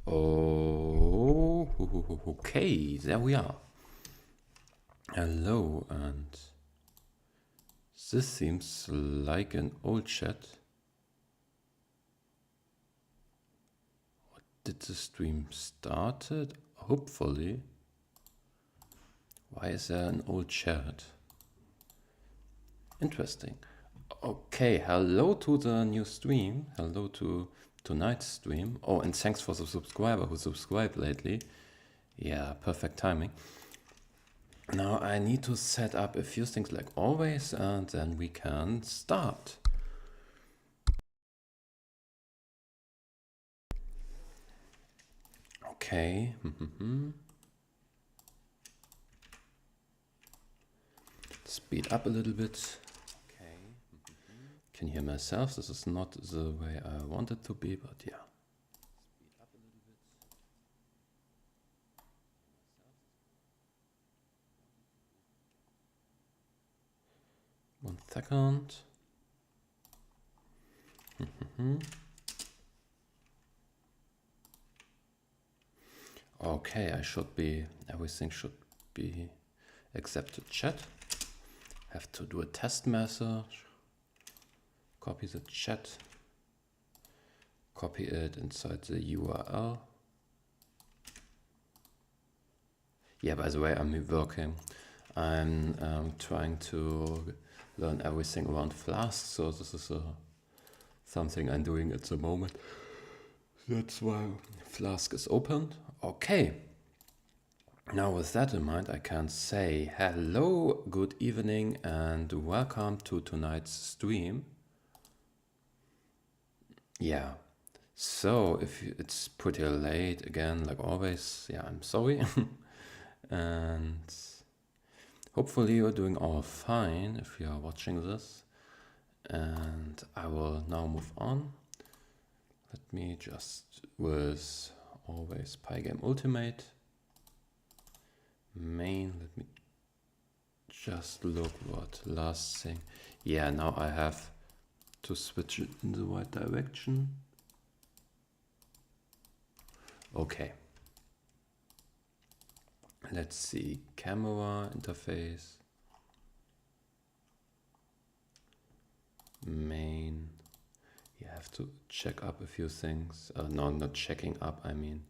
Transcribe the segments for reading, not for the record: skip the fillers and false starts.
Oh, okay, there we are. Hello, and this seems like an old chat. What did the stream started? Hopefully. Why is there an old chat? Interesting. Okay, hello to the new stream. Hello to tonight's stream. Oh, and thanks for the subscriber who subscribed lately. Yeah, perfect timing. Now I need to set up a few things like always, and then we can start. Okay. Speed up a little bit. Okay. Can hear myself. This is not the way I want it to be, but yeah. Speed up a little bit. 1 second. Okay, everything should be accepted chat. Have to do a test message. Copy the chat. Copy it inside the URL. Yeah, by the way, I'm working. I'm trying to learn everything around Flask, so this is something I'm doing at the moment. That's why Flask is opened. Okay. Now with that in mind, I can say hello, good evening, and welcome to tonight's stream. Yeah, so if it's pretty late again, like always, yeah, I'm sorry. And hopefully you're doing all fine if you are watching this. And I will now move on. Let me just, with always Pygame Ultimate main, let me just look what last thing. Yeah, now I have to switch it in the right direction. Okay. Let's see, camera interface. Main. You have to check up a few things. No, not checking up, I mean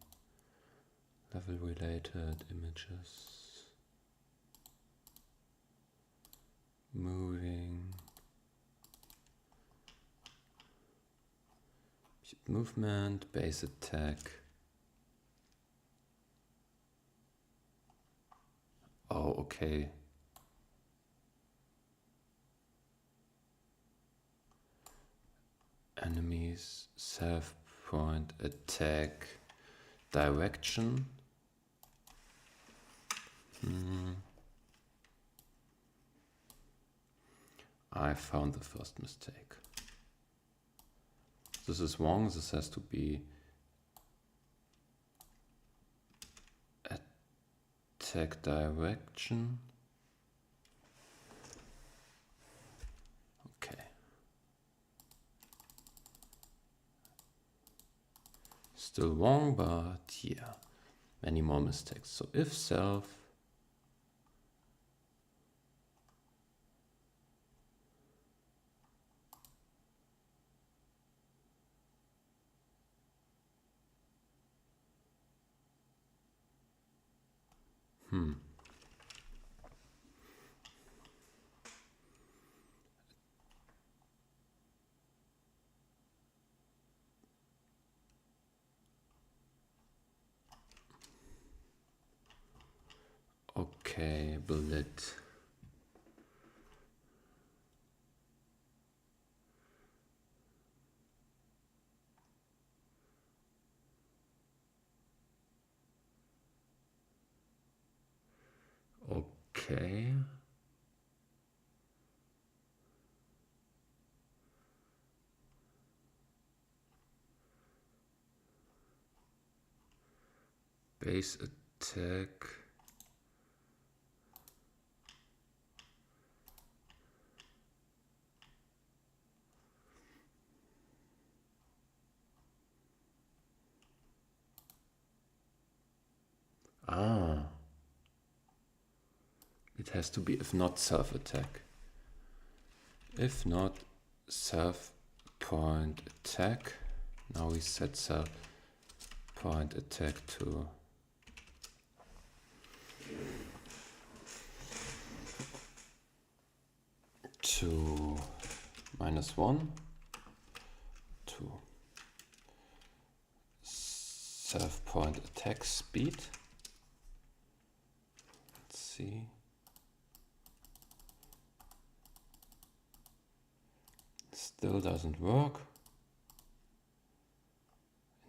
level related images. Moving. Movement, base attack. Oh, okay. Enemies, self point, attack, direction. I found the first mistake. This is wrong. This has to be attack direction. Okay. Still wrong, but yeah, many more mistakes. So if self, okay, bullet. Okay. Base attack. has to be if not self-attack. If not self-point attack. Now we set self-point attack to -1 to self-point attack speed. Let's see. Still doesn't work.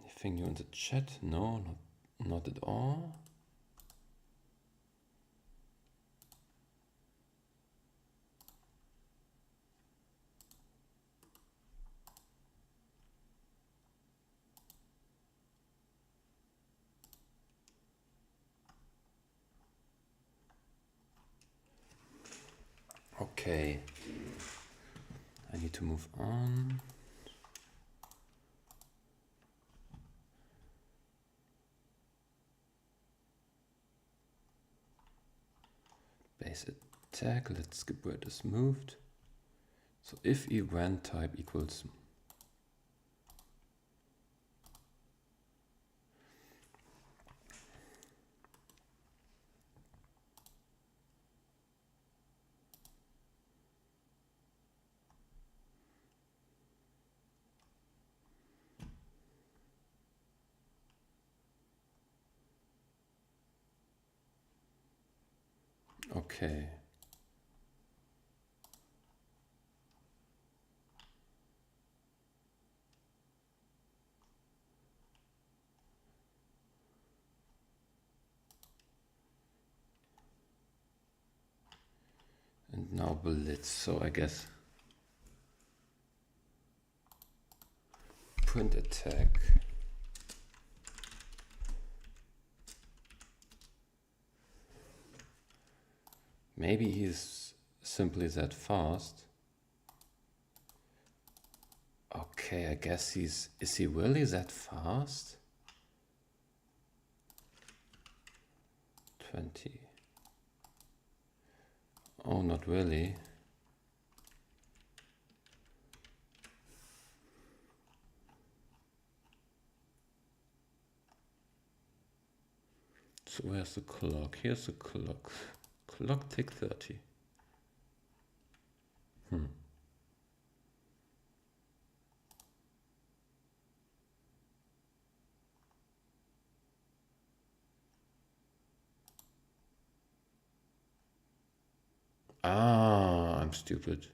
Anything new in the chat? No, not at all. Okay, I need to move on. Base attack, let's skip where it is moved. So if event type equals okay. And now blitz, so I guess print attack. Maybe he's simply that fast. Okay, I guess is he really that fast? 20. Oh, not really. So where's the clock? Here's the clock. Clock tick 30. Ah, I'm stupid.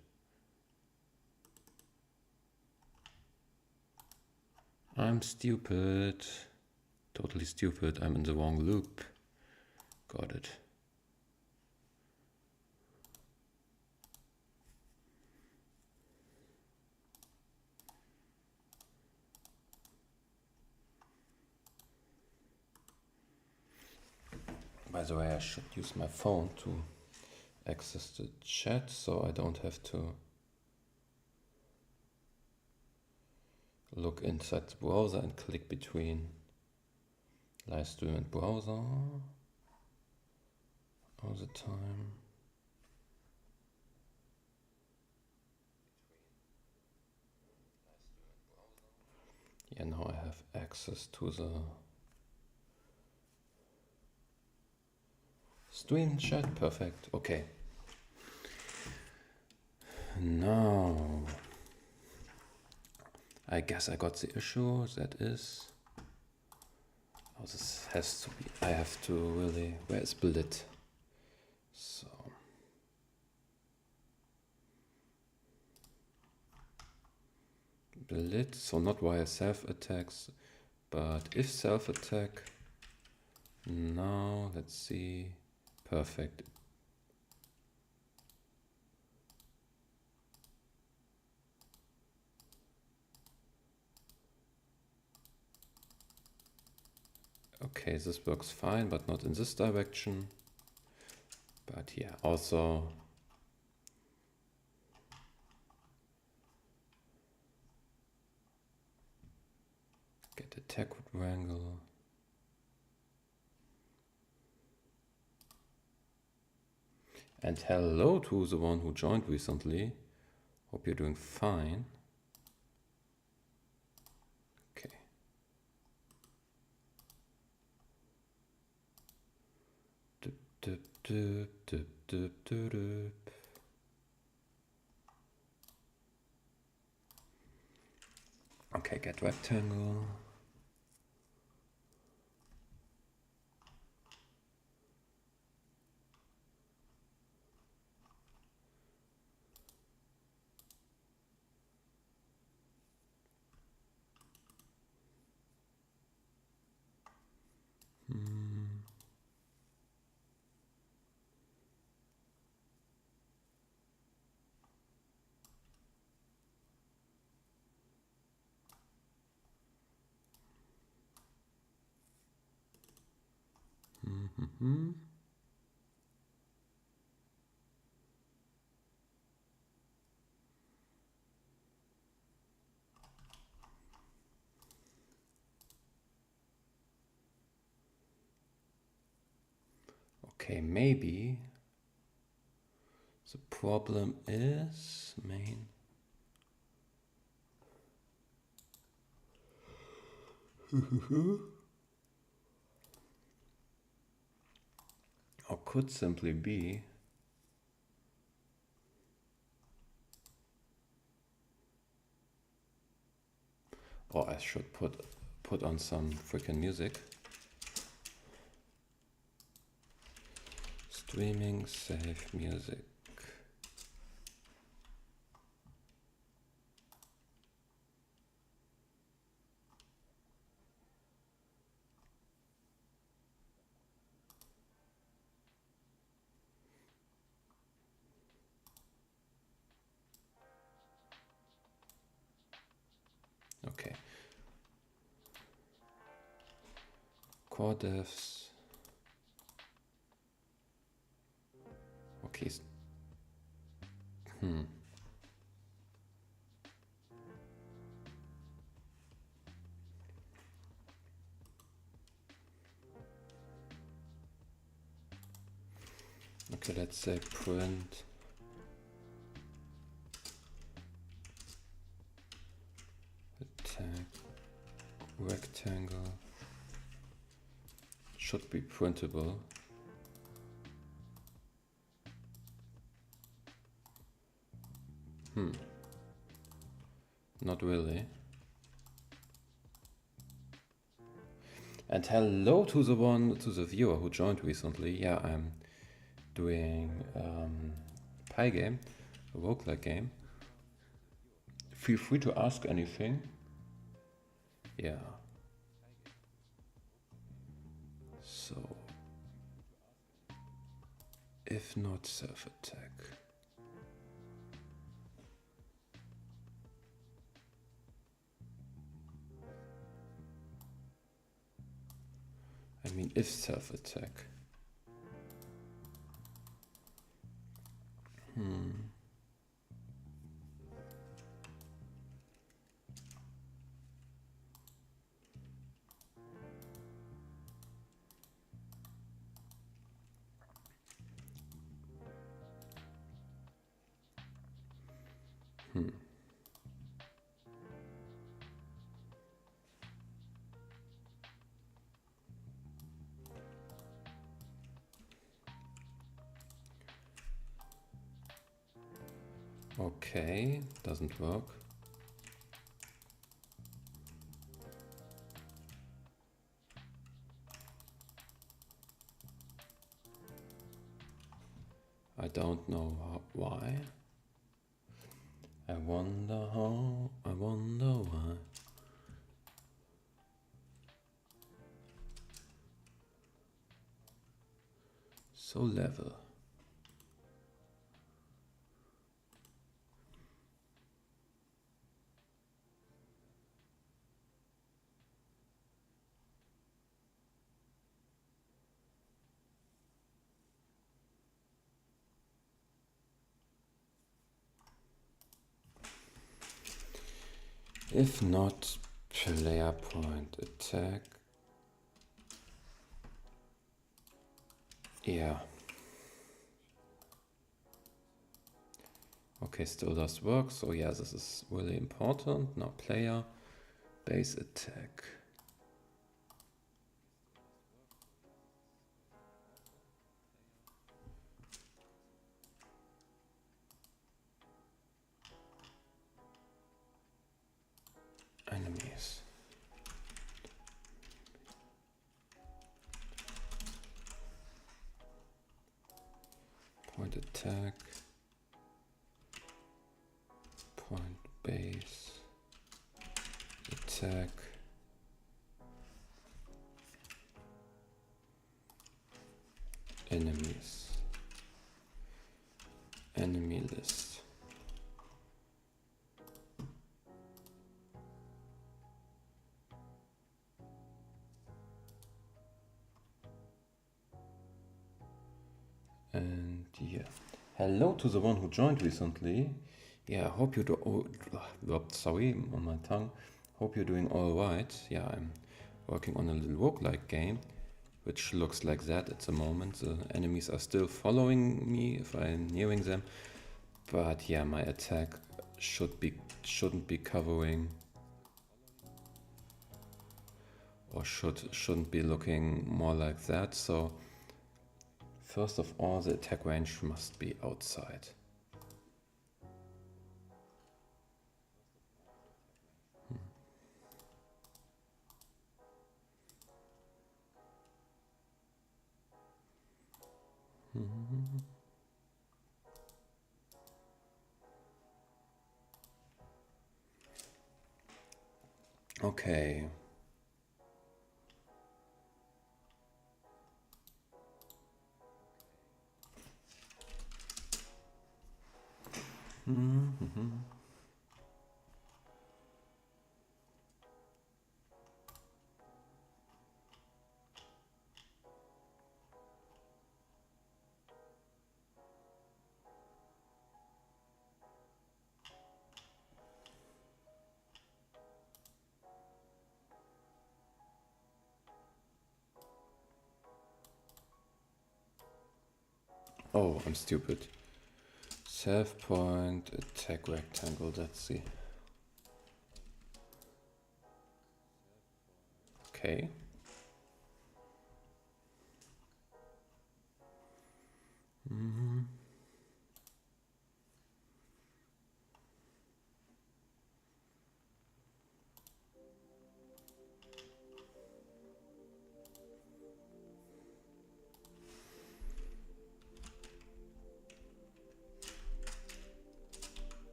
I'm stupid. Totally stupid. I'm in the wrong loop. Got it. By the way, I should use my phone to access the chat so I don't have to look inside the browser and click between live stream and browser all the time. Yeah, now I have access to the stream chat. Perfect. Okay. Now I guess I got the issue. That is, oh, this has to be, I have to really, where is Blit? So Blit, so not via self attacks, but if self attack. Now let's see. Perfect. Okay, this works fine, but not in this direction. But yeah, also get attack with wrangle. And hello to the one who joined recently. Hope you're doing fine. Okay. Dup, dup, dup, dup, dup, dup, dup. Okay, get rectangle. Okay, maybe the problem is main. Or could simply be or I should put on some freaking music. Streaming safe music. Okay. Core devs. Okay. Okay, let's say print tag rectangle should be printable. Not really. And hello to the viewer who joined recently. Yeah, I'm doing Pygame, a roguelike game. Feel free to ask anything. Yeah. So, if not self-attack. I mean, if self-attack. Okay, doesn't work. I don't know why. I wonder how, I wonder why. So level. If not, player point attack. Yeah. Okay, still does work. So yeah, this is really important. Now player, base attack. Enemies. Point attack. Point base. Attack. Enemies. Enemy list. And yeah, hello to the one who joined recently. Yeah, I hope you do. Oh, sorry on my tongue. Hope you're doing all right. Yeah, I'm working on a little roguelike game, which looks like that at the moment. The enemies are still following me if I'm nearing them, but yeah, my attack shouldn't be covering, or shouldn't be looking more like that. So first of all, the attack range must be outside. Okay. Oh, I'm stupid. Self point, attack rectangle, let's see. Okay.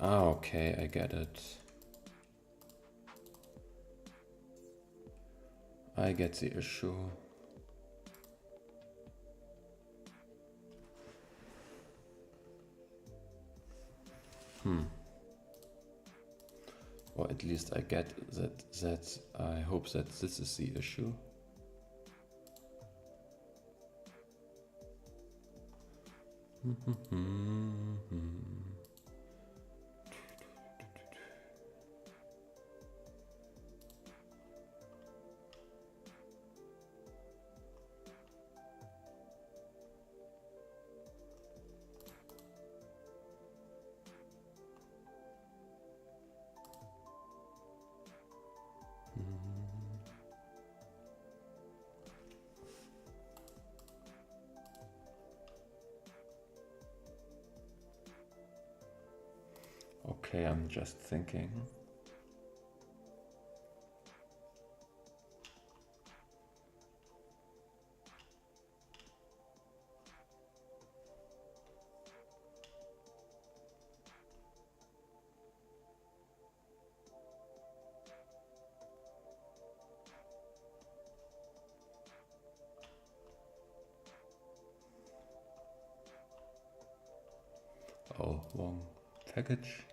Ah, okay, I get it. I get the issue. Or at least I get that I hope that this is the issue. Okay, I'm just thinking. Oh, wrong package.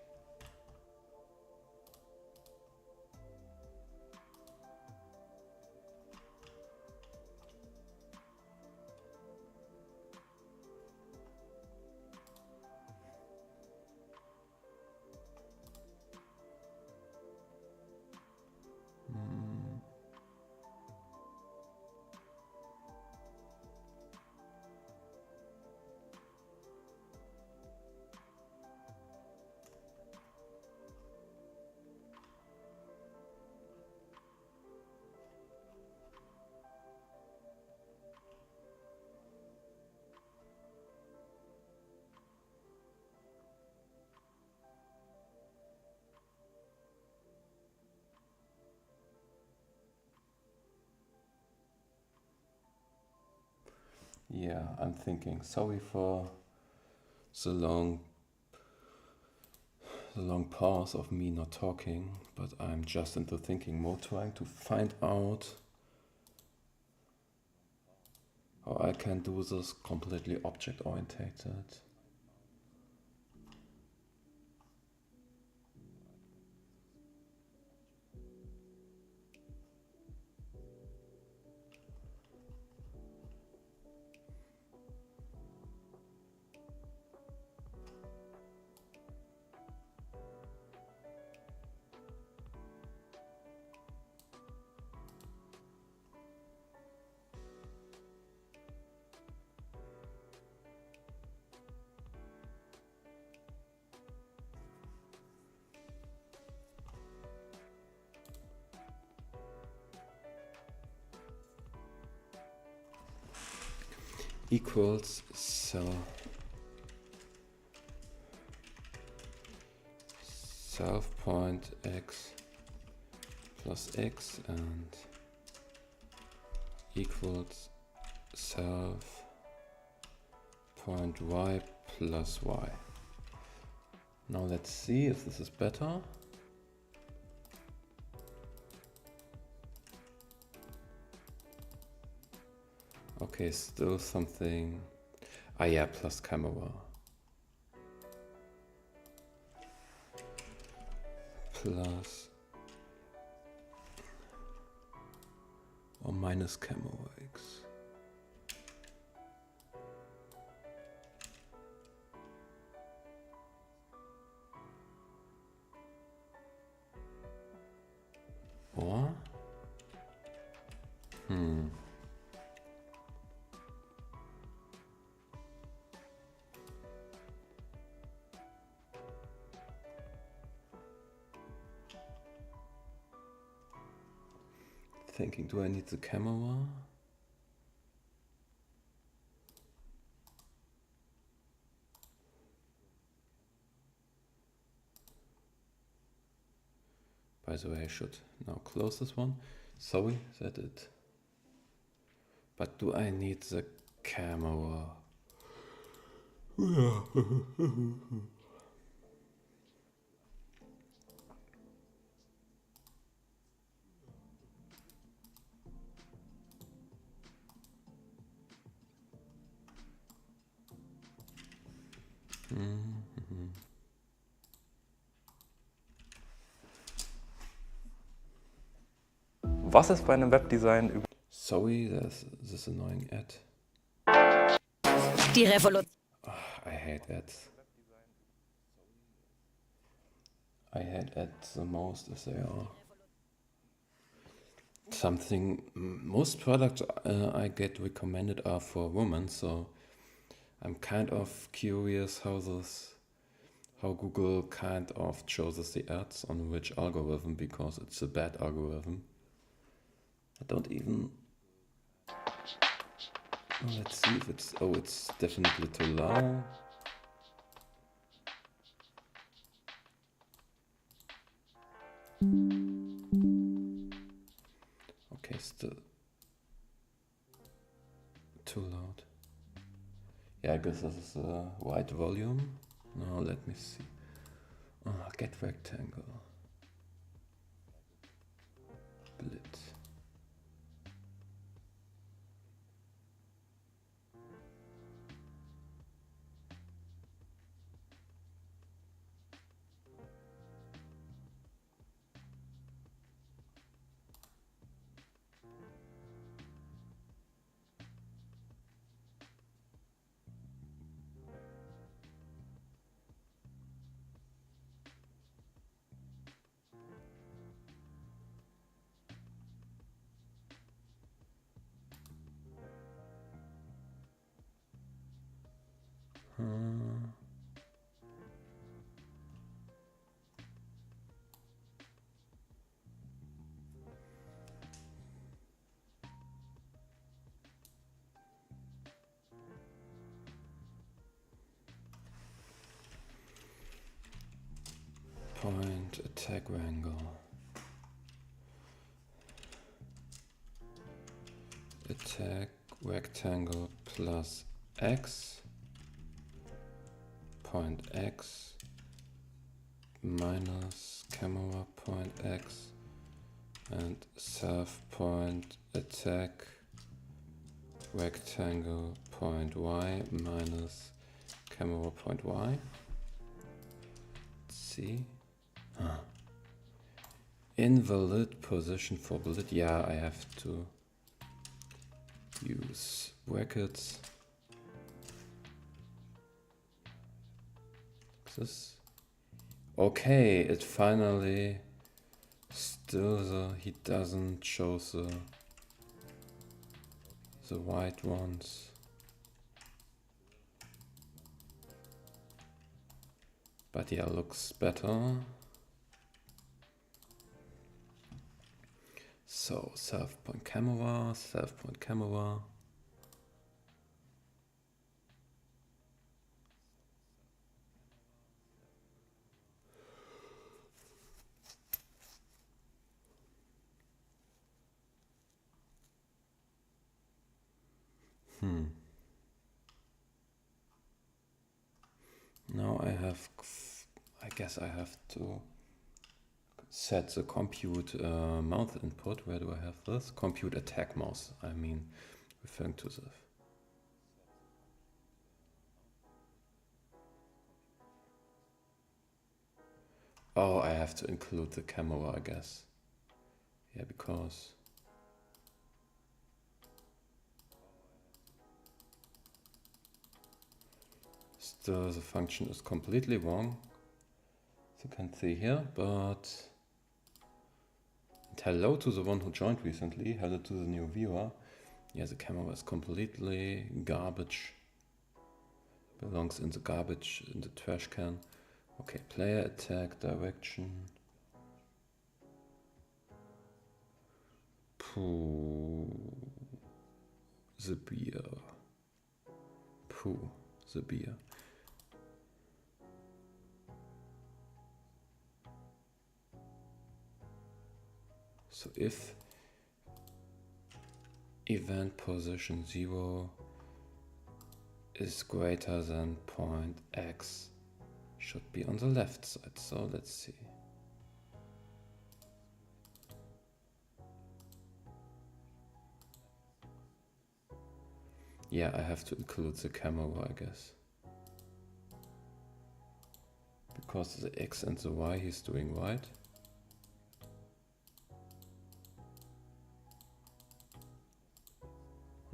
Yeah, I'm thinking. Sorry for the long pause of me not talking, but I'm just into thinking mode, trying to find out how I can do this completely object orientated. Equals self point x plus x and equals self point y plus y. Now let's see if this is better. Okay, still something. Ah yeah, plus camera. Plus or minus camera x. Or? Thinking, do I need the camera? By the way, I should now close this one. Sorry that it. But do I need the camera? Was ist bei einem Webdesign? Sorry, there's this annoying ad. Die Revolution. I hate ads. I hate ads the most if they are something. Most products I get recommended are for women, so I'm kind of curious how Google kind of chooses the ads on which algorithm, because it's a bad algorithm. I don't even. Let's see if it's. Oh, it's definitely too low. Okay, still too loud. Yeah, I guess this is a wide volume. Now let me see. Get rectangle. Split. Point attack angle. Attack rectangle plus x point x minus camera point x and self point attack rectangle point y minus camera point y. Let's see. Invalid position for bullet. Yeah, I have to use brackets. This. Okay, it finally still he doesn't show the white ones. But yeah, looks better. So self point camera, self point camera. Now I guess I have to set the compute mouse input. Where do I have this? Compute attack mouse, I mean, referring to this. Oh, I have to include the camera, I guess. Yeah, because still the function is completely wrong. As you can see here, but and hello to the one who joined recently, hello to the new viewer. Yeah, the camera is completely garbage. Belongs in the garbage, in the trash can. Okay, player attack direction. Pooh, the beer. Pooh, the beer. So if event position 0 is greater than point x, should be on the left side. So let's see. Yeah, I have to include the camera, I guess. Because the x and the y he's doing right.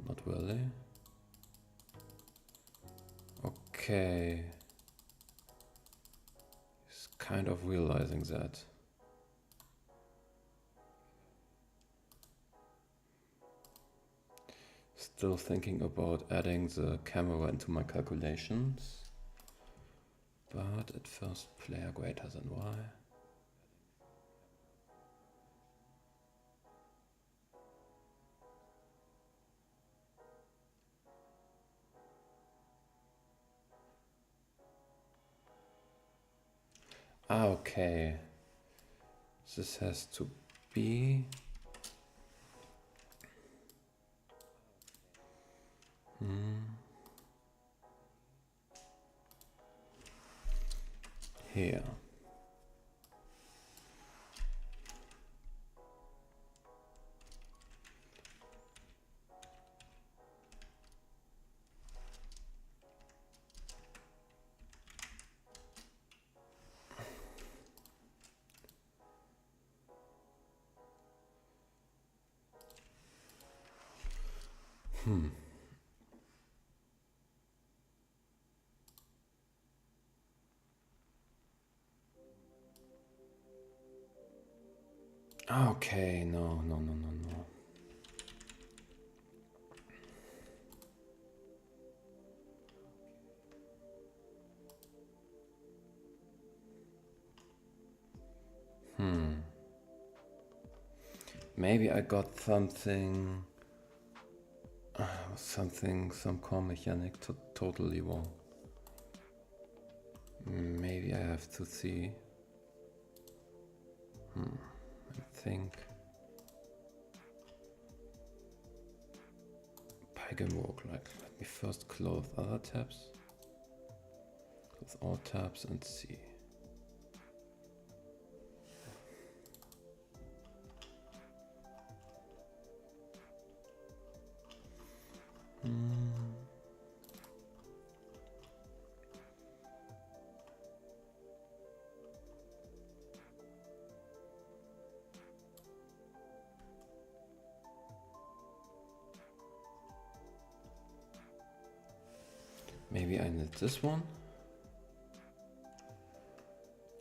Not really. Okay. He's kind of realizing that. Still thinking about adding the camera into my calculations. But at first, player greater than y. Ah, okay. This has to be here. Okay, no. Maybe I got something, some core mechanic totally wrong. Maybe I have to see. I think Pygame work like that. Let me first close other tabs. Close all tabs and see. Maybe I need this one.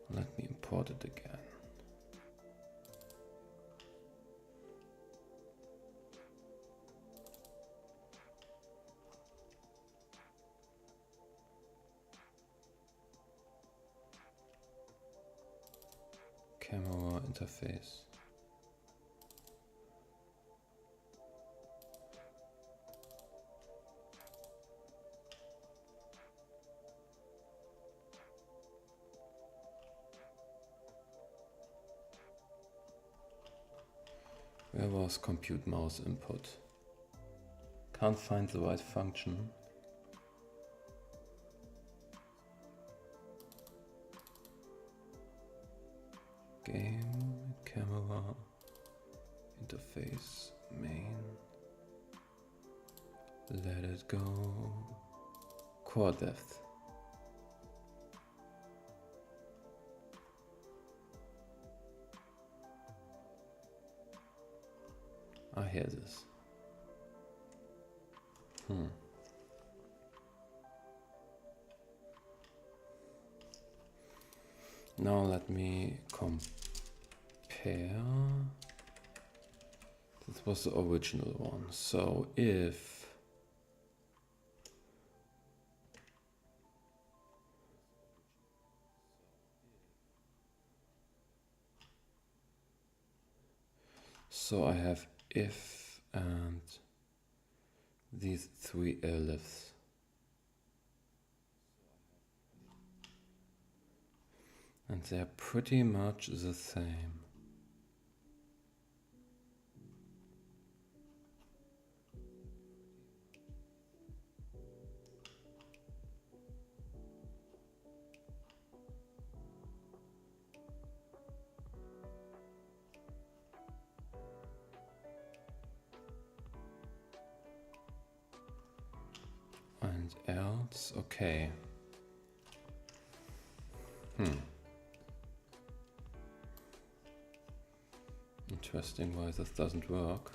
Let me import it again. Camera interface. Where was compute mouse input? Can't find the right function. Game, camera, interface, main. Let it go. Core depth. I hear this. Now let me compare. This was the original one. So if I have if and these three elifs. And they're pretty much the same. And else, okay. Interesting why this doesn't work.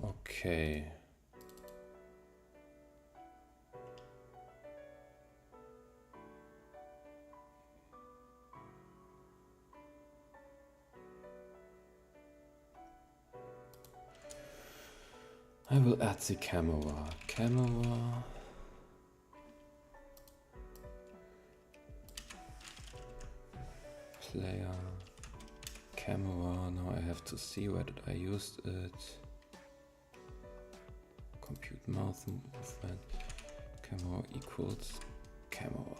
Okay. I will add the camera. Player. Camera. Now I have to see where did I use it. Compute mouse movement. Camera equals camera.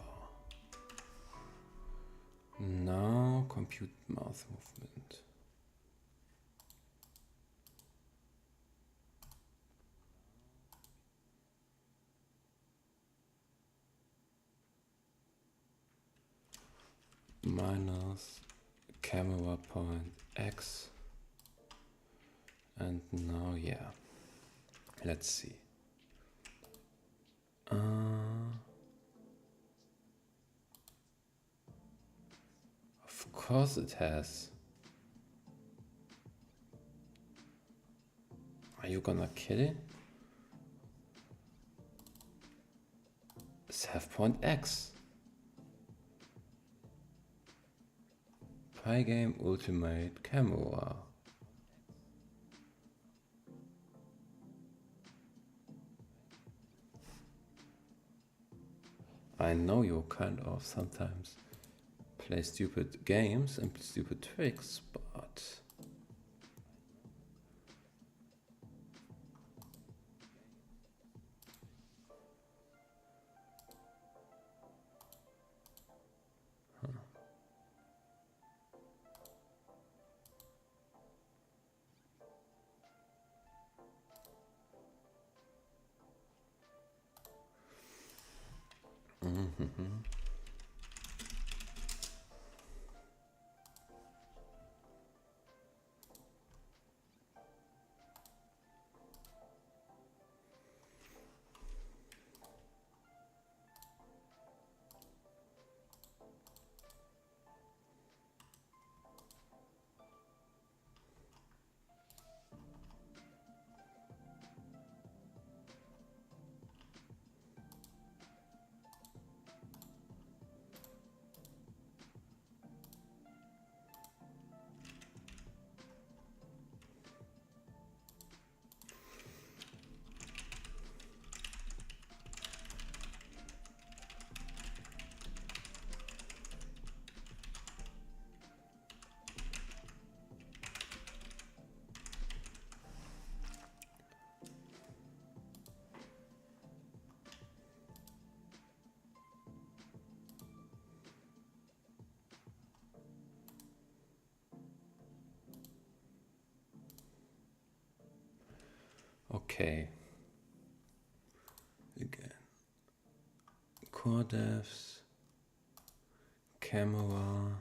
Now compute mouse movement. Minus camera point X. And now, yeah. Let's see. Of course it has. Are you gonna kill it? Self point X. Pygame Ultimate Camera. I know you kind of sometimes play stupid games and stupid tricks, but okay. Again. Core devs, camera.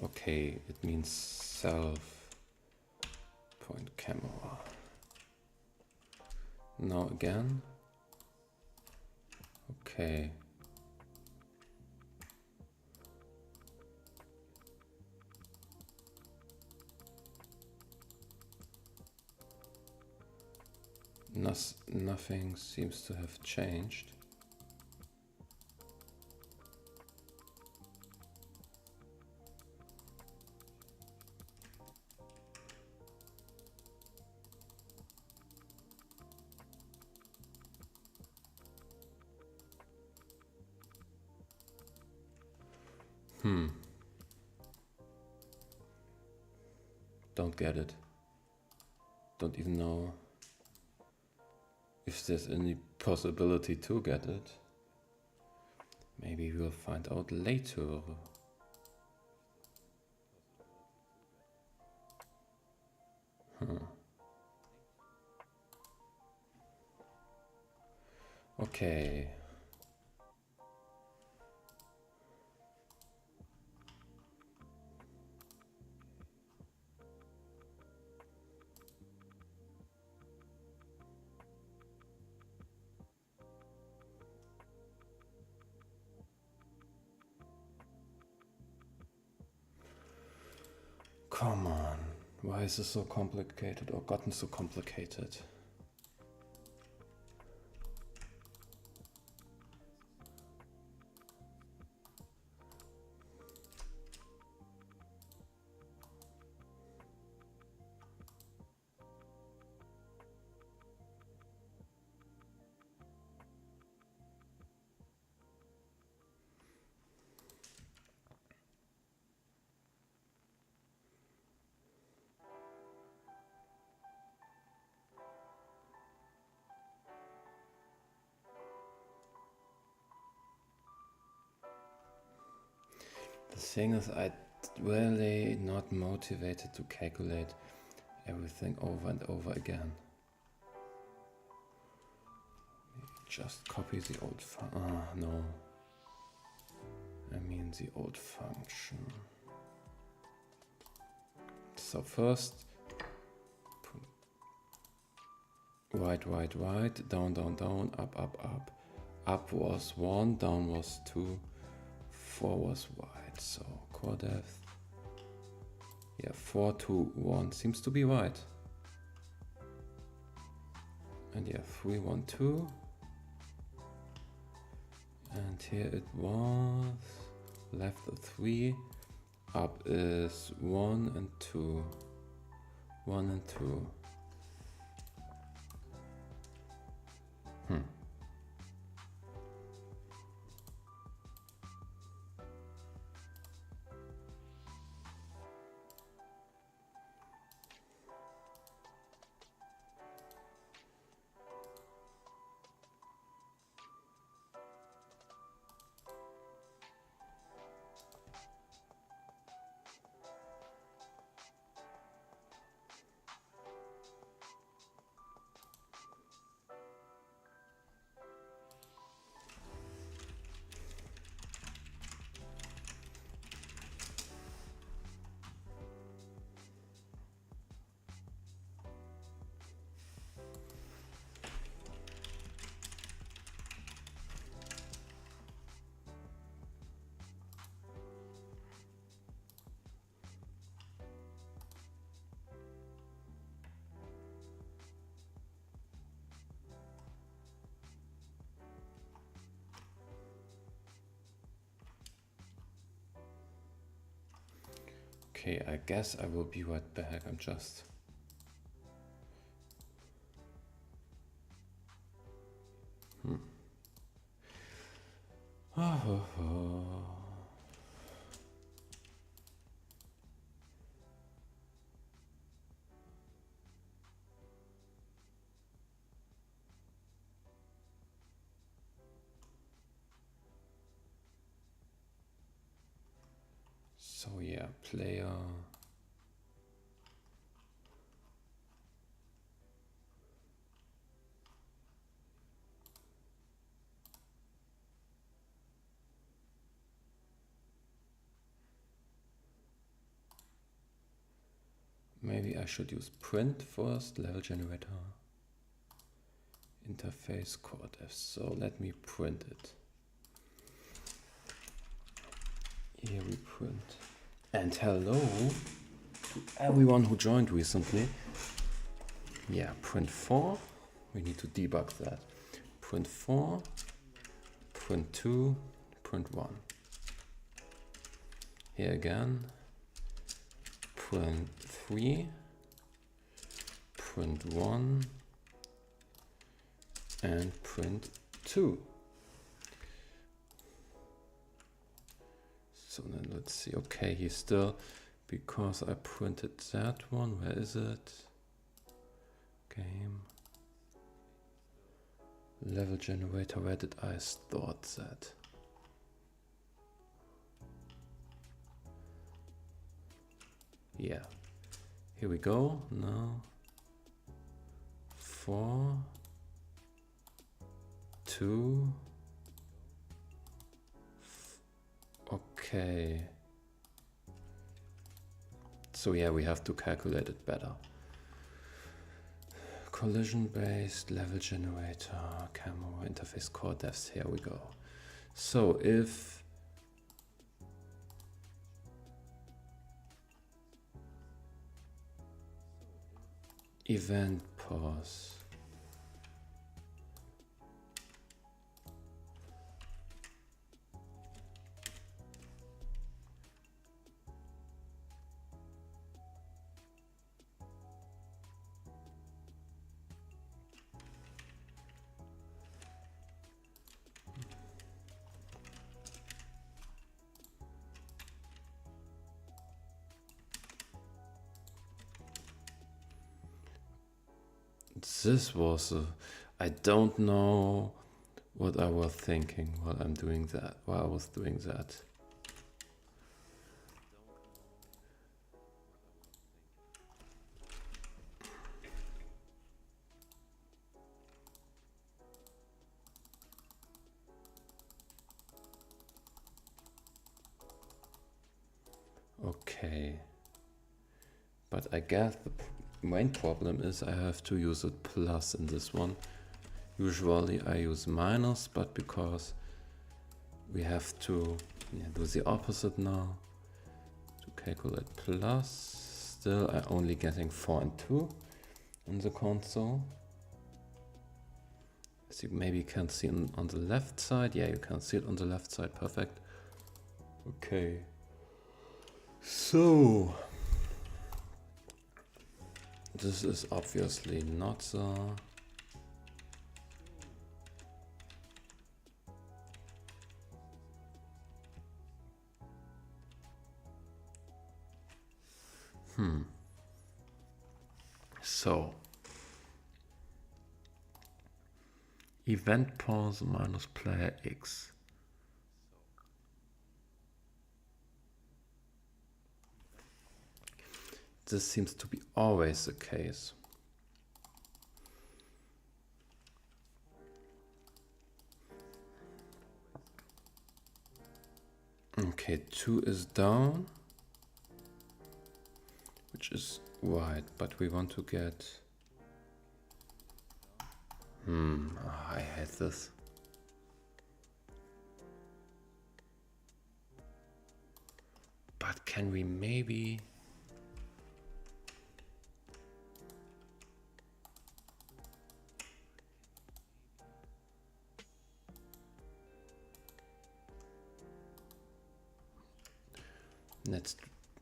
Okay, it means self point camera. Now again. Okay. Nothing seems to have changed. Don't get it. Don't even know if there's any possibility to get it. Maybe we'll find out later. Okay. Come on. Why is this so complicated or gotten so complicated? The thing is, I really not motivated to calculate everything over and over again. Just copy the old no. I mean the old function. So first Right, right, right, down, down, down, up, up, up. Up was 1, down was 2, 4 was right. So core depth, yeah, 4, 2, 1 seems to be right. And yeah, 3, 1, 2. And here it was left a 3. Up is 1 and 2. 1 and 2. Okay, I guess I will be right back. I'm just... So yeah, player... Maybe I should use print first, level generator, interface core def. So let me print it. Here we print. And hello to everyone who joined recently. Yeah, print 4. We need to debug that. Print 4, print 2, print 1. Here again, print 3, print 1, and print 2. So then let's see. Okay, he's still, because I printed that one. Where is it? Game. Level generator, where did I store that? Yeah. Here we go. Now 4, 2. Okay. So yeah, we have to calculate it better. Collision based level generator, camera interface core depths. Here we go. So if event pause this was I don't know what I was thinking while I'm doing that, while I was doing that. Okay, but I guess main problem is I have to use a plus in this one. Usually I use minus, but because we have to do the opposite now to calculate plus, still I'm only getting 4 and 2 in the console. As you maybe can see on the left side. Yeah, you can see it on the left side. Perfect. Okay. So this is obviously not the So event pause minus player X. This seems to be always the case. Okay, 2 is down, which is right, but we want to get... I hate this. But can we maybe...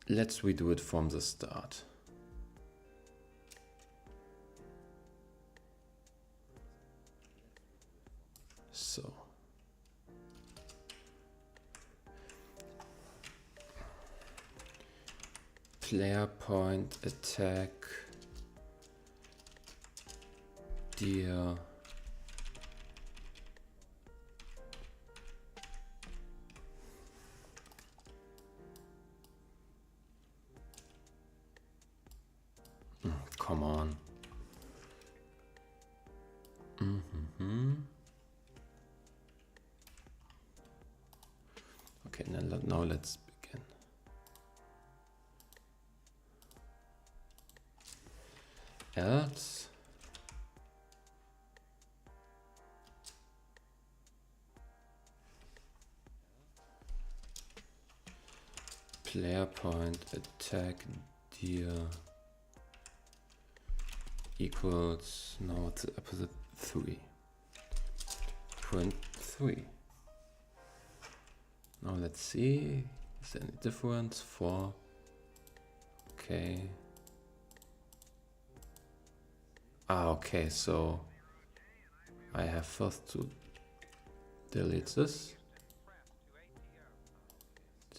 Let's redo it from the start. So player point attack deer come on. Okay, now let's begin. Else player point attack deer equals, now it's the opposite, 3. Print 3. Now let's see, is there any difference? 4. Okay. Okay, so I have first to delete this.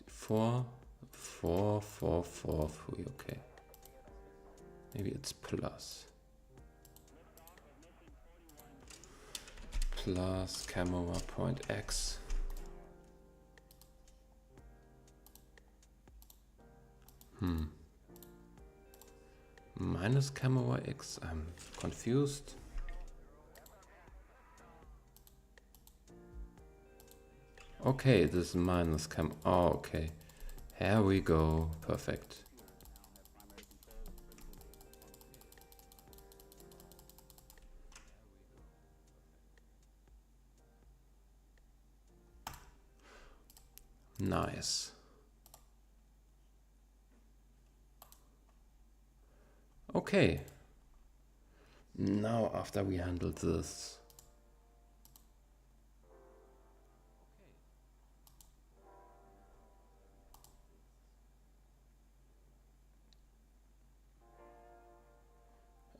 4, 4, 4, 4, 3, okay. Maybe it's plus. Plus camera point X. Minus camera X, I'm confused. Okay, this is minus cam. Oh, okay. Here we go. Perfect. Nice. Okay. Now after we handle this,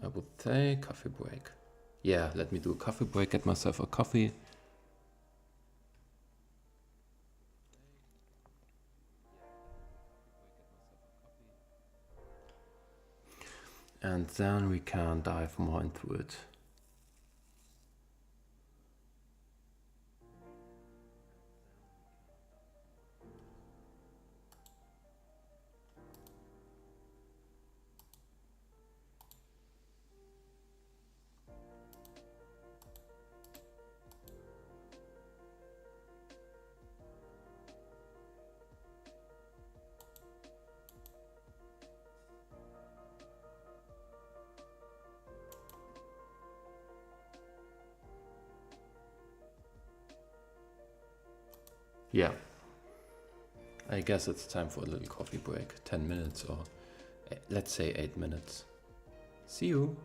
I would say coffee break. Yeah, let me do a coffee break, get myself a coffee. And then we can dive more into it. Yeah. I guess it's time for a little coffee break. 10 minutes or let's say 8 minutes. See you.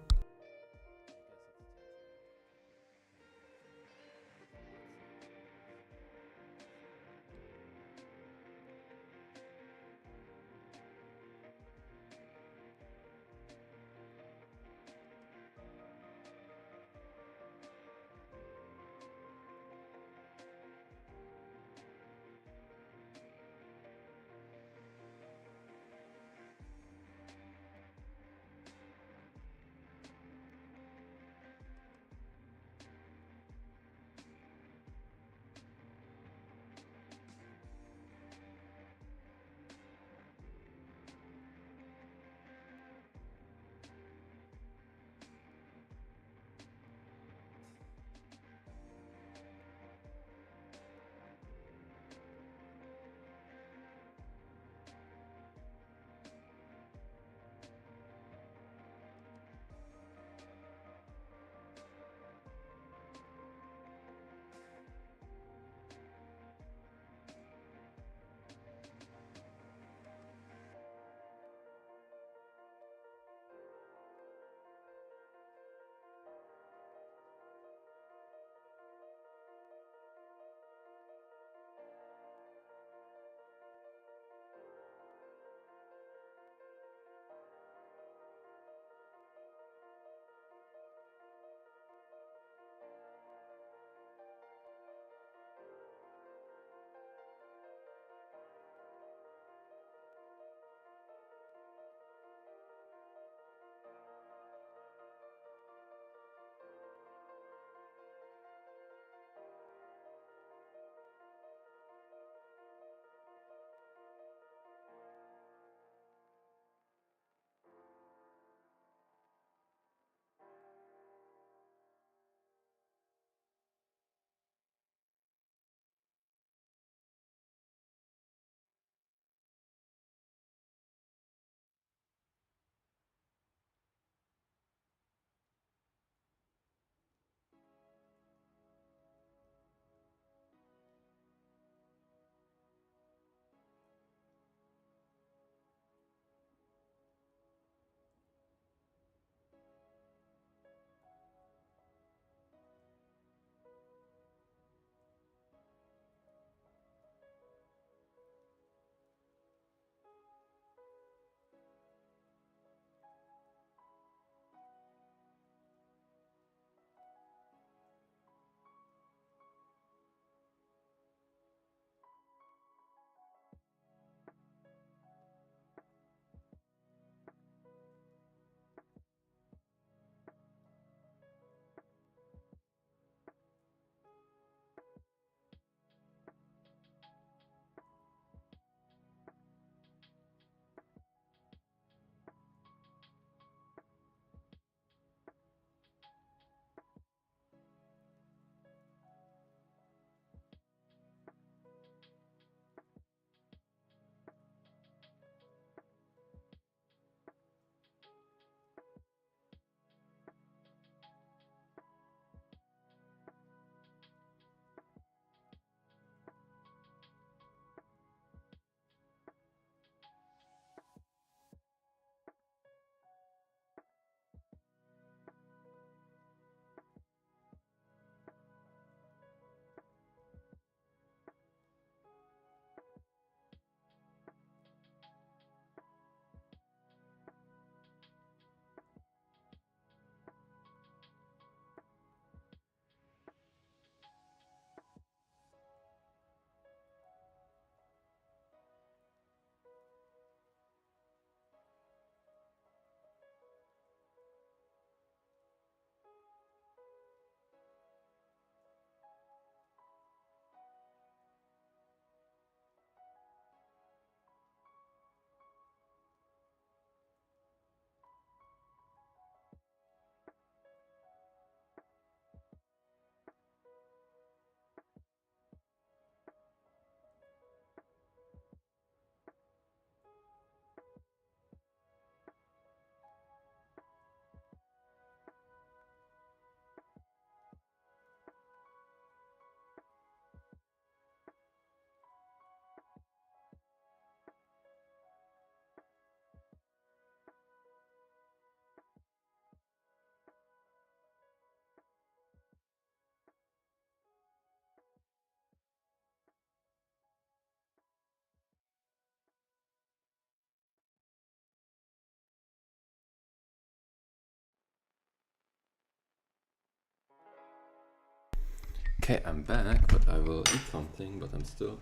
Okay, I'm back, but I will eat something, but I'm still...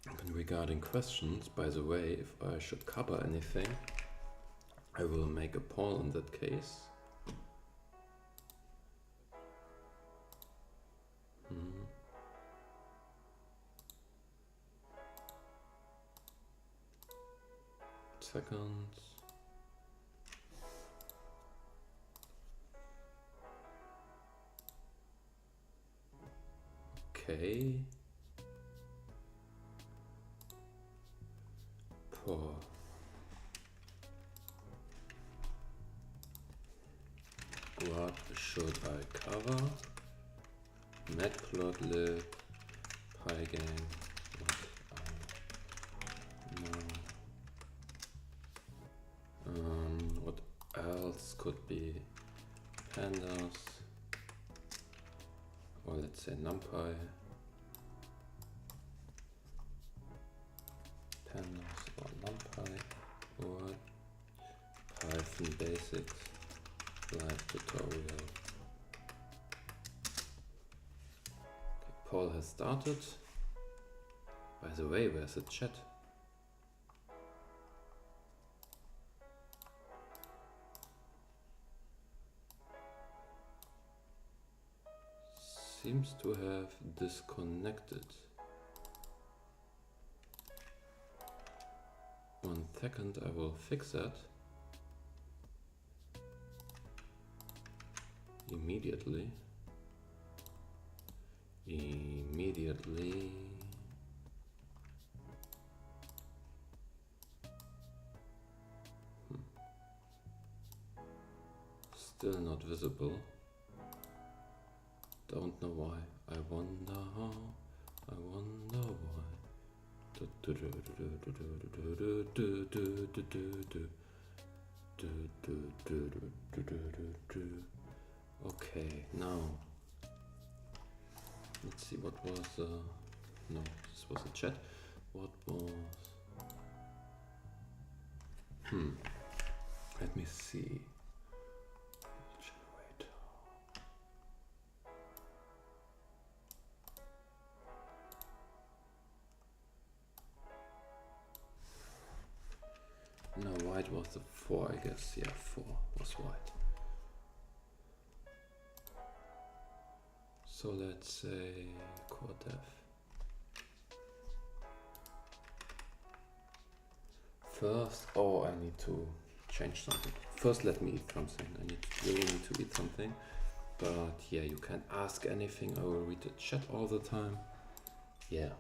And regarding questions, by the way, if I should cover anything, I will make a poll in that case. Seconds. Okay. Poor. What should I cover? Matplotlib, Pygame, what else could be? Pandas, or let's say Numpy. Pandas or Numpy, or Python basics, live tutorial. Okay, poll has started. By the way, where's the chat? Seems to have disconnected. 1 second, I will fix that. Immediately. Still not visible. Don't know why. I wonder how. I wonder why. Okay, now let's see what was. No, this was a chat. What was? Let me see. No, white was the 4, I guess. Yeah, 4 was white. So let's say core def. First, oh, I need to change something. First, let me eat something. I really need to eat something. But yeah, you can't ask anything. I will read the chat all the time. Yeah.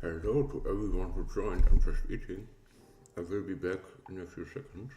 Hello to everyone who joined. I'm just eating. I will be back in a few seconds.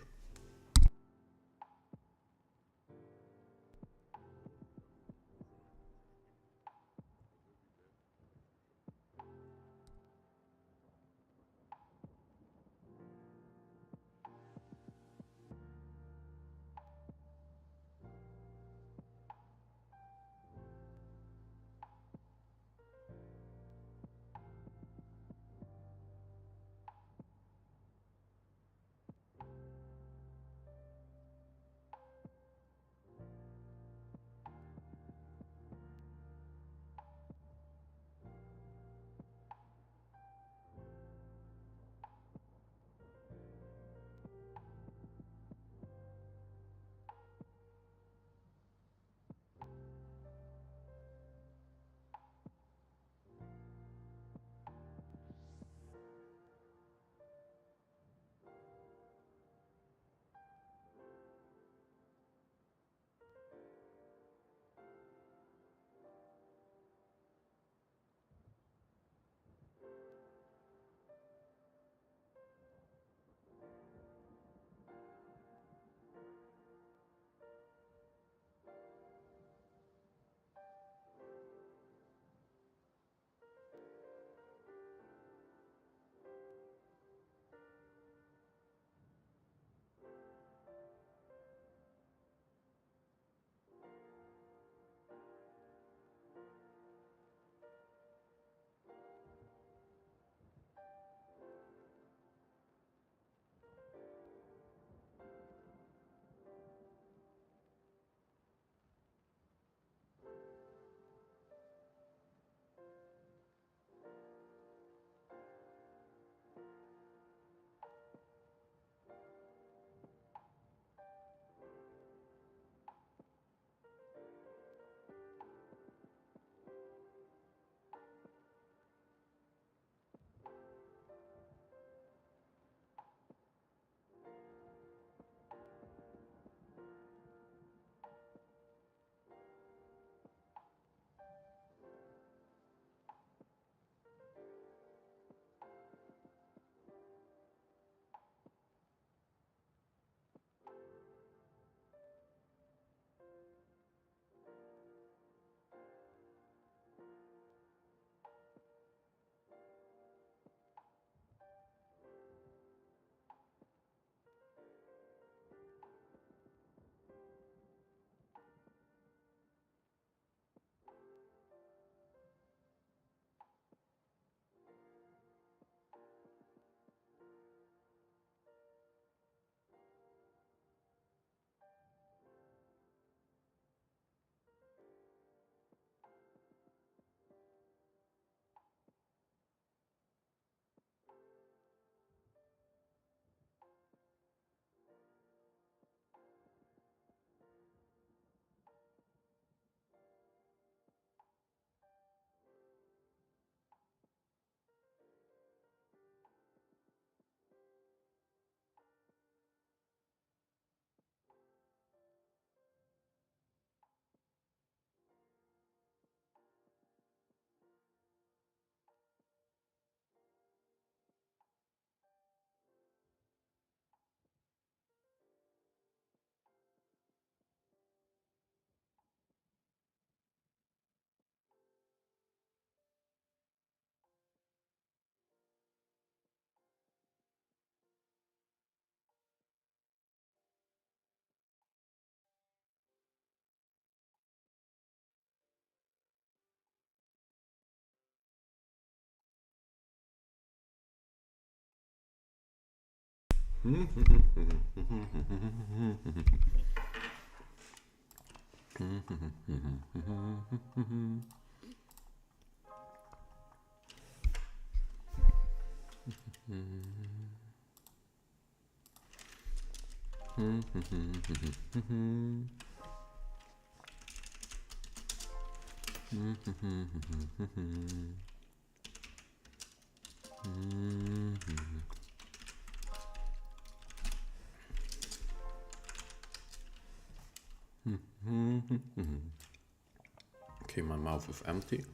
Okay, my mouth is empty.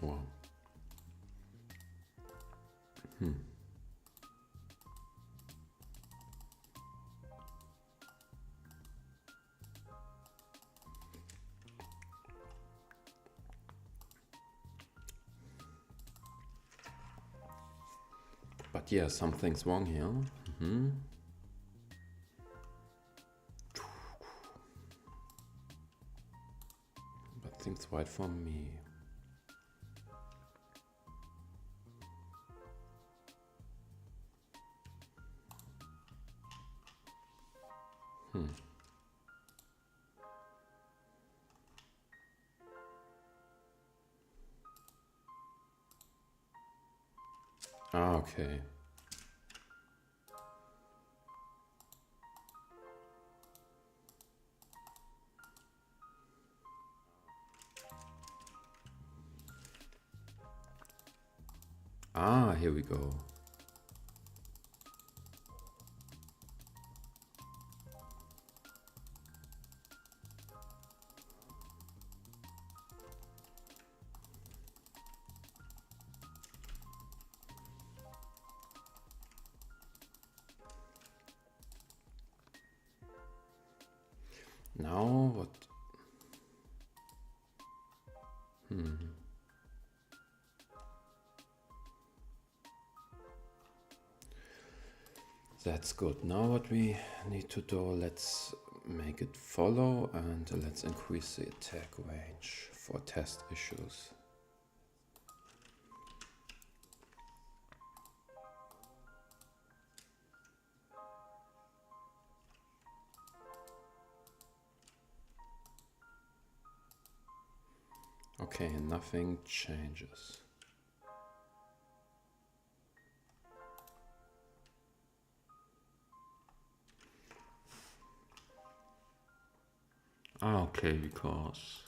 Wow. But yeah, something's wrong here. But seems right for me. Ah, okay. Ah, here we go. Now what? That's good. Now what we need to do, let's make it follow and let's increase the attack range for test issues. Okay, nothing changes. Ah, okay, because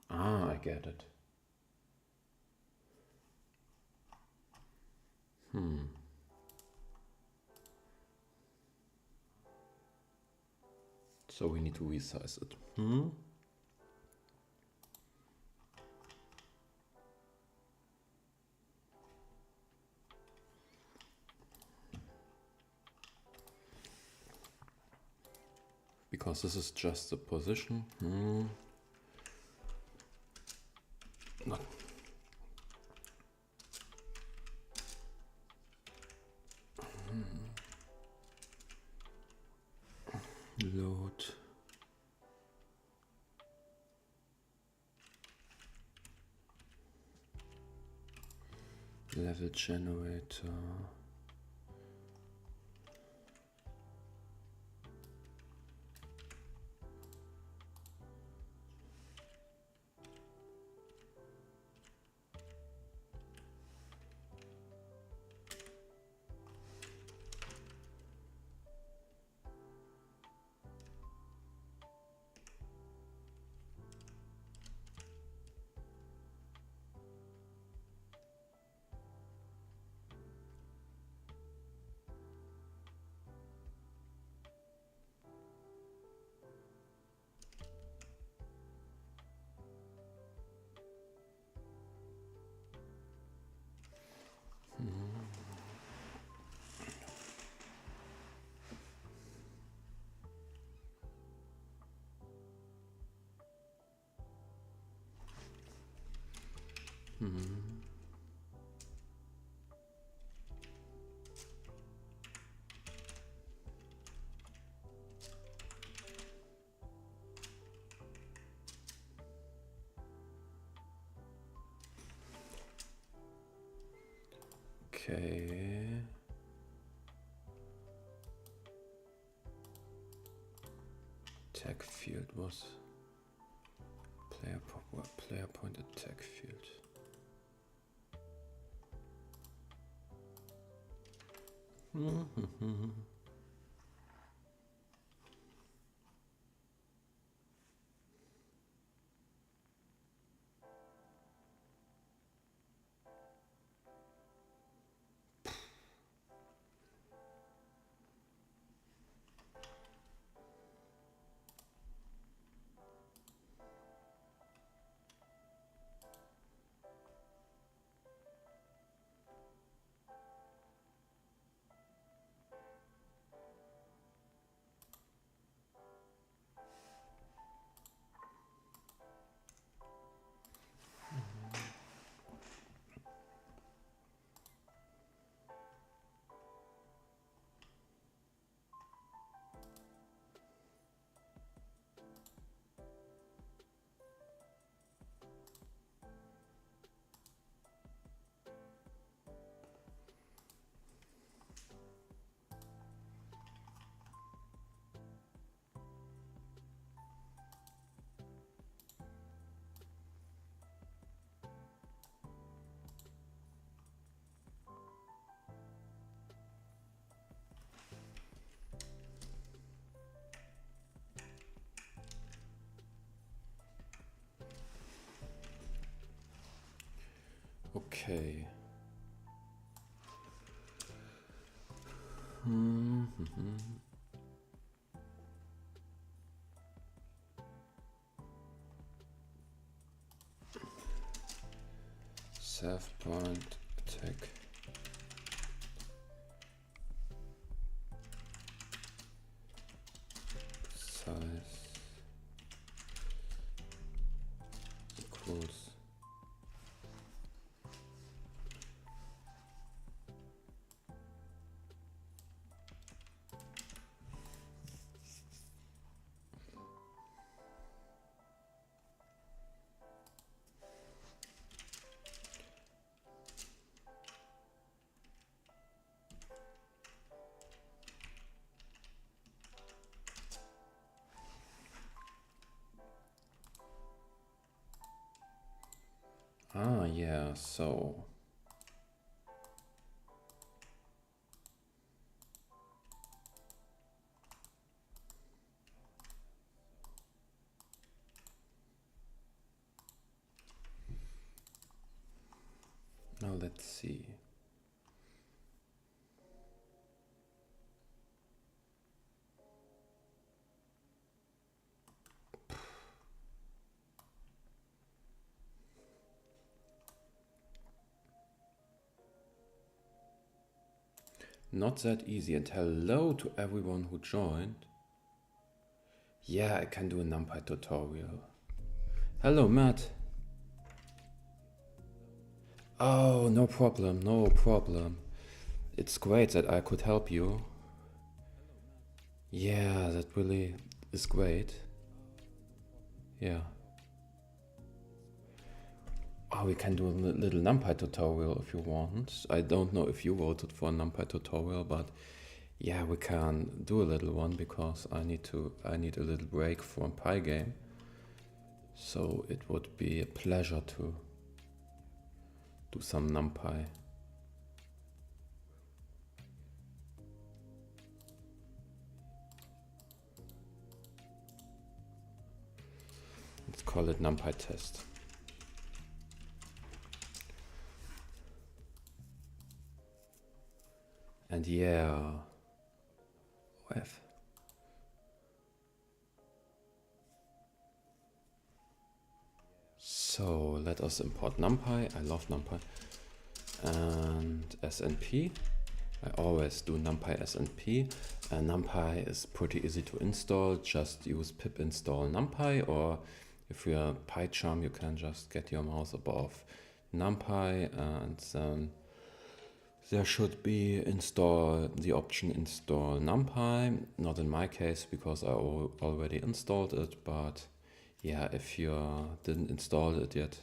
I get it. So we need to resize it. Because this is just the position. No. Load. Level generator. Okay. Tag field was player pointed tag field. Okay. Self point attack. Size equals yeah, so now let's see. Not that easy. And hello to everyone who joined. Yeah, I can do a NumPy tutorial. Hello, Matt. Oh, no problem, no problem. It's great that I could help you. Yeah, that really is great. Yeah. Oh, we can do a little NumPy tutorial if you want. I don't know if you voted for a NumPy tutorial, but yeah, we can do a little one because I need a little break from Pygame. So it would be a pleasure to do some NumPy. Let's call it NumPy test. And yeah, F. So let us import NumPy. I love NumPy. And SNP. I always do NumPy SNP. NumPy is pretty easy to install. Just use pip install NumPy, or if you're PyCharm, you can just get your mouse above NumPy, and then there should be the option install NumPy. Not in my case because I already installed it, but yeah, if you didn't install it yet,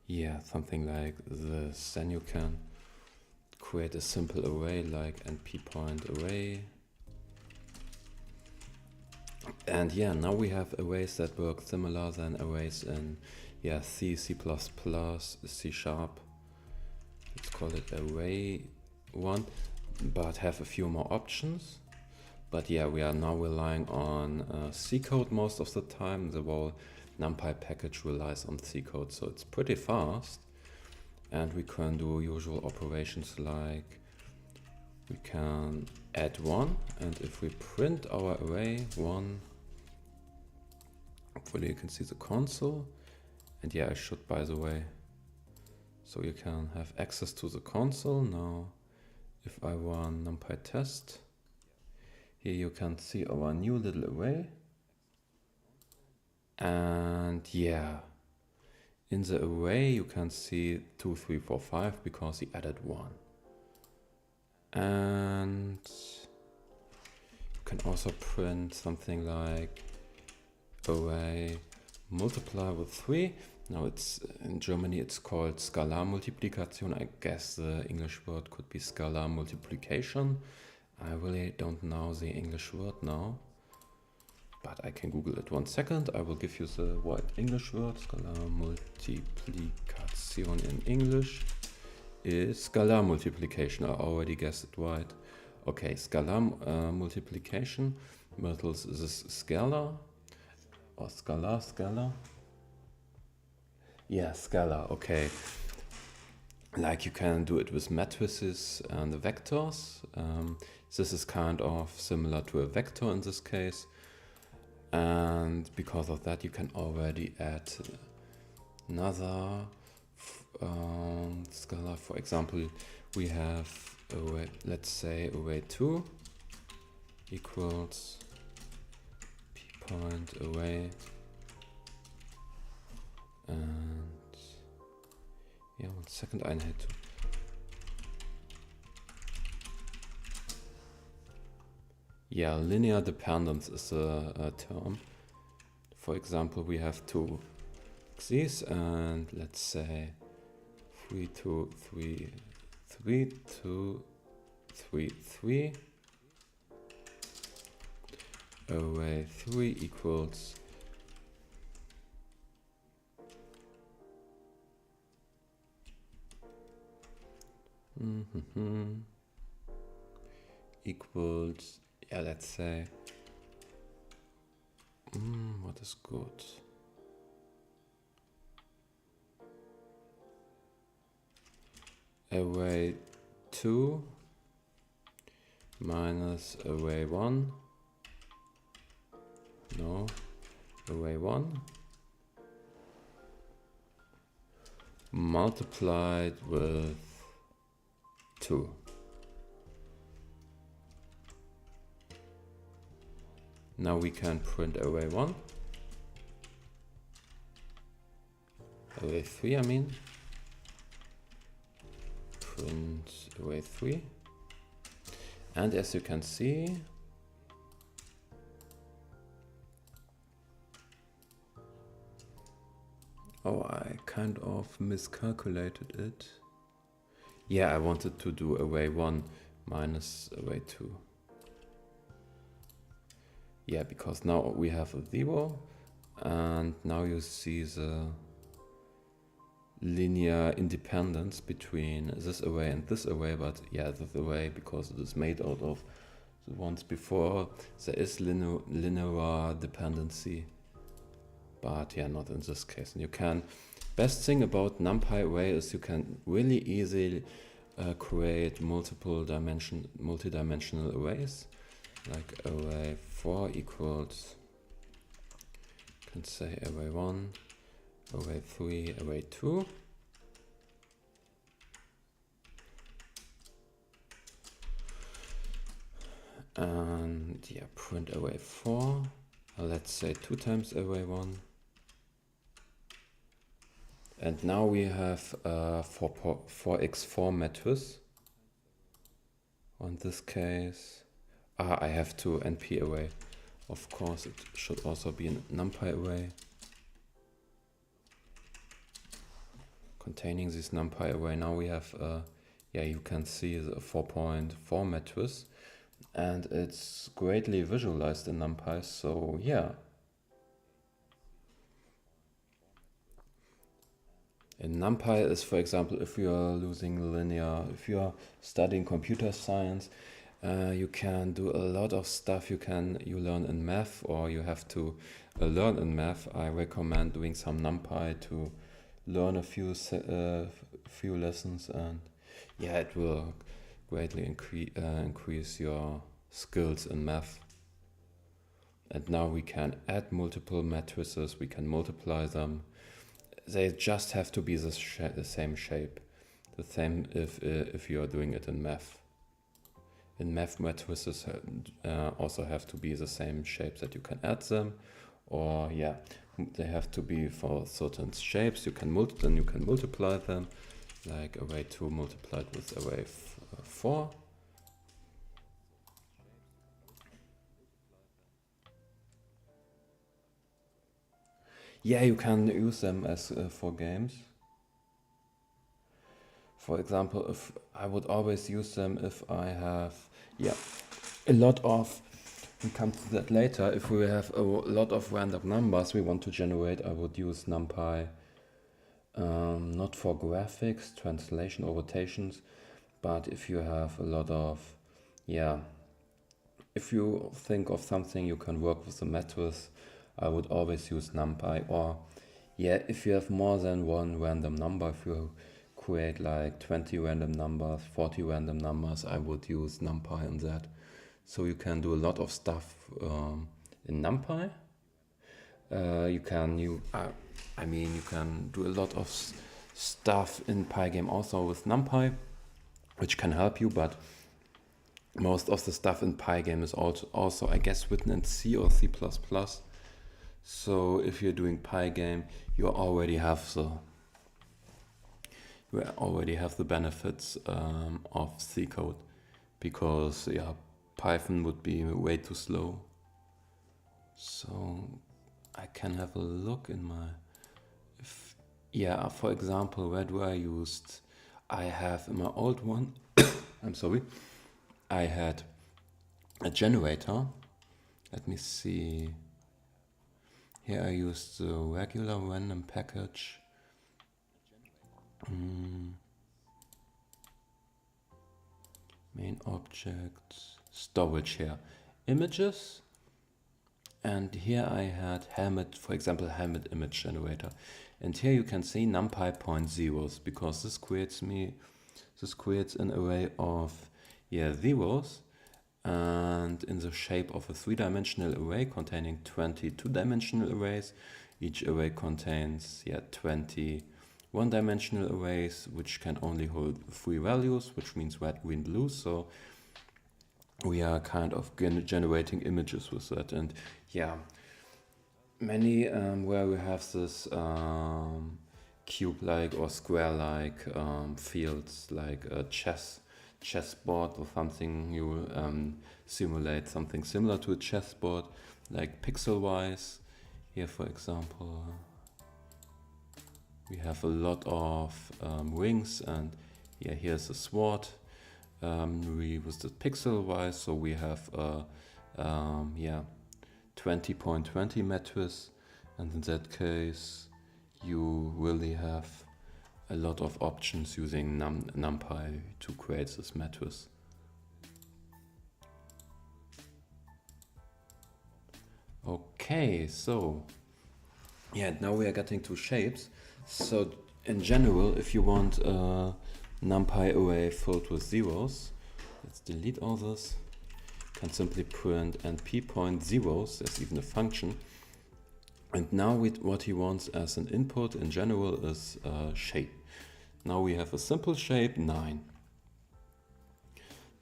yeah, something like this, then you can create a simple array like np point array. And yeah, now we have arrays that work similar than arrays in C, C++, C#. Let's call it array 1, but have a few more options. But yeah, we are now relying on C code most of the time. The whole NumPy package relies on C code, so it's pretty fast. And we can do usual operations like we can add 1, and if we print our array 1, hopefully you can see the console. And yeah, I should, by the way, so you can have access to the console. Now, if I run NumPy test, here you can see our new little array. And yeah, in the array you can see 2, 3, 4, 5 because he added 1. And you can also print something like array multiply with 3. Now it's in Germany it's called scalar multiplication. I guess the English word could be scalar multiplication. I really don't know the English word now, but I can Google it 1 second. I will give you the right English word. Scalar multiplication in English is scalar multiplication. I already guessed it right. Okay, scalar multiplication metals this scalar or scalar. Yeah, scalar, okay. Like you can do it with matrices and the vectors. This is kind of similar to a vector in this case. And because of that, you can already add another scalar. For example, we have array, let's say array 2 equals p point array, and yeah, 1 second, I had to. Yeah, linear dependence is a term. For example, we have two axes, and let's say 3, 2, 3, 3, 2, 3, 3. Array 3 equals equals, yeah, let's say, what is good? Array 2 minus array 1. No, array 1 multiplied with 2. Now we can print array 1. Array 3, I mean. Print array 3. And as you can see, oh, I kind of miscalculated it. Yeah, I wanted to do array 1 minus array 2. Yeah, because now we have a 0, and now you see the linear independence between this array and this array, but yeah, this array, because it is made out of the ones before, there is linear dependency, but yeah, not in this case. And you can, best thing about NumPy array is you can really easily create multi-dimensional arrays, like array 4 equals, you can say array 1, array 3, array 2. And yeah, print array 4. Let's say 2 times array 1. And now we have 4x4 matrix. In this case, I have to NP array. Of course, it should also be a NumPy array containing this NumPy array. Now we have, yeah, you can see the 4.4 matrix, and it's greatly visualized in NumPy. So yeah. In NumPy is, for example, if you are using linear, if you are studying computer science, you can do a lot of stuff you learn in math, or you have to learn in math. I recommend doing some NumPy to learn a few lessons, and yeah, it will greatly increase your skills in math. And now we can add multiple matrices, we can multiply them. They just have to be the same shape, the same if you are doing it in math. In math, matrices also have to be the same shape that you can add them, or yeah, they have to be for certain shapes. You can multiply them, like array 2 multiplied with array 4. Yeah, you can use them as for games. For example, if I would always use them if I have, yeah, a lot of, we come to that later, if we have a lot of random numbers we want to generate, I would use NumPy, not for graphics, translation or rotations, but if you have a lot of, yeah, if you think of something you can work with the matrix, I would always use NumPy. Or Yeah, if you have more than one random number, if you create like 20 random numbers, 40 random numbers, I would use NumPy on that. So you can do a lot of stuff in NumPy. You can you can do a lot of stuff in Pygame also with NumPy, which can help you, but most of the stuff in Pygame is also I guess written in C or C++. So if you're doing Pygame, you already have the benefits of C code, because yeah, Python would be way too slow. So I can have a look in my, for example, where do I used? I have in my old one, I'm sorry, I had a generator. Let me see. Here I used the regular random package. Main object, storage here, images. And here I had helmet, for example, helmet image generator. And here you can see NumPy point zeros, because this creates an array of zeros, and in the shape of a 3-dimensional array containing 20 2-dimensional arrays. Each array contains 20 1-dimensional arrays, which can only hold 3 values, which means red, green, blue. So we are kind of generating images with that. And yeah, many where we have this cube-like or square-like fields, like a chessboard or something, you will simulate something similar to a chessboard, like pixel-wise. Here, for example, we have a lot of rings, and here's a sword. We with the pixel-wise, so we have 20.20 matrix, and in that case, you really have a lot of options using NumPy to create this matrix. Okay, so now we are getting to shapes. So in general, if you want a NumPy array filled with zeros, let's delete all this. You can simply print np point zeros. There's even a function. And now what he wants as an input in general is a shape. Now we have a simple shape, 9.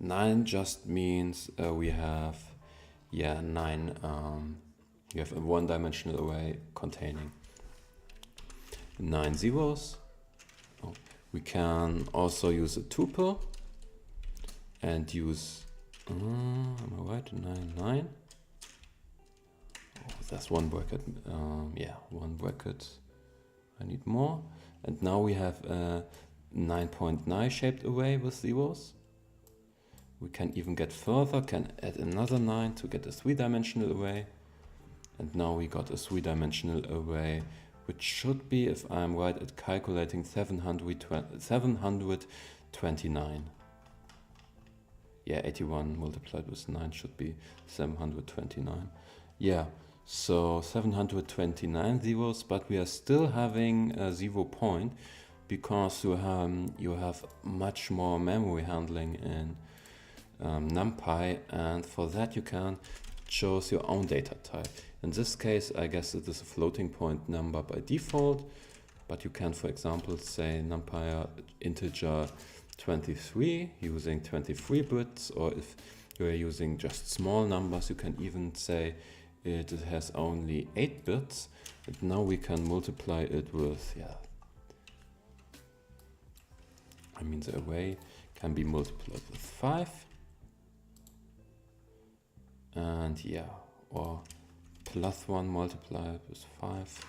9 just means we have 9. You have a 1-dimensional array containing 9 zeros. We can also use a tuple and use, am I right, 9, 9? Oh, that's one bracket, one bracket. I need more. And now we have a 9.9 shaped array with zeros. We can even get further, can add another 9 to get a 3-dimensional array. And now we got a 3-dimensional array, which should be, if I'm right at calculating, 729. 81 multiplied with 9 should be 729. So 729 zeros, but we are still having a 0 point, because you have much more memory handling in NumPy, and for that you can choose your own data type. In this case, I guess it is a floating point number by default, but you can, for example, say NumPy integer 23 using 23 bits, or if you are using just small numbers, you can even say it has only 8 bits, and now we can multiply it with, the array can be multiplied with 5, and or plus 1 multiplied with 5.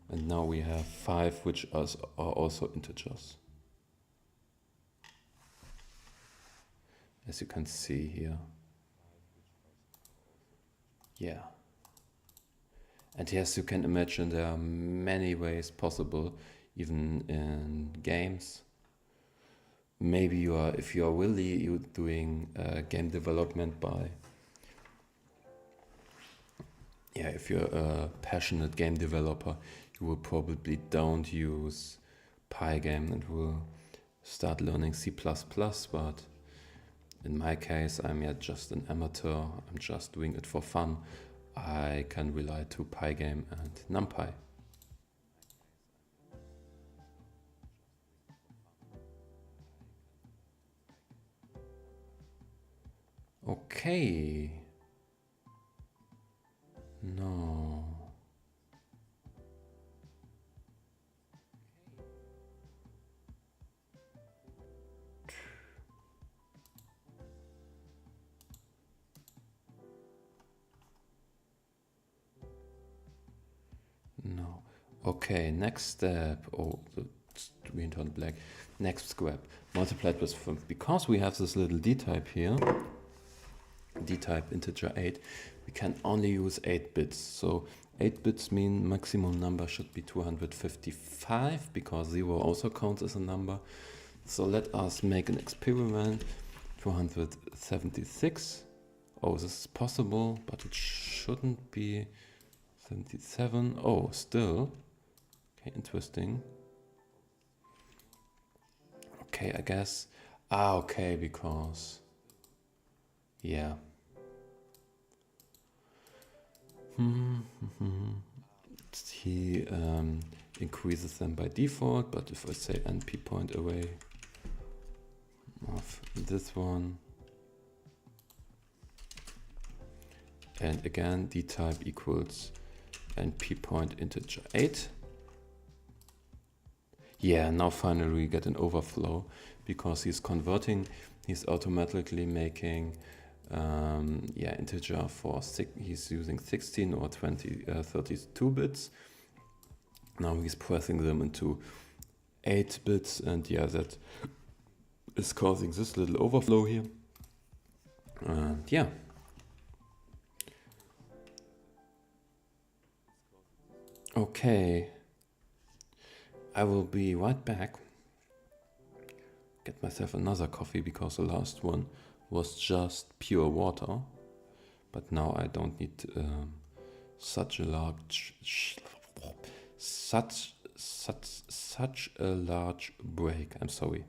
And now we have 5, which are also integers. As you can see here. And yes, you can imagine there are many ways possible, even in games. Maybe if you are really doing game development by yeah, if you're a passionate game developer, you will probably don't use Pygame and will start learning C++, but in my case, I'm yet just an amateur. I'm just doing it for fun. I can rely to Pygame and Numpy. Okay. No. No. Okay, next step. Oh, the screen turned black. Next step. Multiplied with 5. Because we have this little d-type here, d-type integer 8, we can only use 8 bits. So 8 bits mean maximum number should be 255, because 0 also counts as a number. So let us make an experiment. 276. Oh, this is possible, but it shouldn't be 77. Oh, still. Okay, interesting. Okay, I guess. Ah, okay, because. Yeah. He increases them by default, but if I say np point array of this one, and again d-type equals np point integer 8. Yeah, now finally we get an overflow, because he's converting, he's automatically making yeah, integer for he's using 16 or 32 bits. Now he's pressing them into 8 bits, and yeah, that is causing this little overflow here. And yeah. Okay. I will be right back. Get myself another coffee, because the last one was just pure water. But now I don't need such a large break. I'm sorry,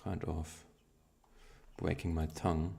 kind of breaking my tongue.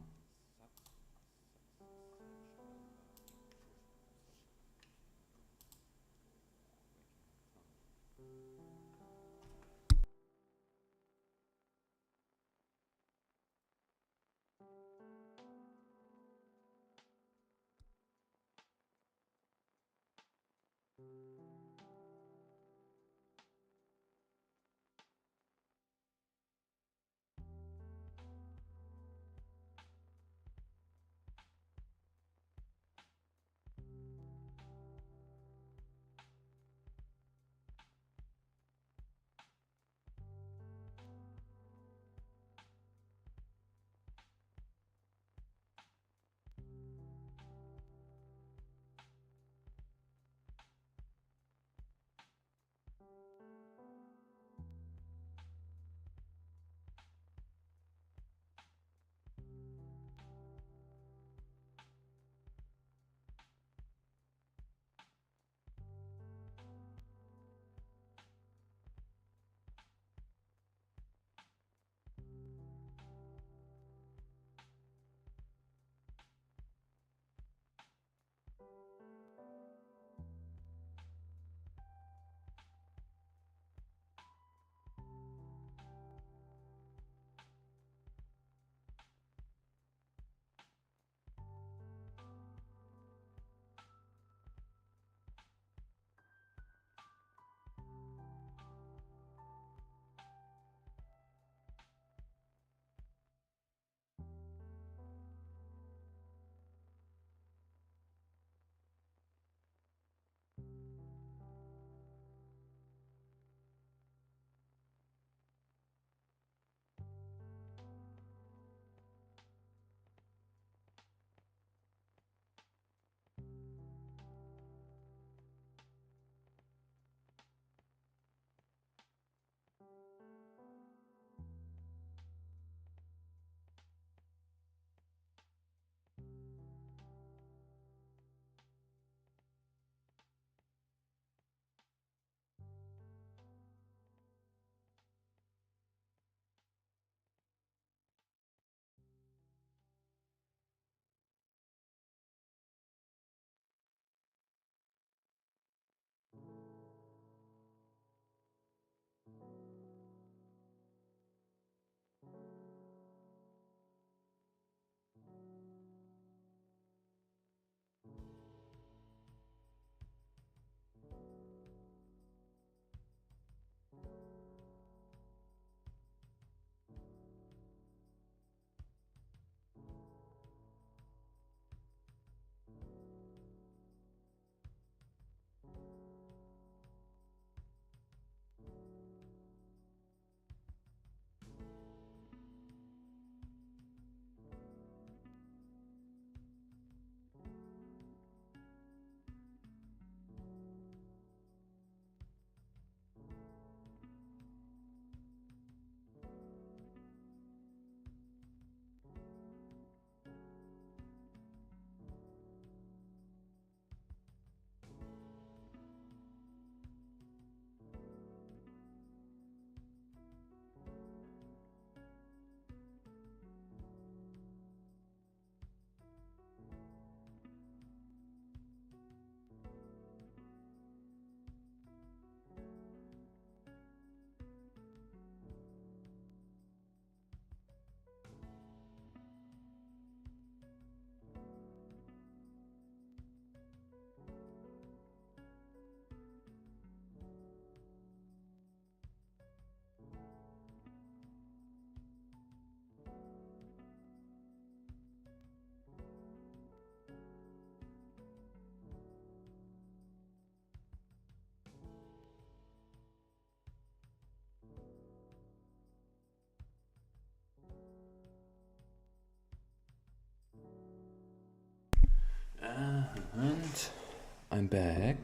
I'm back.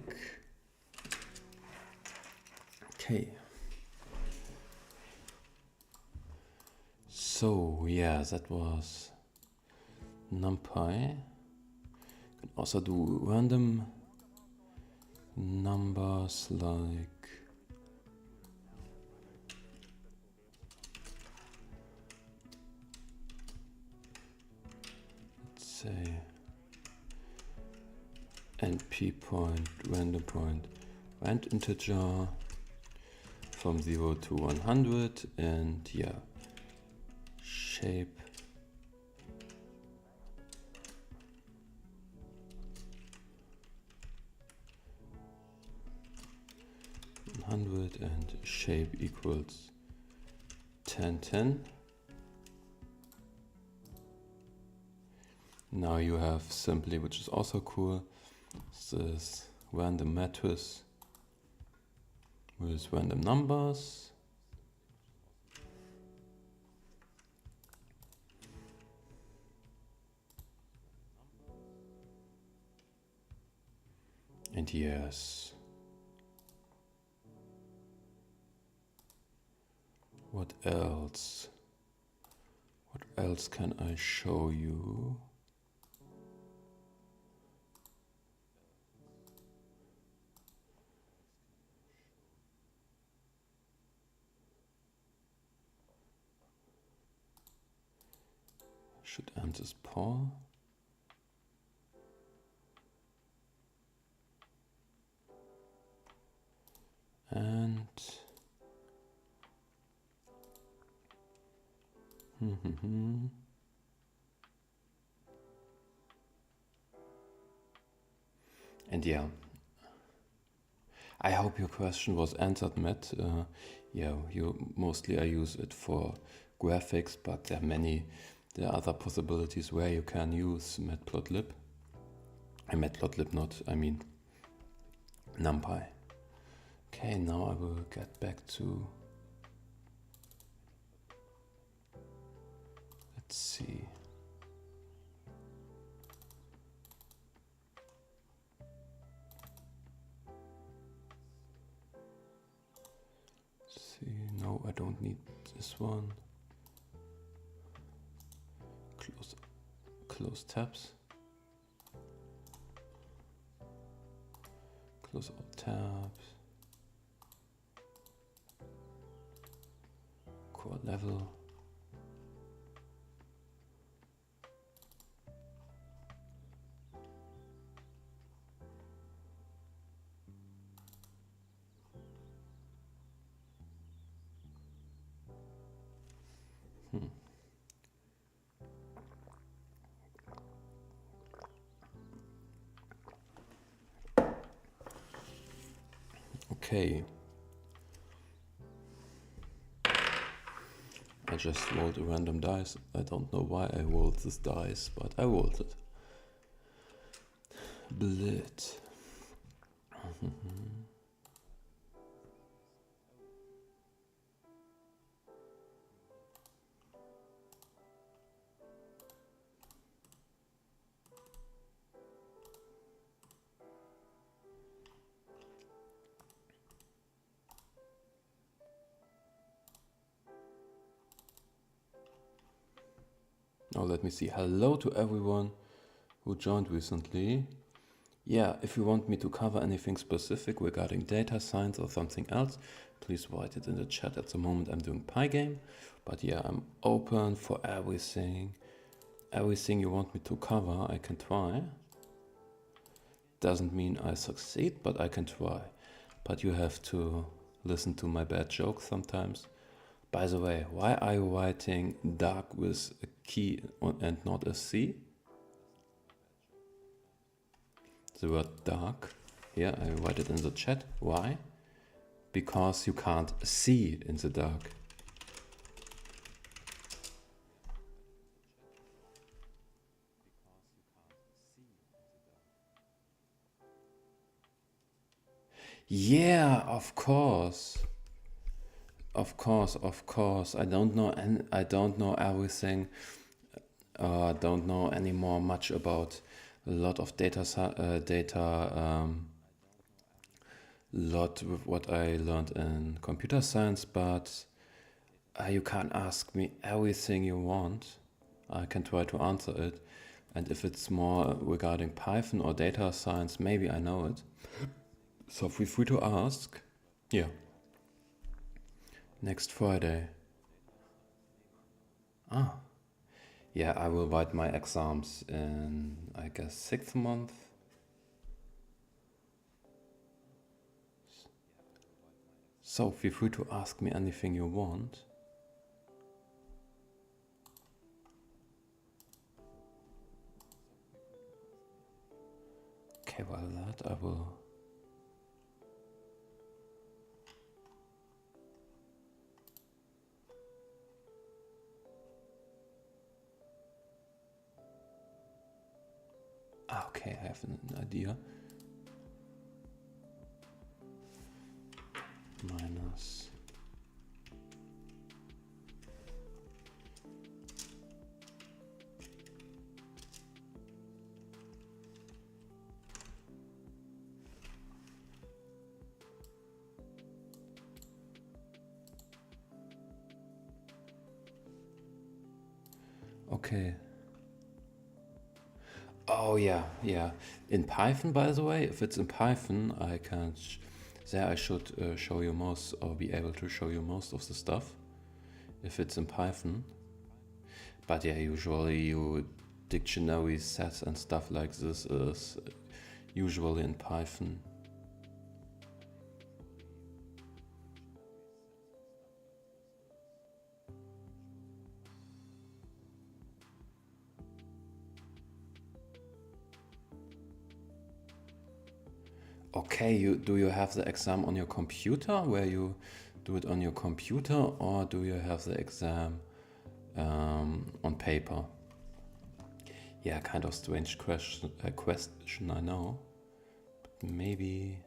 Okay. So yeah, that was Numpy. You can also do random numbers like let's say np point, random point, rand integer from 0 to 100, and yeah, shape and shape equals 1010. Now you have simply, which is also cool, this random matrix with random numbers. And yes, what else? What else can I show you? Should end this poll. And and yeah, I hope your question was answered, Matt. Yeah, mostly I use it for graphics, but there are other possibilities where you can use Matplotlib. Matplotlib not, I mean Numpy. Okay, now I will get back to, let's see. No, I don't need this one. Close tabs. Close all tabs. Core level. Okay. I just rolled a random dice. I don't know why I rolled this dice, but I rolled it. Blit. Now let me see. Hello to everyone who joined recently. Yeah, if you want me to cover anything specific regarding data science or something else, please write it in the chat. At the moment I'm doing Pygame, but yeah, I'm open for everything. Everything you want me to cover, I can try. Doesn't mean I succeed, but I can try. But you have to listen to my bad jokes sometimes. By the way, why are you writing dark with a key and not a C? The word dark. Here, I write it in the chat. Why? Because you can't see in the dark. Yeah, of course. Of course. I don't know everything. Don't know anymore much about a lot of lot with what I learned in computer science, but you can't ask me everything you want. I can try to answer it. And if it's more regarding Python or data science, maybe I know it. So feel free to ask. Yeah. Next Friday. Ah. Yeah, I will write my exams in, I guess, 6th month. So feel free to ask me anything you want. Okay, well that I will. Okay, I have an idea. Minus. Okay. Oh yeah. In Python, by the way, if it's in Python, I can. There I should show you most, or be able to show you most of the stuff. If it's in Python. But yeah, usually you dictionary sets and stuff like this is usually in Python. Okay, do you have the exam on your computer, where you do it on your computer, or do you have the exam on paper? Yeah, kind of strange question, I know, but maybe.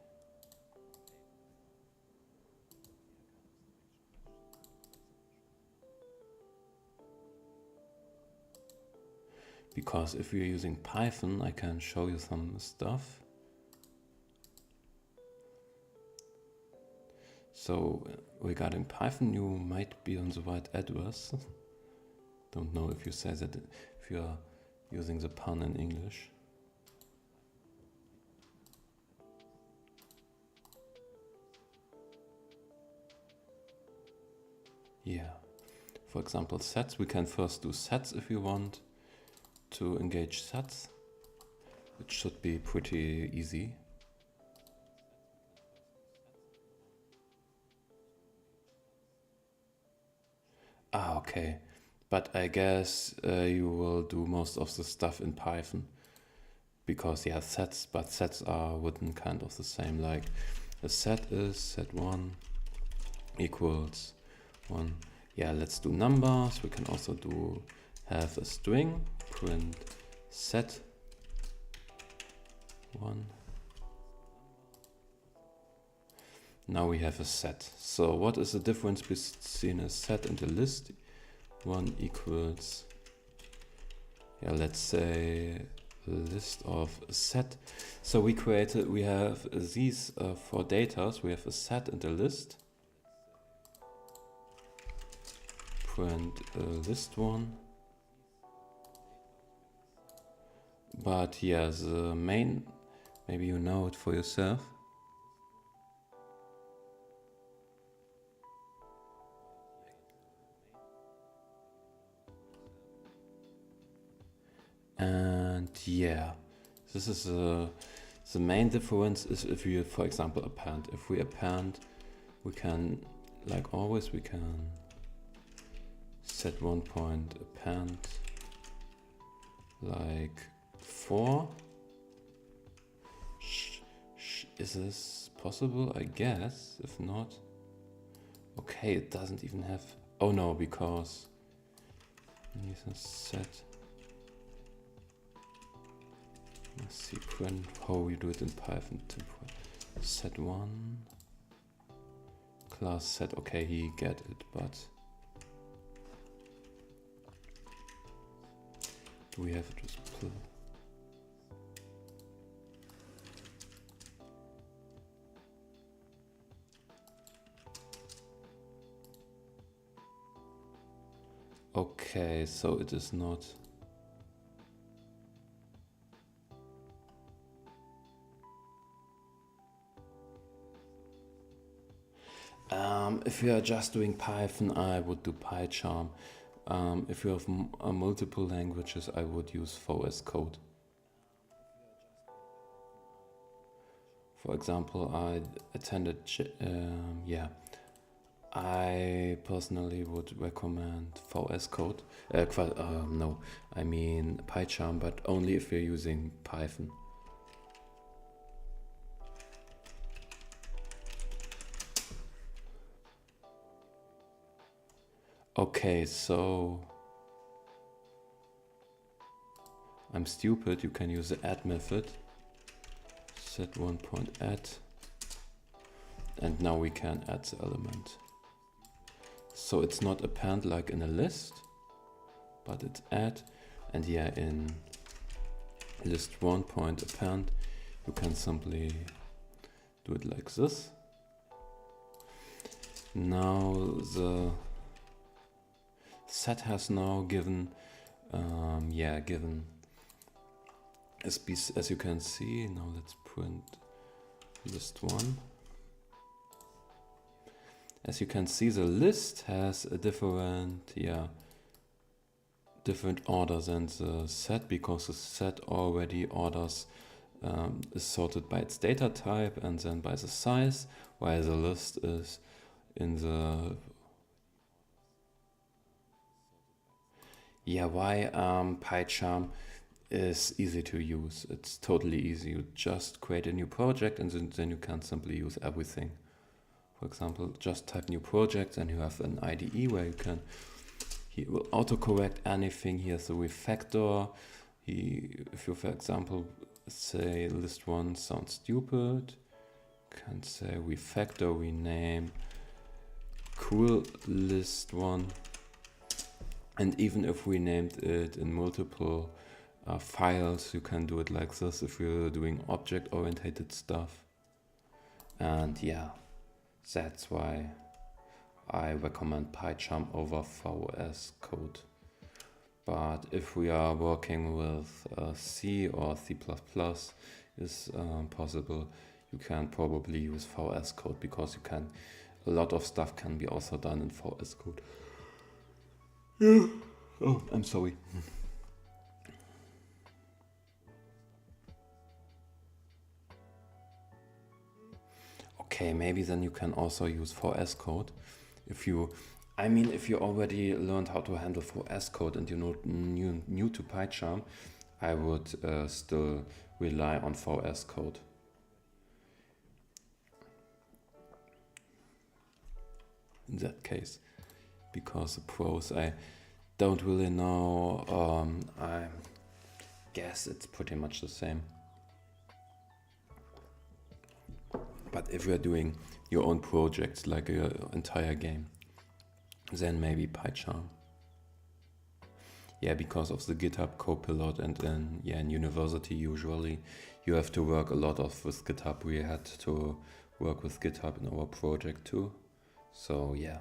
Because if you're using Python, I can show you some stuff. So regarding Python, you might be on the right address. Don't know if you say that, if you are using the pun in English. Yeah. For example, sets. We can first do sets if you want to engage sets. It should be pretty easy. Okay. But I guess you will do most of the stuff in Python. Because yeah, sets are written kind of the same. Like a set is set1 equals 1. Yeah, let's do numbers. We can also have a string, print set 1. Now we have a set. So what is the difference between a set and a list? 1 equals, yeah, let's say a list of a set. So we have these four datas. We have a set and a list. Print list1. But yeah, the main, maybe you know it for yourself. And yeah, this is the main difference is if you, for example, append. If we append, we can, like always, we can set 1 point append like 4. Is this possible? I guess. If not, okay, it doesn't even have. Oh no, because set. Let's see, print how you do it in Python. Set1 class set. Okay, he get it, but do we have to split? Okay, so it is not. If you are just doing Python, I would do PyCharm. If you have multiple languages, I would use VS Code. For example, I attended, I personally would recommend VS Code. No, I mean PyCharm, but only if you're using Python. Okay, so I'm stupid. You can use the add method. Set one.add, and now we can add the element. So it's not append like in a list, but it's add, and yeah, in list one.append, you can simply do it like this. Now the set has now given, given as you can see. Now let's print list one. As you can see, the list has a different order than the set, because the set already orders is sorted by its data type and then by the size, while the list is in the why PyCharm is easy to use. It's totally easy. You just create a new project and then you can simply use everything. For example, just type new project and you have an IDE where he will autocorrect anything. Here's the refactor. If you, for example, say list one sounds stupid, can say refactor, rename cool list one. And even if we named it in multiple files, you can do it like this if you're doing object-oriented stuff. And yeah, that's why I recommend PyCharm over VS Code. But if we are working with C or C++ is possible, you can probably use VS Code, because a lot of stuff can be also done in VS Code. Yeah. Oh, I'm sorry. Okay, maybe then you can also use VS Code. If you already learned how to handle VS Code and you're not new to PyCharm, I would still rely on VS Code. In that case, because the pros I don't really know. I guess it's pretty much the same. But if you're doing your own projects, like your entire game, then maybe PyCharm. Yeah, because of the GitHub Copilot, and then in university usually you have to work a lot with GitHub. We had to work with GitHub in our project too. So yeah.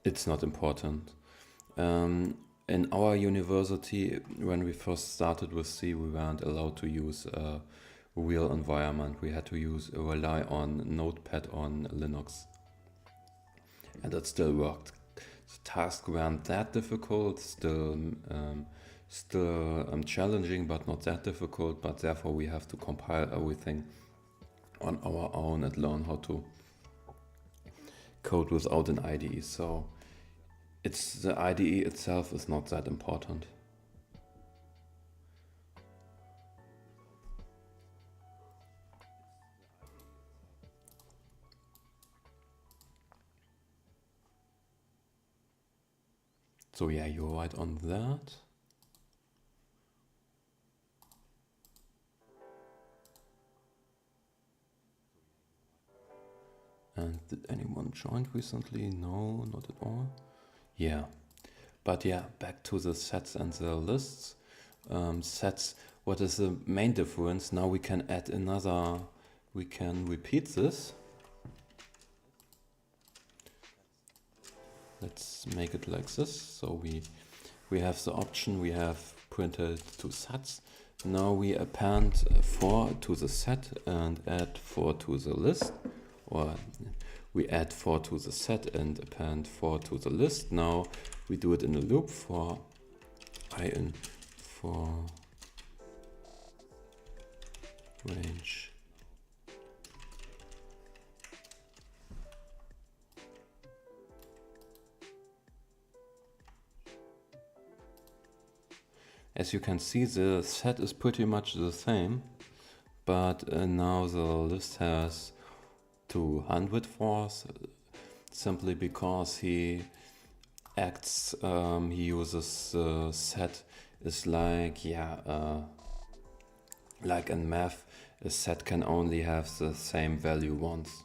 It's not important. In our university, when we first started with C, we weren't allowed to use a real environment. We had to rely on Notepad on Linux. And it still worked. The tasks weren't that difficult, still challenging, but not that difficult. But therefore we have to compile everything on our own and learn how to code without an IDE. So the IDE itself is not that important. So yeah, you're right on that. And did anyone join recently? No, not at all. Yeah, but yeah, back to the sets and the lists. Sets, what is the main difference? Now we can add another, we can repeat this. let's make it like this. So we have the option, we have printed two sets. Now we append 4 to the set and add 4 to the list, or we add 4 to the set and append 4 to the list. Now we do it in a loop for I in for range as you can see, the set is pretty much the same, but now the list has 200 fours, simply because he acts, he uses the set is like, like in math, a set can only have the same value once.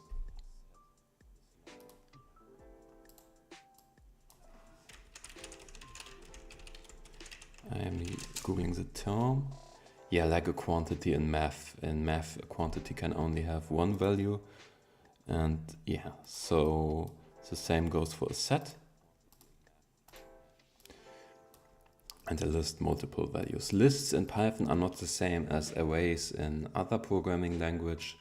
I'm googling the term. Yeah, like a quantity in math. In math, a quantity can only have one value. And yeah, so the same goes for a set. And a list multiple values. Lists in Python are not the same as arrays in other programming language.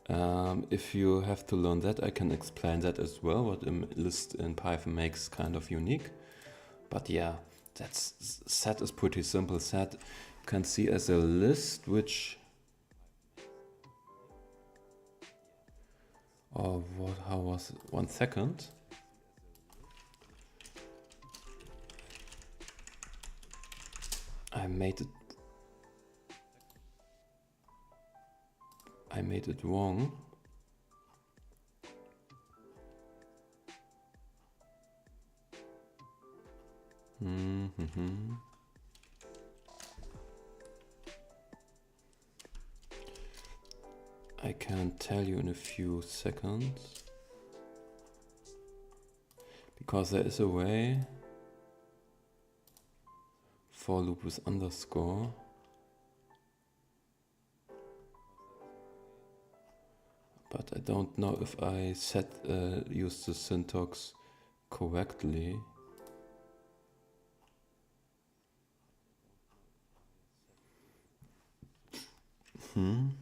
If you have to learn that, I can explain that as well, what a list in Python makes kind of unique. But yeah, set is pretty simple. Set you can see as a list, which how was it? 1 second. I made it wrong. I can tell you in a few seconds, because there is a way. For loop with underscore. But I don't know if I use the syntax correctly. The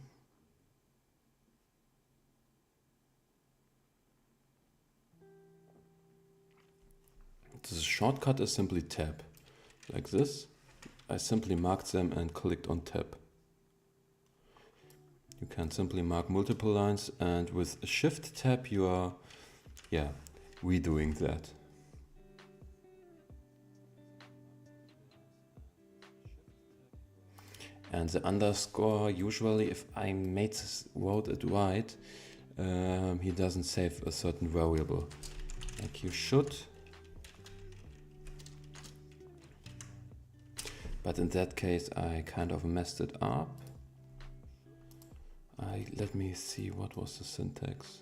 shortcut is simply tab, like this. I simply marked them and clicked on tab. You can simply mark multiple lines, and with a shift tab you are redoing that. And the underscore, usually if I wrote it right, he doesn't save a certain variable, like you should. But in that case, I kind of messed it up. Let me see what was the syntax.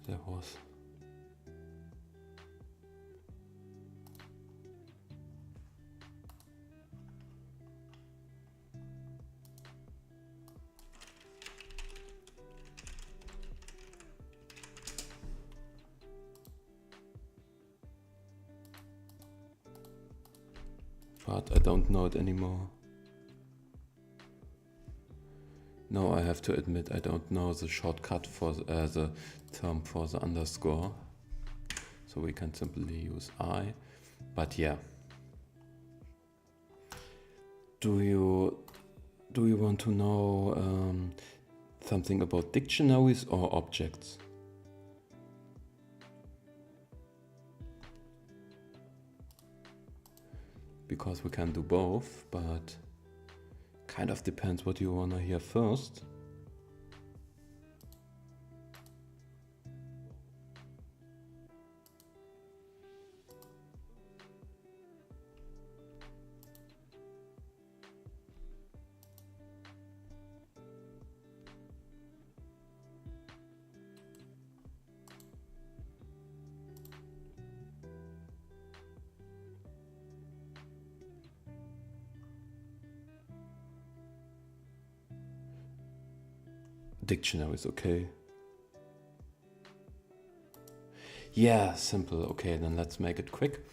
There was. But I don't know it anymore. No, I have to admit I don't know the shortcut for the term for the underscore. So we can simply use I. But yeah. Do you want to know something about dictionaries or objects? Because we can do both, but kind of depends what you wanna hear first. Dictionaries, okay. Yeah, simple. Okay, then let's make it quick.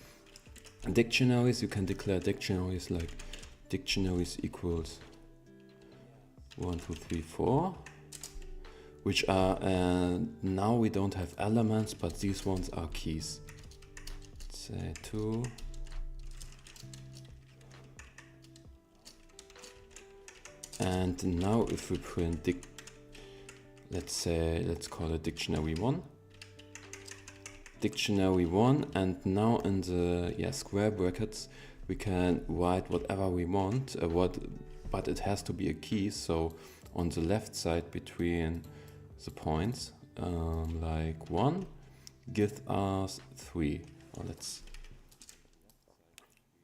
Dictionaries, you can declare dictionaries like dictionaries equals 1, 2, 3, 4, which are, now we don't have elements, but these ones are keys. Let's say 2. And now if we print let's call it dictionary 1. Dictionary 1, and now in the square brackets we can write whatever we want, but it has to be a key. So on the left side between the points, like 1, give us 3. Or let's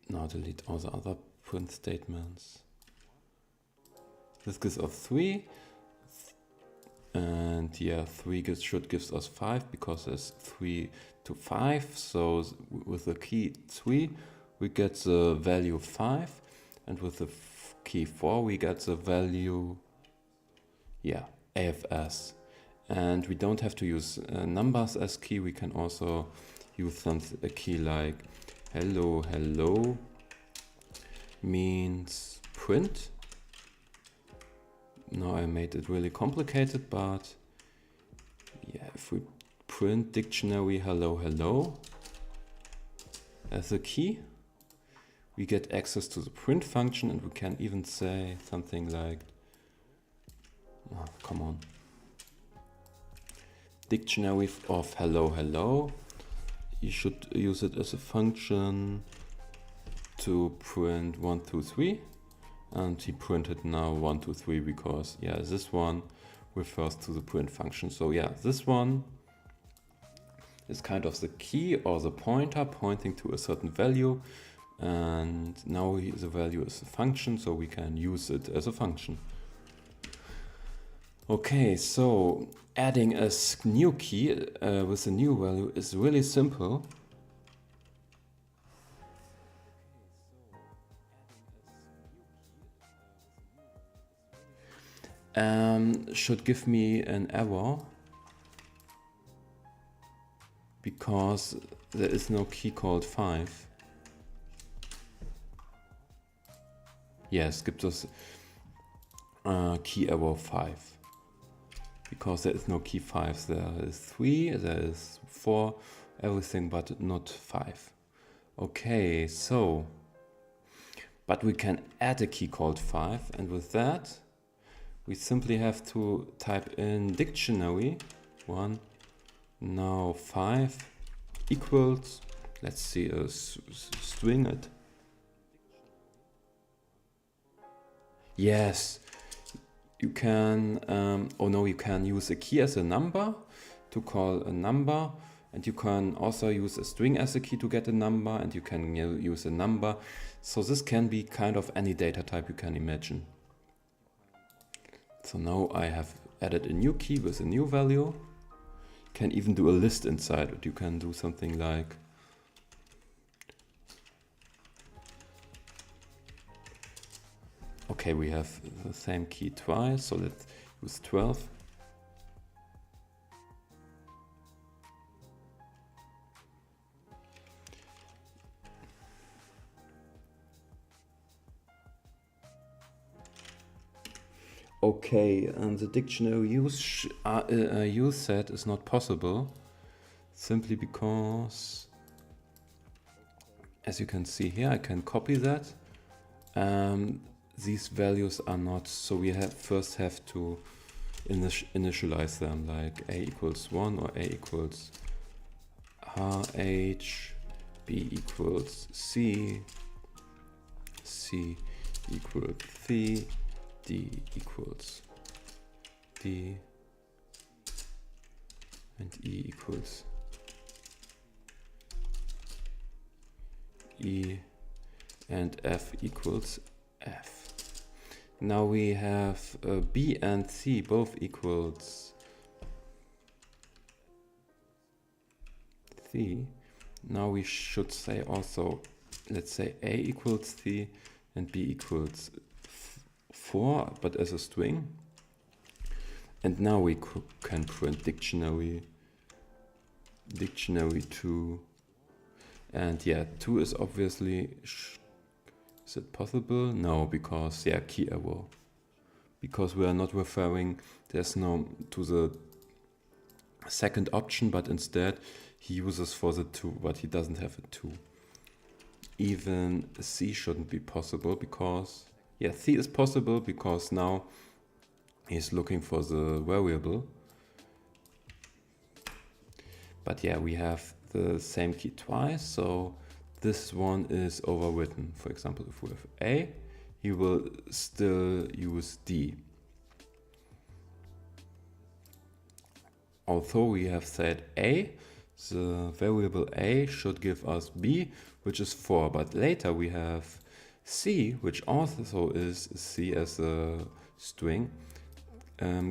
now delete all the other print statements. This gives us 3. And yeah, 3 should give us 5 because there's 3 to 5. So with the key 3, we get the value 5. And with the key 4, we get the value, AFS. And we don't have to use numbers as key. We can also use a key like hello, hello means print. Now I made it really complicated, but yeah, if we print dictionary hello hello as a key, we get access to the print function, and we can even say something like, oh, come on, dictionary of hello hello. You should use it as a function to print 1, 2, 3. And he printed now 1, 2, 3 because this one refers to the print function. So this one is kind of the key or the pointer pointing to a certain value, and now the value is a function, so we can use it as a function. Okay, so adding a new key with a new value is really simple. Should give me an error because there is no key called 5. Yes, gibt es key error 5 because there is no key 5. There is 3, there is 4, everything but not 5. Okay, so but we can add a key called 5, and with that we simply have to type in dictionary 1, now 5 equals, let's see, string it. Yes, you can, you can use a key as a number to call a number, and you can also use a string as a key to get a number, and you can use a number. So this can be kind of any data type you can imagine. So now I have added a new key with a new value. You can even do a list inside it. You can do something like okay, we have the same key twice, so let's use 12. Okay, and the dictionary use set is not possible simply because, as you can see here, I can copy that. These values are not, so we first have to initialize them, like a equals 1 or a equals h, b equals c, c equals c, d equals d, and e equals e, and f equals f. Now we have b and c both equals c. Now we should say also, let's say a equals c and b equals 4, but as a string. And now we can print dictionary 2. And yeah, 2 is obviously, is it possible? No, because yeah, key error. Because we are not referring, there's no to the second option, but instead he uses for the 2, but he doesn't have a 2. Even C shouldn't be possible because, yeah, C is possible because now he's looking for the variable. But yeah, we have the same key twice, so this one is overwritten. For example, if we have A, he will still use D. Although we have said A, the variable A should give us B, which is 4. But later we have C, which also is C as a string,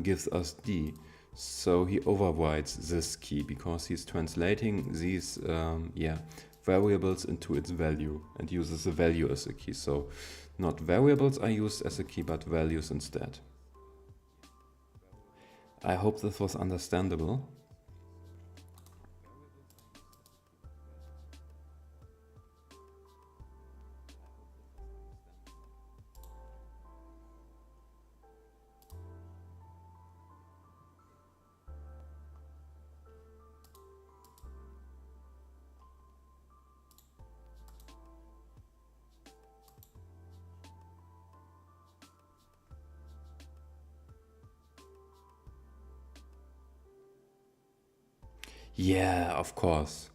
gives us D. So he overrides this key because he's translating these variables into its value and uses the value as a key. So not variables are used as a key, but values instead. I hope this was understandable. Yeah, of course.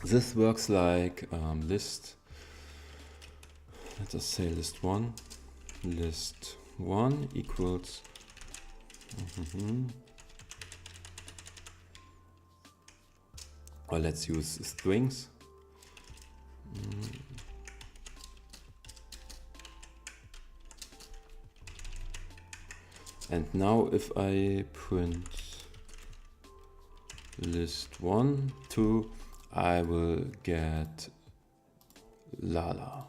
This works like list. Let us say list 1. List 1 equals. Or let's use strings. And now if I print list 1, 2, I will get Lala,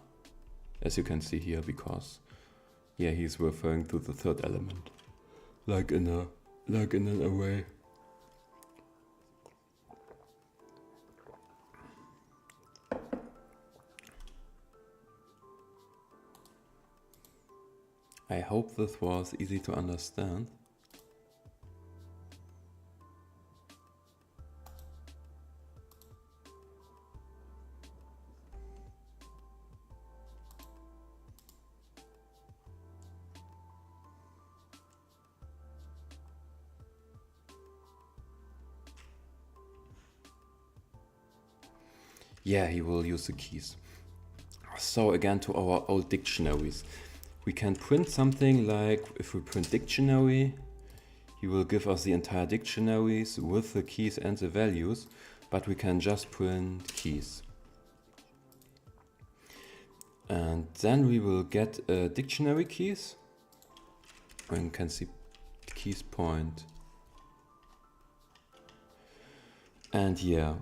as you can see here, because yeah, he's referring to the third element, like in an array. I hope this was easy to understand. Yeah, he will use the keys. So again, to our old dictionaries. We can print something like, if we print dictionary, he will give us the entire dictionaries with the keys and the values, but we can just print keys. And then we will get dictionary keys. And you can see keys point. And yeah,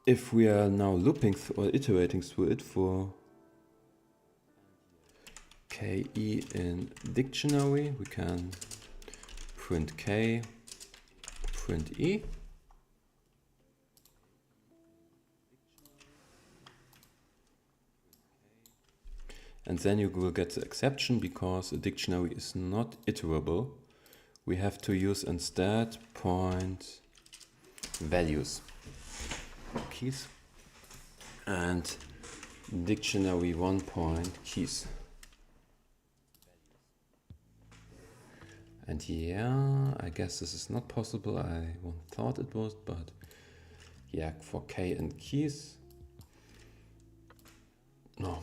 if we are now looping or iterating through it for KE in dictionary, we can print K, print E. And then you will get the exception because a dictionary is not iterable. We have to use instead point values, keys, and dictionary 1 point keys. And yeah, I guess this is not possible. I thought it was, but yeah, for K and keys, no.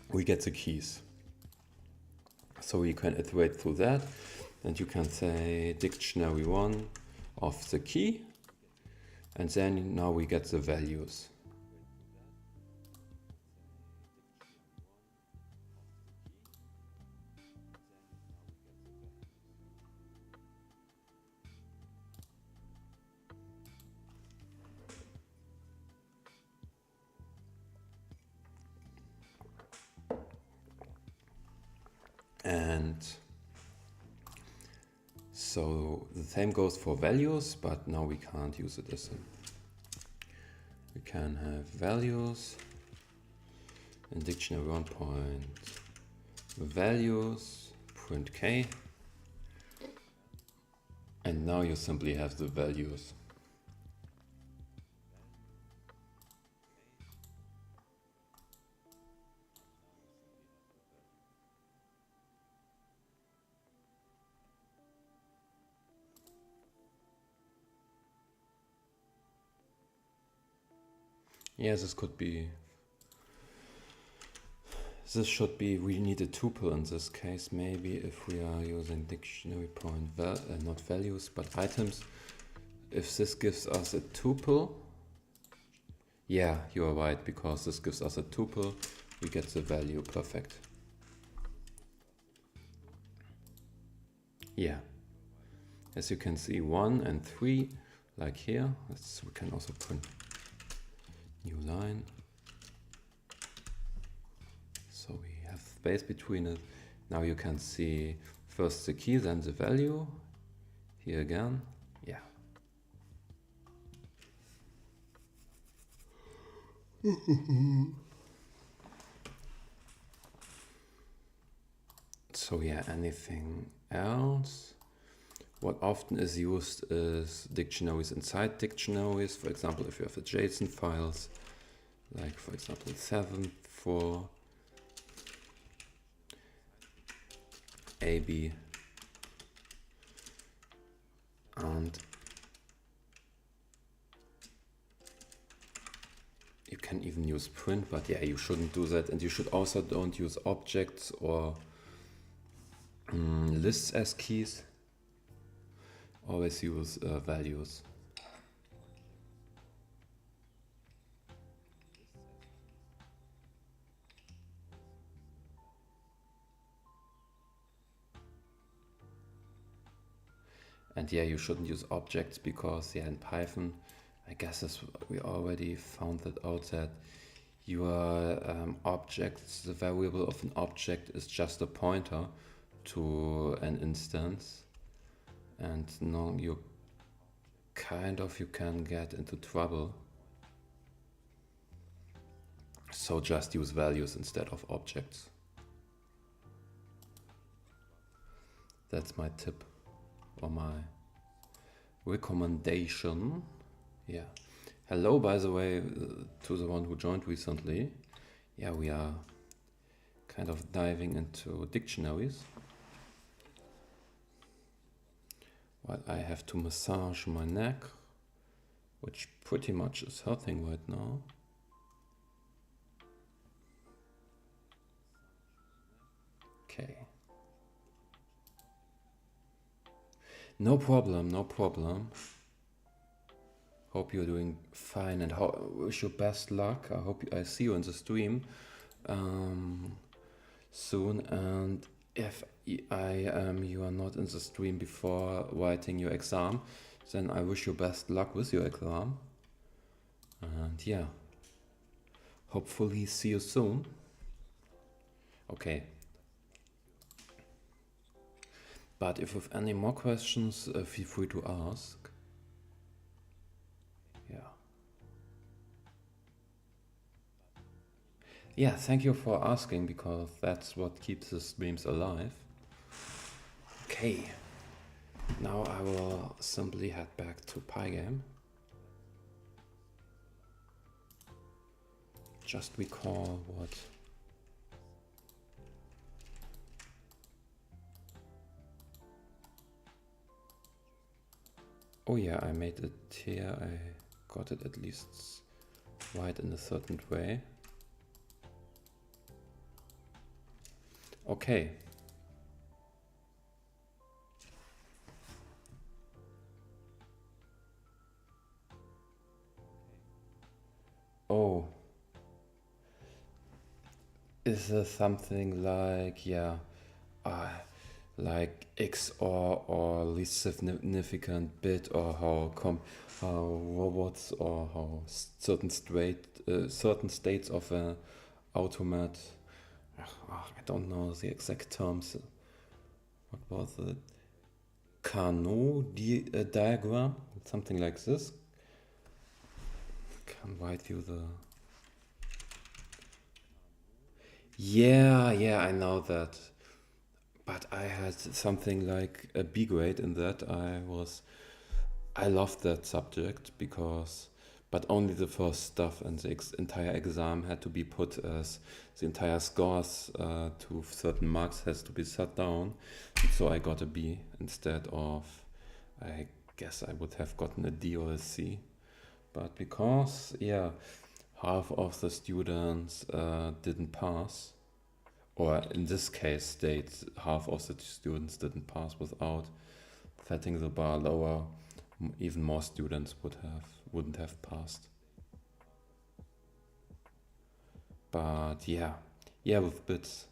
We get the keys. So you can iterate through that, and you can say dictionary 1 of the key, and then now we get the values. And so the same goes for values, but now we can't use it as a, we can have values in dictionary 1 point values print k, and now you simply have the values. Yeah, this could be, this should be, we need a tuple in this case, maybe if we are using dictionary point, not values, but items. If this gives us a tuple, yeah, you are right, because this gives us a tuple, we get the value, perfect. Yeah, as you can see, 1 and 3, like here, we can also print new line. So we have space between it. Now you can see first the key, then the value. Here again, yeah. So yeah, anything else? What often is used is dictionaries inside dictionaries. For example, if you have a JSON files, like for example 7 for AB, and you can even use print, but yeah, you shouldn't do that, and you should also don't use objects or lists as keys. Always use values. And yeah, you shouldn't use objects because yeah, in Python, I guess we already found that out, that your objects, the variable of an object is just a pointer to an instance, and no, you can get into trouble. So just use values instead of objects. That's my tip or my recommendation. Yeah. Hello, by the way, to the one who joined recently. Yeah, we are kind of diving into dictionaries. While I have to massage my neck, which pretty much is hurting right now. Okay. No problem, no problem. Hope you're doing fine, and wish you best luck. I hope I see you in the stream soon. And if you are not in the stream before writing your exam, then I wish you best luck with your exam. And yeah, hopefully see you soon. Okay. But if you have any more questions, feel free to ask. Yeah. Yeah, thank you for asking, because that's what keeps the streams alive. Okay. Now I will simply head back to Pygame. Just recall what... Oh yeah, I made it here. I got it at least right in a certain way. Okay. Oh. Is there something like, yeah, like XOR or least significant bit, or how robots, or how certain states of an automat, I don't know the exact terms, what was it? Carnot diagram, something like this. Can write you the. Yeah, I know that. But I had something like a B grade in that. I loved that subject because, but only the first stuff, and the entire exam had to be put as the entire scores to certain marks has to be set down. And so I got a B instead of, I guess I would have gotten a D or a C. But because, yeah, half of the students didn't pass, or in this case, half of the students didn't pass without setting the bar lower. Even more students wouldn't have passed. But yeah, with bits.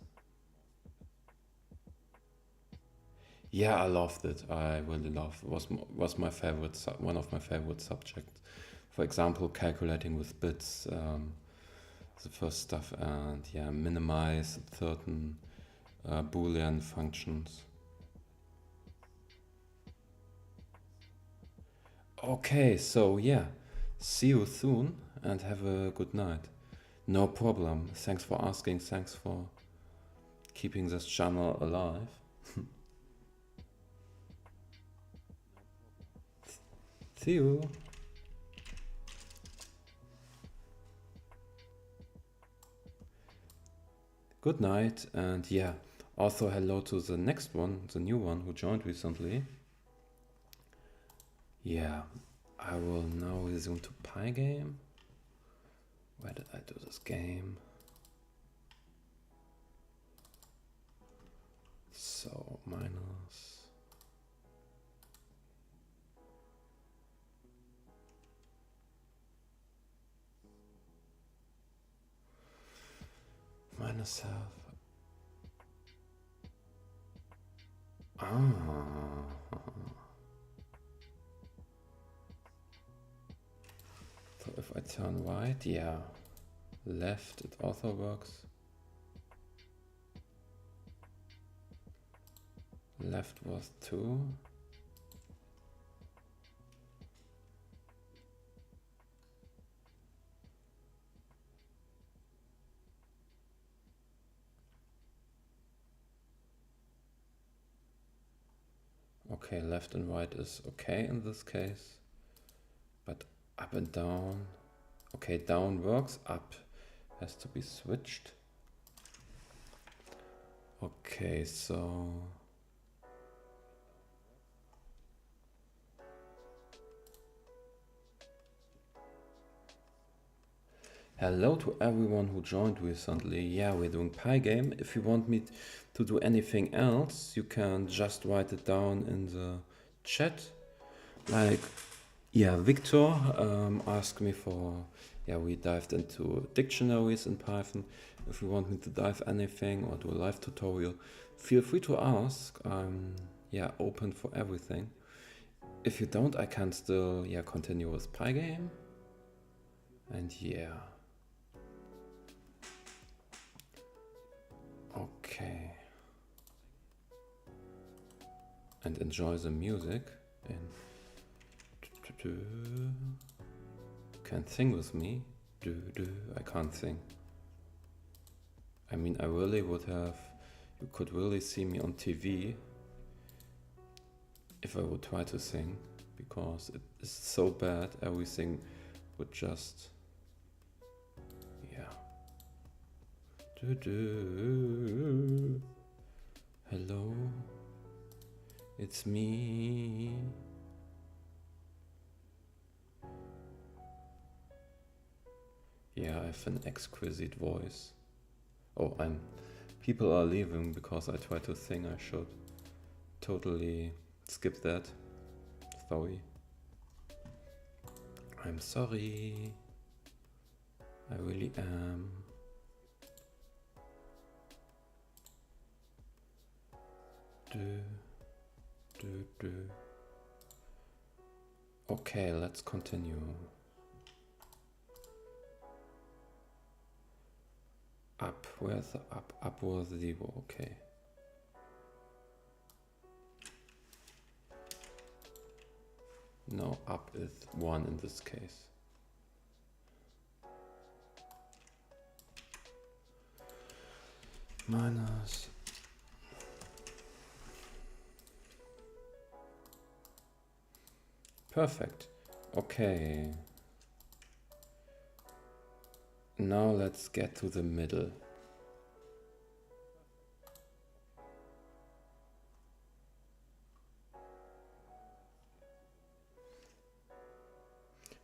Yeah, I loved it. I really loved. Was my favorite one of my favorite subjects. For example, calculating with bits, the first stuff, and yeah, minimize certain Boolean functions. Okay, so yeah, see you soon and have a good night. No problem. Thanks for asking. Thanks for keeping this channel alive. See you. Good night, and yeah, also hello to the next one, the new one who joined recently. Yeah, I will now resume to Pygame. Where did I do this game? So, minus half. So if I turn right, yeah. Left, it also works. Left was 2. Okay, left and right is okay in this case. But up and down. Okay, down works, up has to be switched. Okay, so hello to everyone who joined recently. Yeah, we're doing Pygame. If you want me to do anything else, you can just write it down in the chat. Like, yeah, Victor asked me for, yeah, we dived into dictionaries in Python. If you want me to dive anything or do a live tutorial, feel free to ask. I'm, yeah, open for everything. If you don't, I can still, yeah, continue with Pygame. And yeah. Okay. And enjoy the music. And can sing with me. I can't sing. I mean, I really would have. You could really see me on TV if I would try to sing, because it is so bad. Everything would just. Yeah. Hello, it's me. Yeah, I have an exquisite voice. Oh, people are leaving because I try to sing. I should totally skip that. Sorry. I'm sorry. I really am. Okay, let's continue. Up, where's the up? Up was 0, okay. No, up is 1 in this case. Minus. Perfect. Okay. Now let's get to the middle.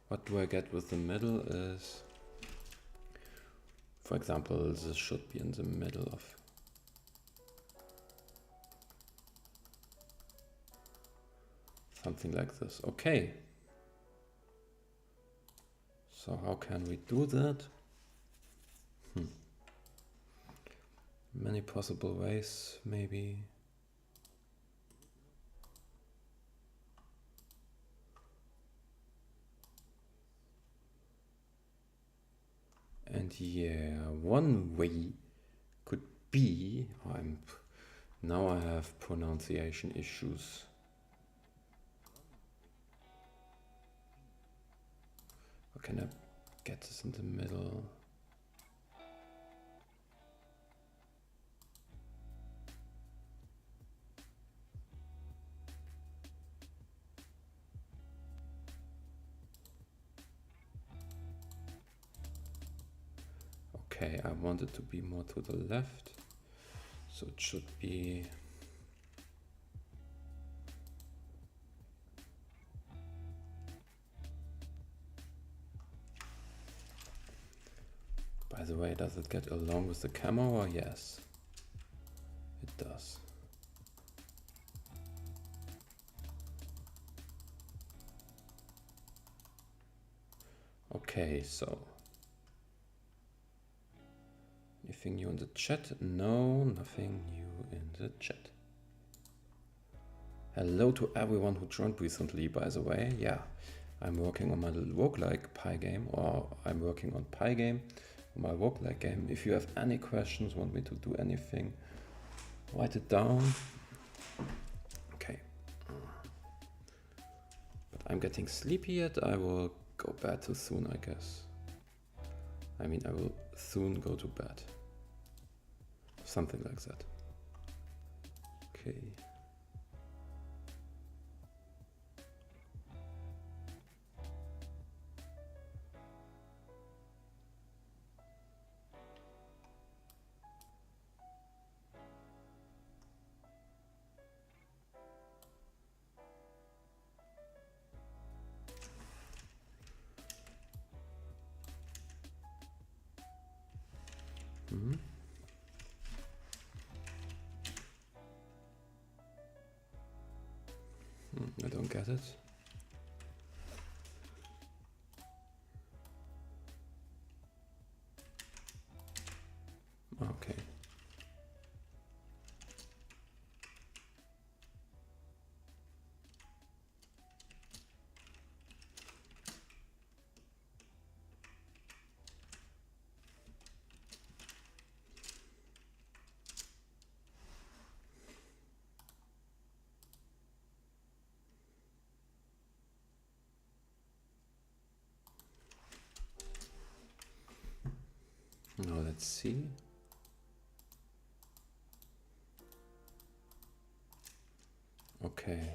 What do I get with the middle is, for example, this should be in the middle of something like this. Okay. So how can we do that? Many possible ways, maybe. And yeah, one way could be, now I have pronunciation issues. How can I get this in the middle? Okay, I want it to be more to the left, so it should be by the way, does it get along with the camera? Yes, it does. Okay, so anything new in the chat? No, nothing new in the chat. Hello to everyone who joined recently, by the way. Yeah, I'm working on my little roguelike Pygame, or I'm working on Pygame, my roguelike game. If you have any questions, want me to do anything, write it down. Okay. But I'm getting sleepy yet. I will go bed too soon, I guess. I mean, I will soon go to bed. Something like that. Okay. I don't get it. Okay. Now let's see. Okay.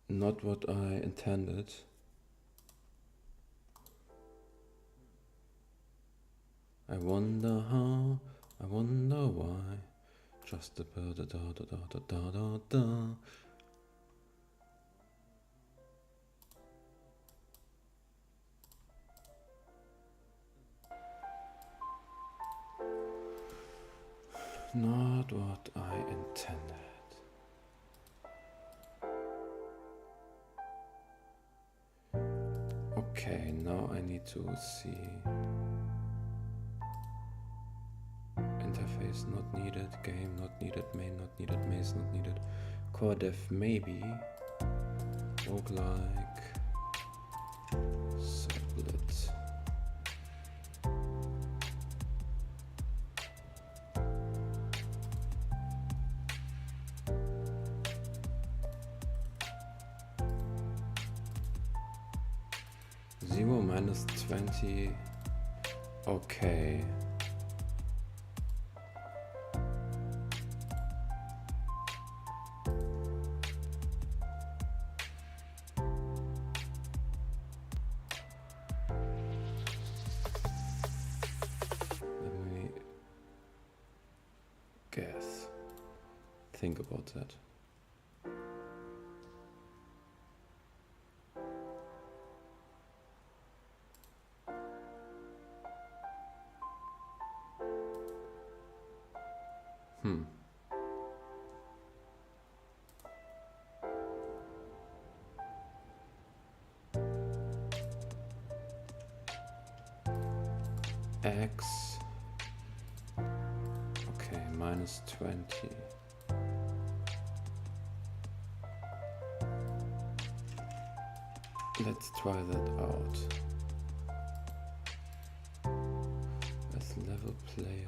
Not what I intended. I wonder how, I wonder why. Just a da da da da da da da da. Not what I intended. Okay, now I need to see. Interface not needed, game not needed, main not needed, maze not needed, core dev maybe, roguelike, sublet. 0 minus 20. Okay. Let me guess. Think about that. X. Okay, minus 20. Let's try that out. As level player.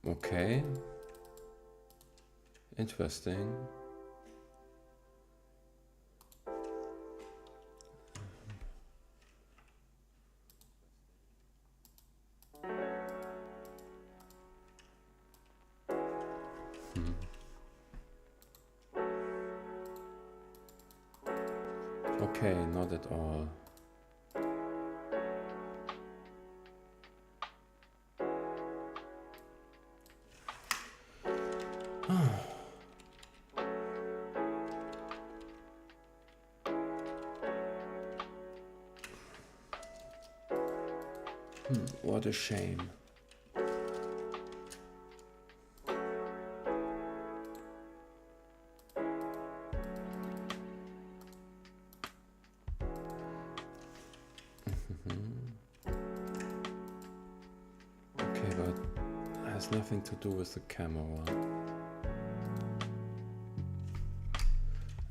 Okay. Interesting. Okay, not at all. What a shame. Okay, but it has nothing to do with the camera.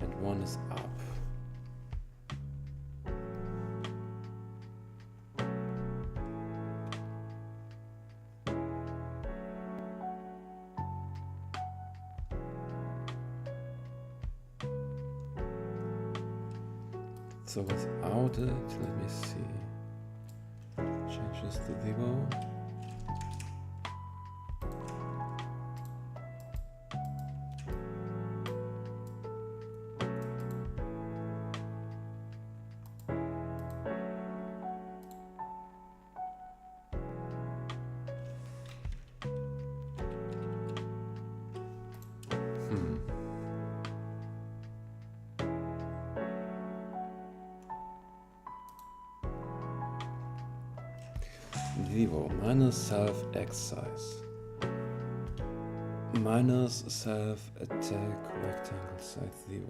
And one is up. So without it, let me see. Change this to 0. Minus self X size. Minus self attack rectangle size 0.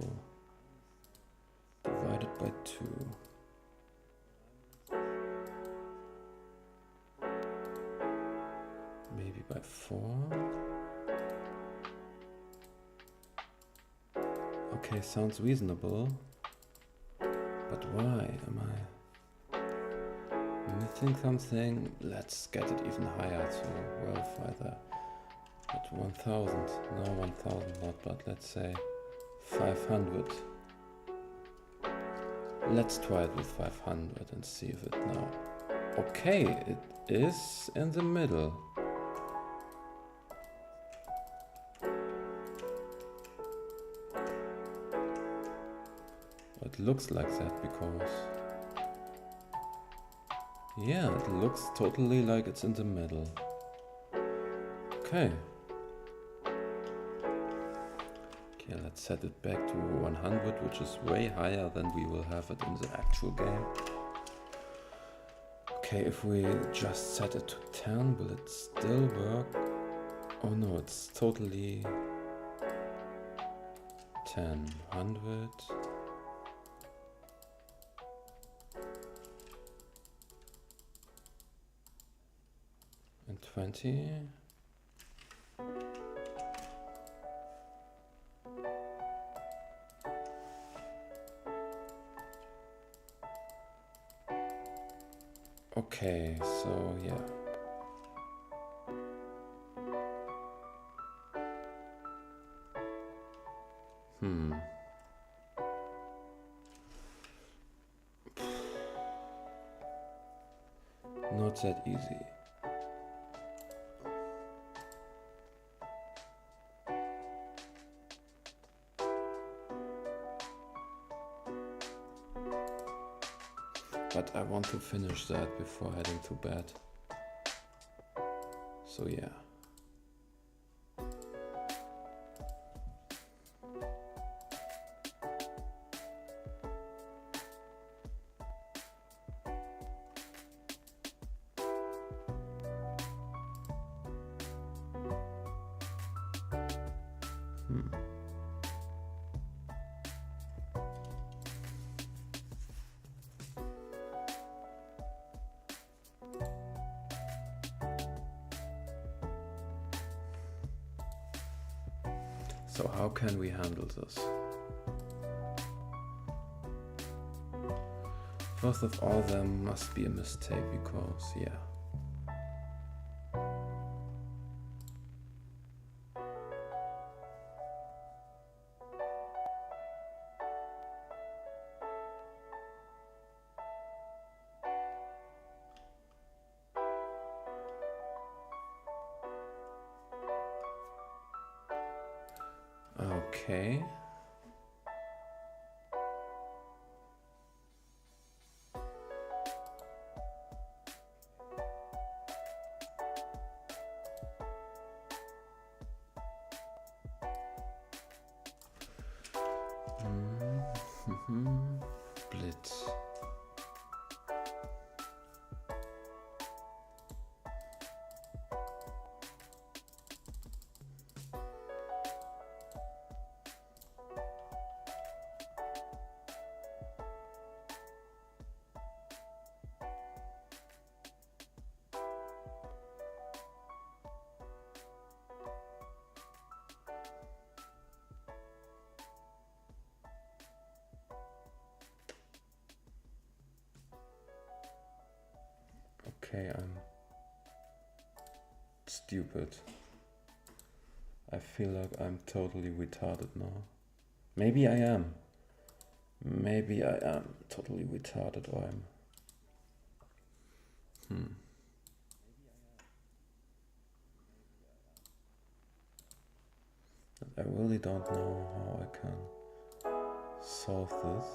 Divided by 2. Maybe by 4. Okay, sounds reasonable. But why am I missing something? Let's get it even higher to verify that. At 1000, no 1000 not, but let's say 500. Let's try it with 500 and see if it now. Okay, it is in the middle. It looks like that because, yeah, it looks totally like it's in the middle. Okay. Okay, let's set it back to 100, which is way higher than we will have it in the actual game. Okay, if we just set it to 10, will it still work? Oh no, it's totally 10, 100. And 20. Okay, so yeah. Not that easy. But I want to finish that before heading to bed. So yeah. So how can we handle this? First of all, there must be a mistake because, yeah. Okay. Blitz. Okay, I'm stupid. I feel like I'm totally retarded now. Maybe I am. Maybe I am totally retarded or I'm... I really don't know how I can solve this.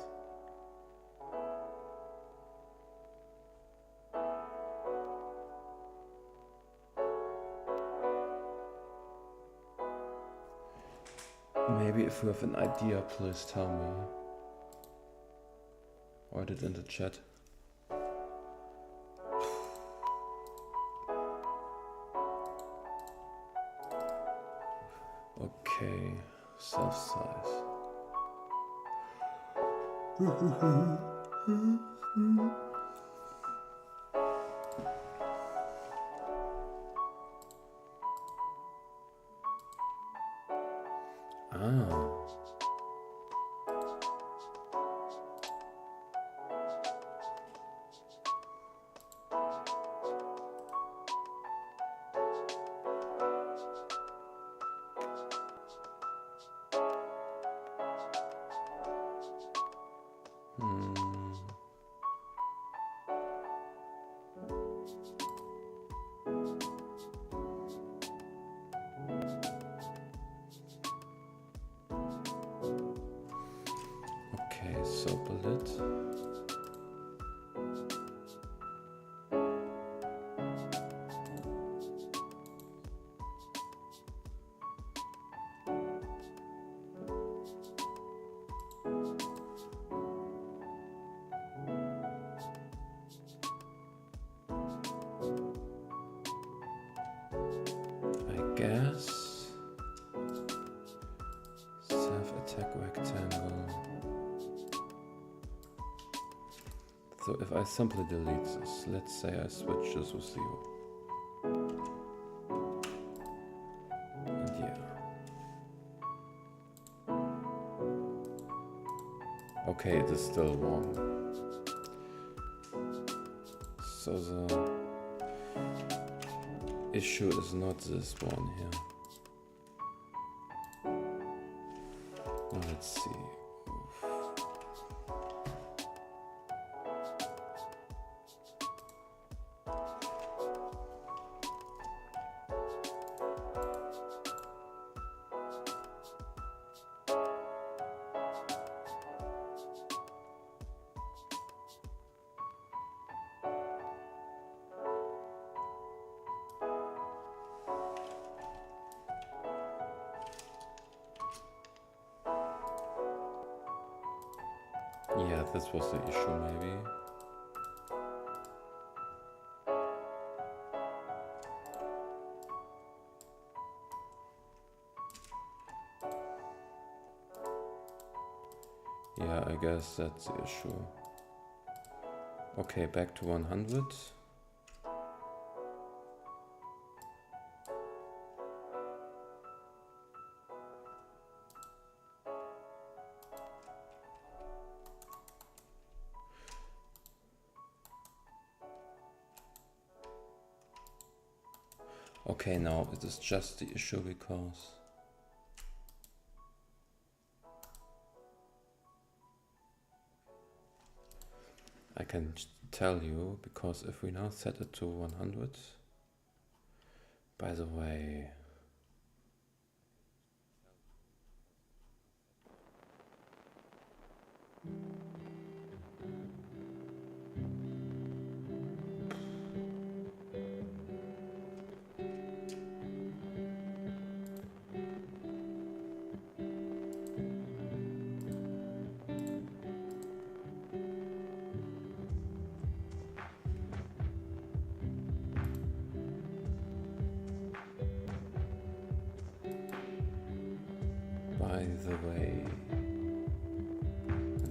Maybe if you have an idea, please tell me. Write it in the chat. Okay, self-size. Ah. Okay, so bullet. guess self-attack rectangle. So if I simply delete this, let's say I switch this with 0. And yeah. Okay, it is still wrong. So the issue is not this one here. Now let's see. Yeah, this was the issue maybe. Yeah, I guess that's the issue. Okay, back to 100. Okay, now it is just the issue because I can tell you, because if we now set it to 100, by the way,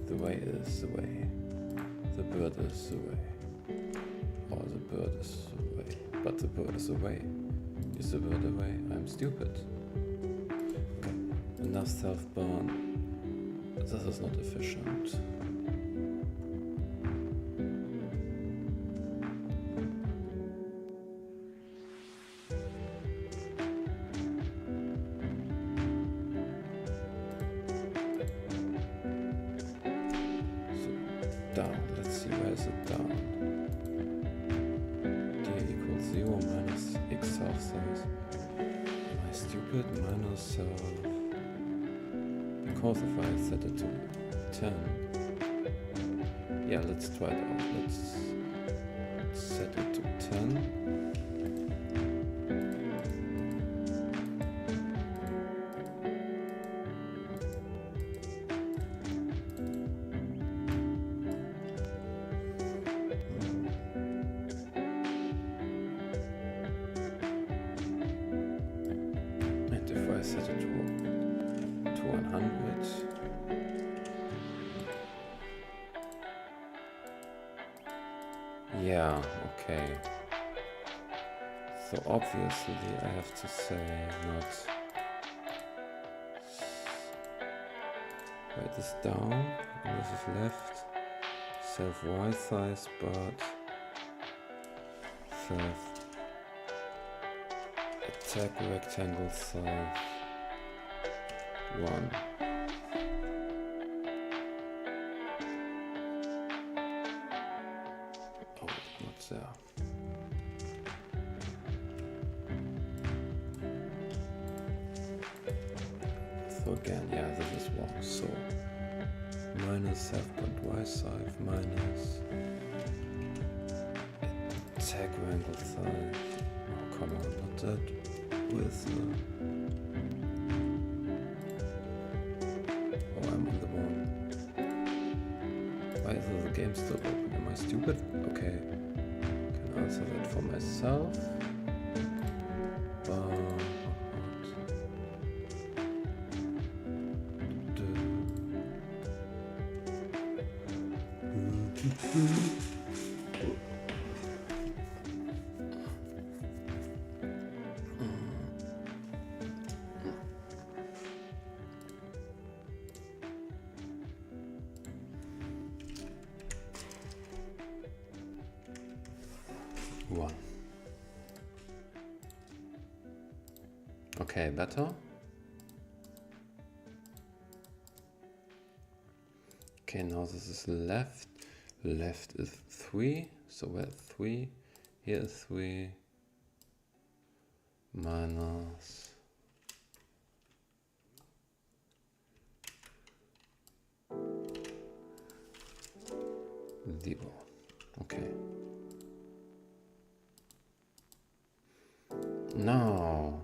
the way is the way, the bird is the way, or the bird is the way, but the bird is away. Is the bird away? I'm stupid. Okay, enough self-burn. This is not efficient. Down. Let's see, where is it down? D equals 0 minus x self size. Am I stupid? Minus self. Because if I set it to 10. Yeah, let's try it out. Let's set it to 10. I set it to 100. Yeah, okay. So obviously I have to say not write this down, and this is left, self y size, but self attack rectangle size 1. Oh, not there. So again, yeah, this is wrong. So minus self.y size minus attack rectangle size. Oh, come on, not that. With oh, I'm on the one. Why is the game still open? Am I stupid? Okay, can answer that for myself. One. Okay, better. Okay, now this is left. Left is 3. So we're at 3. Here is 3. Minus. 0. Okay. Now.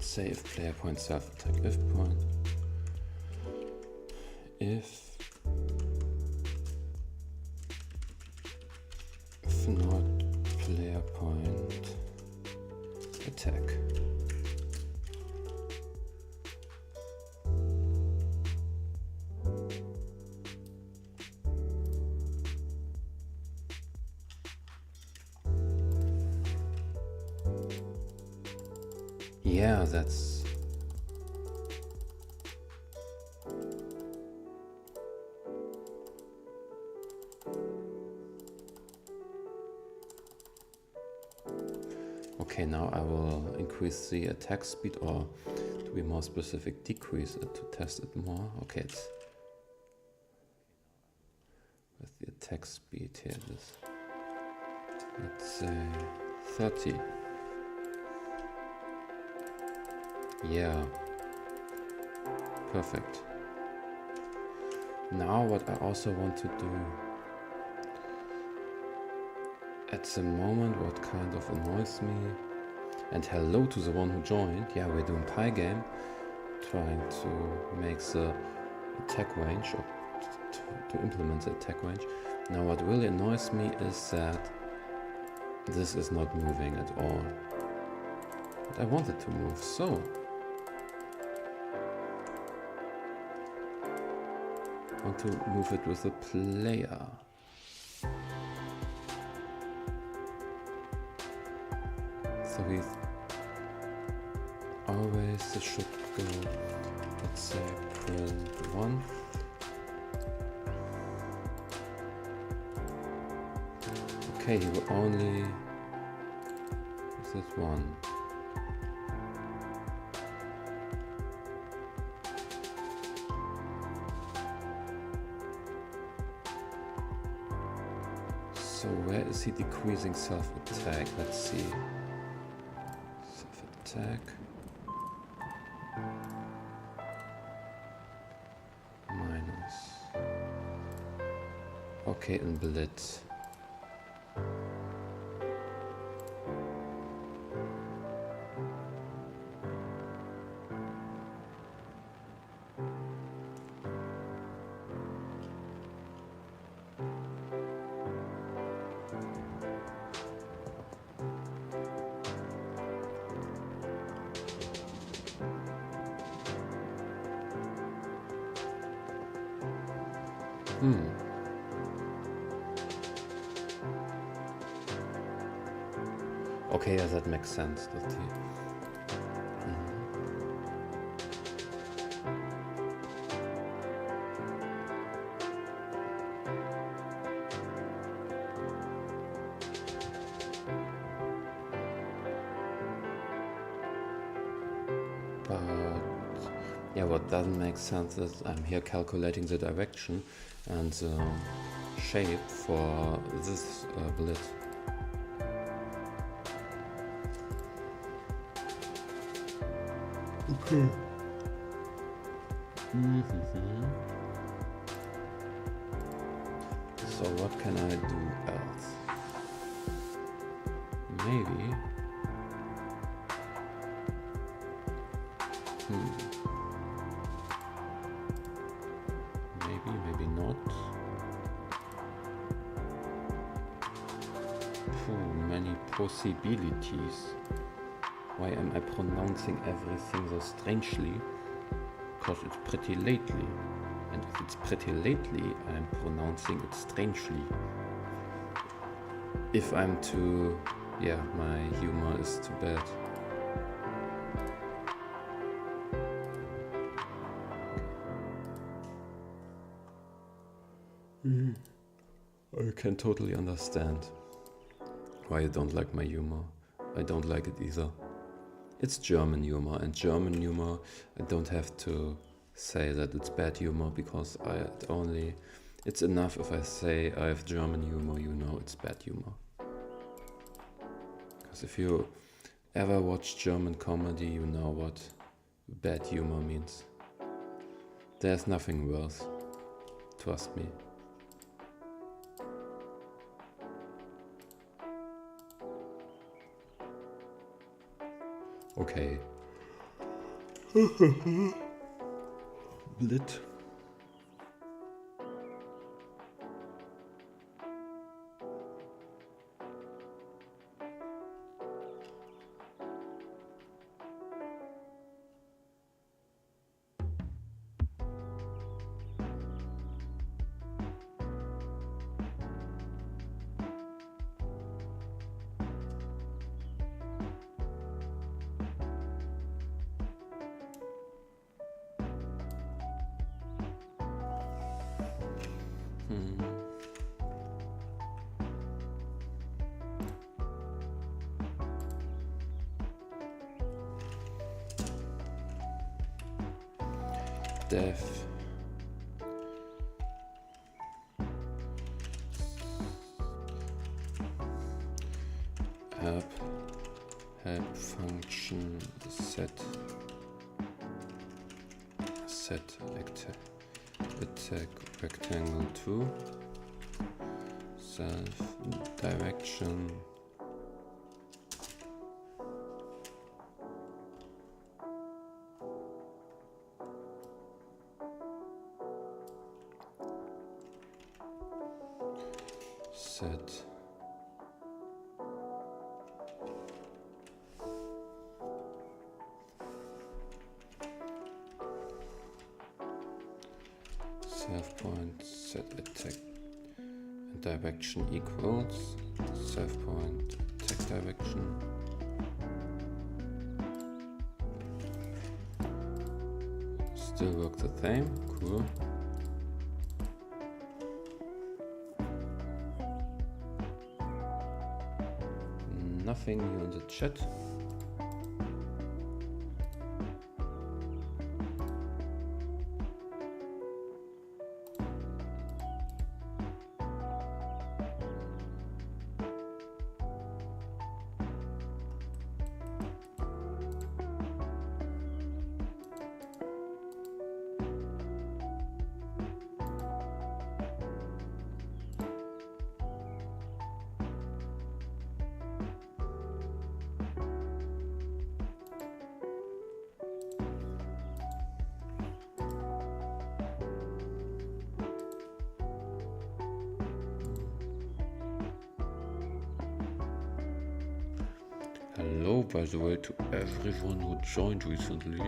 Say if player point self attack if point. If not player point attack. Yeah, that's okay. Now I will increase the attack speed, or to be more specific, decrease it to test it more. Okay, it's with the attack speed here. This, let's say 30. Yeah, perfect. Now what I also want to do at the moment, what kind of annoys me, and hello to the one who joined. Yeah, we're doing Pygame, trying to make the attack range, or to implement the attack range. Now what really annoys me is that this is not moving at all. But I want it to move, so I want to move it with a player. So we always, it should go, let's say, print 1. Okay, you will only, is it 1? So where is he decreasing self-attack? Let's see. Self-attack. Minus. Okay, in Blitz. Okay, yeah, that makes sense. That he, but yeah, what doesn't make sense is I'm here calculating the direction and the shape for this blit. Okay. So what can I do else? Maybe. Maybe not. Many possibilities. Why am I pronouncing everything so strangely? Because it's pretty lately. And if it's pretty lately, I'm pronouncing it strangely. If I'm too... yeah, my humor is too bad. I can totally understand why you don't like my humor. I don't like it either. It's German humor, and German humor, I don't have to say that it's bad humor because it's enough if I say I have German humor, you know it's bad humor. Because if you ever watch German comedy, you know what bad humor means. There's nothing worse, trust me. Okay. Blit. Def help function set attack rectangle 2 self direction set self point set attack and direction equals self point attack direction still work the same. Cool. Nothing new in the chat. Hello, by the way, to everyone who joined recently.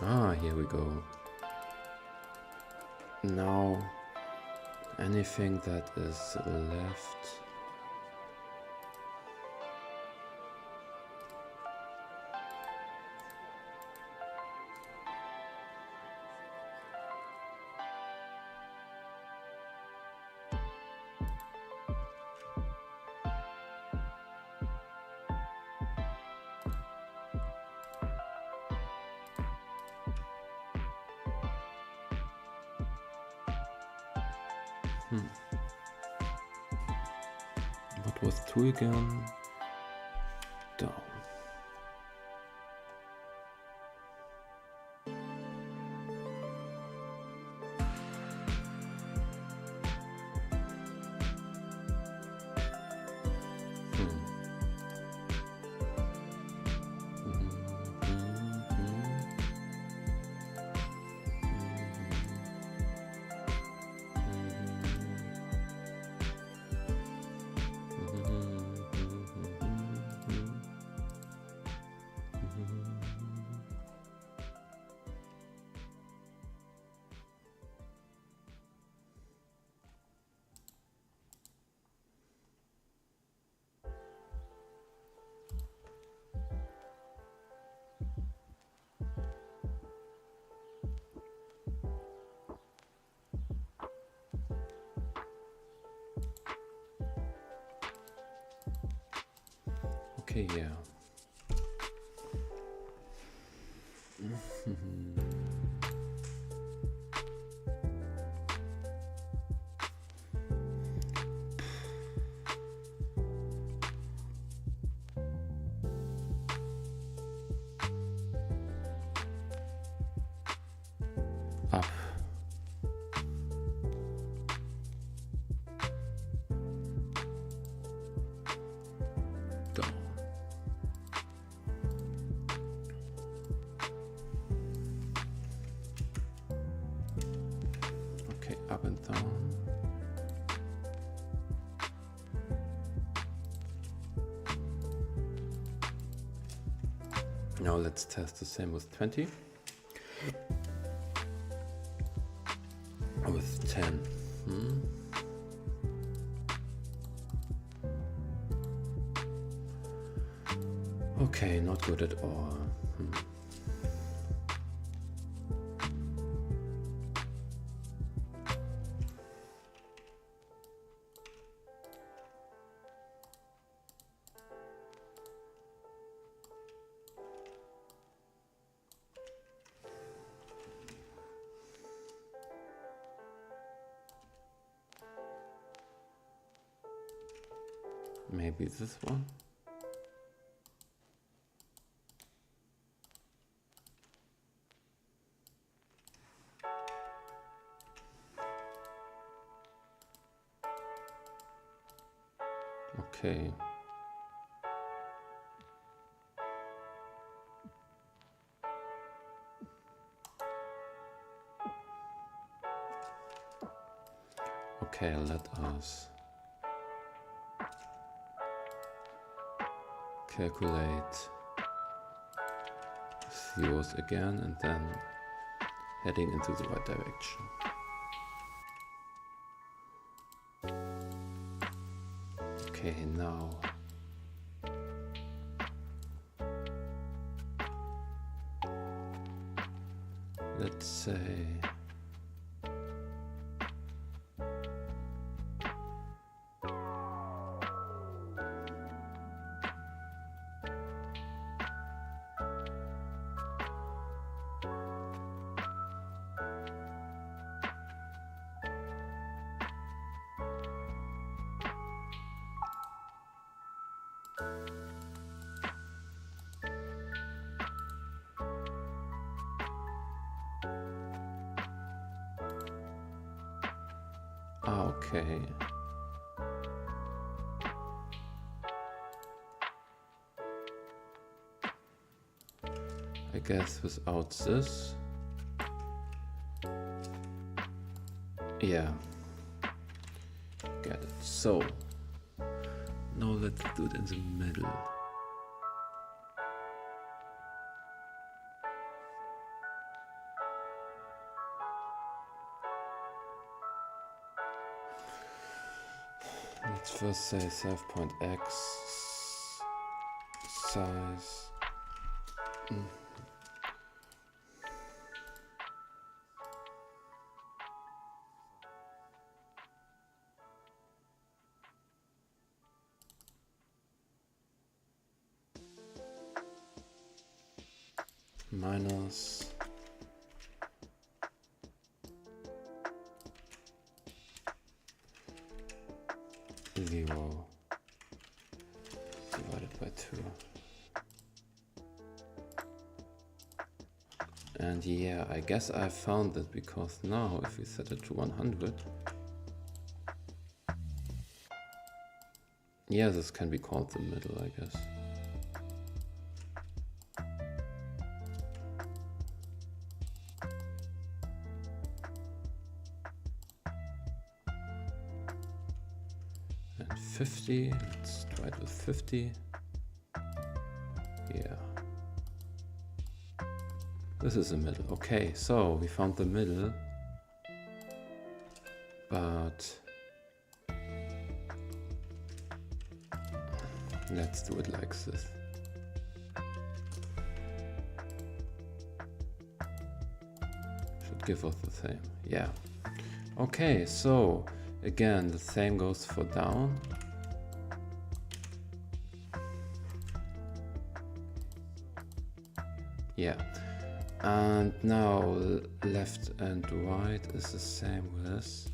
Ah, here we go. Now, anything that is left. What was 2 again? Down. Okay, yeah. Up. Down. Okay, up and down. Now let's test the same with 20. With 10. Okay, not good at all. Maybe this one. Okay. Okay, let us calculate zeros again and then heading into the right direction. Okay, now let's say okay. I guess without this, yeah, get it. So now let's do it in the middle. Let's first say self point x size. Minus 0 divided by 2. And yeah, I guess I found it, because now if we set it to 100, yeah, this can be called the middle, I guess. And 50, let's try it with 50. Yeah. This is the middle. Okay, so we found the middle, but let's do it like this. Should give us the same. Yeah. Okay, so again, the same goes for down. Yeah. And now left and right is the same with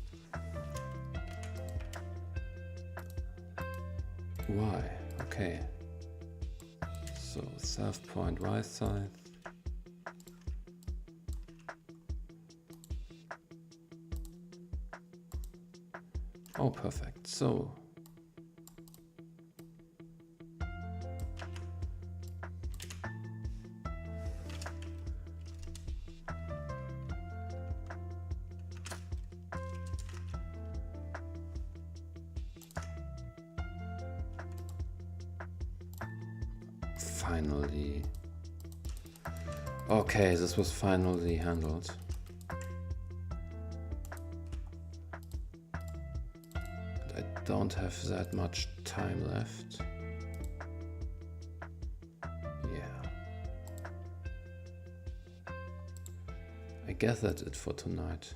y. Okay. So self point y side. Oh, perfect. So finally. Okay, this was finally handled. I don't have that much time left. Yeah. I guess that's it for tonight.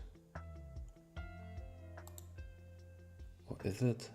Or is it?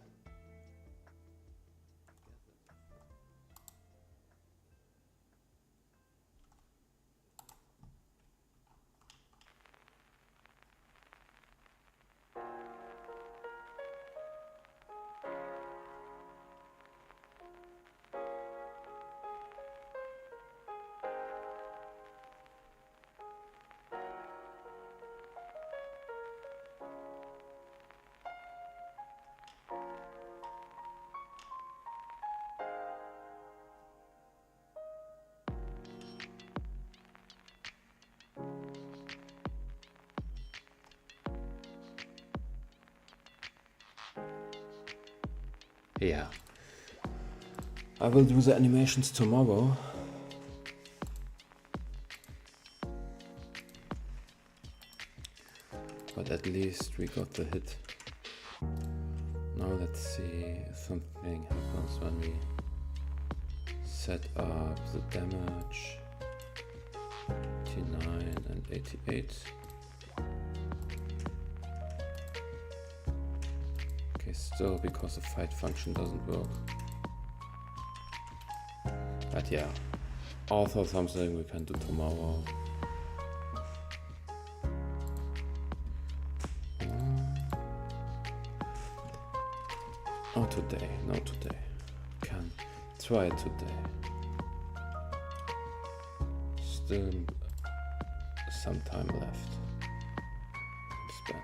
Yeah. I will do the animations tomorrow. But at least we got the hit. Now let's see if something happens when we set up the damage. 89 and 88. Okay, still because the fight function doesn't work. But yeah, also something we can do tomorrow. Not today, not today. Can try it today. Still some time left to spend.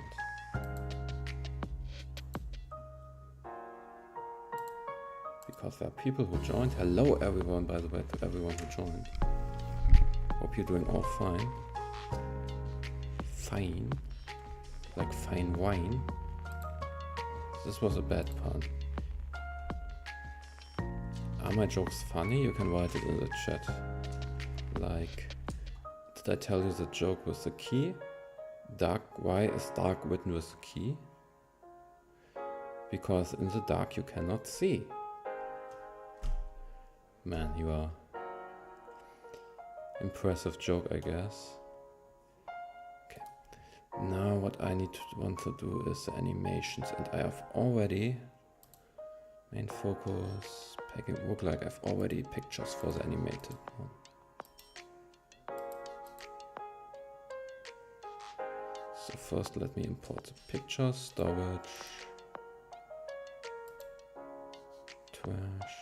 Because there are people who joined. Hello everyone, by the way, to everyone who joined. Hope you're doing all fine. Fine. Like fine wine. This was a bad pun. Are my jokes funny? You can write it in the chat. Like, did I tell you the joke with the key? Dark, why is dark written with the key? because in the dark you cannot see. Man, you are impressive joke, I guess. Okay. Now what I want to do is the animations, and I have already main focus, Pygame look like I've already pictures for the animated one. So first let me import the picture, storage, trash,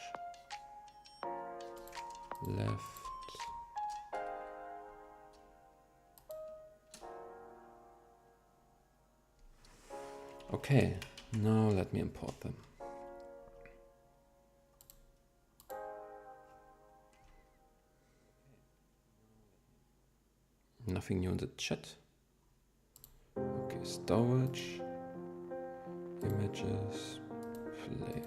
left, okay, now let me import them. Nothing new in the chat. Okay, storage, images, player.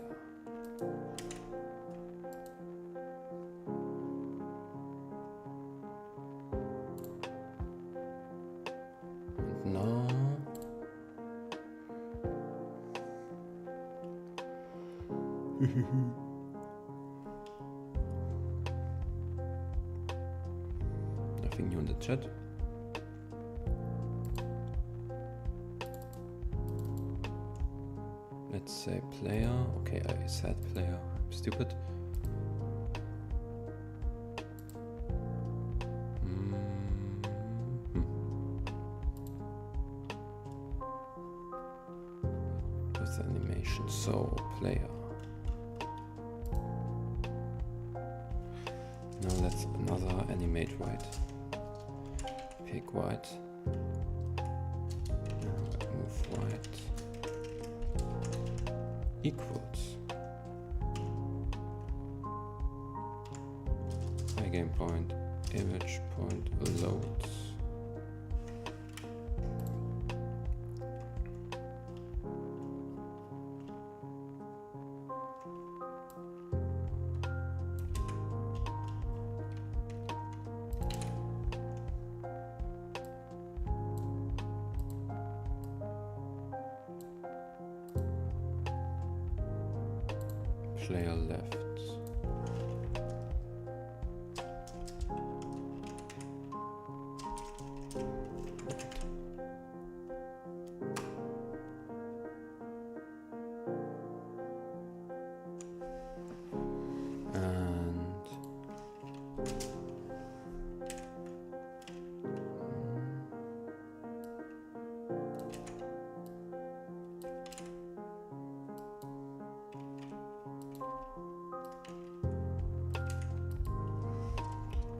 And now nothing new in the chat. Let's say player. Okay, I said player. I'm stupid. With animation. So player. Now let's another animate white. Pick white. Move white. Equals Pygame point, image point loads. Player left.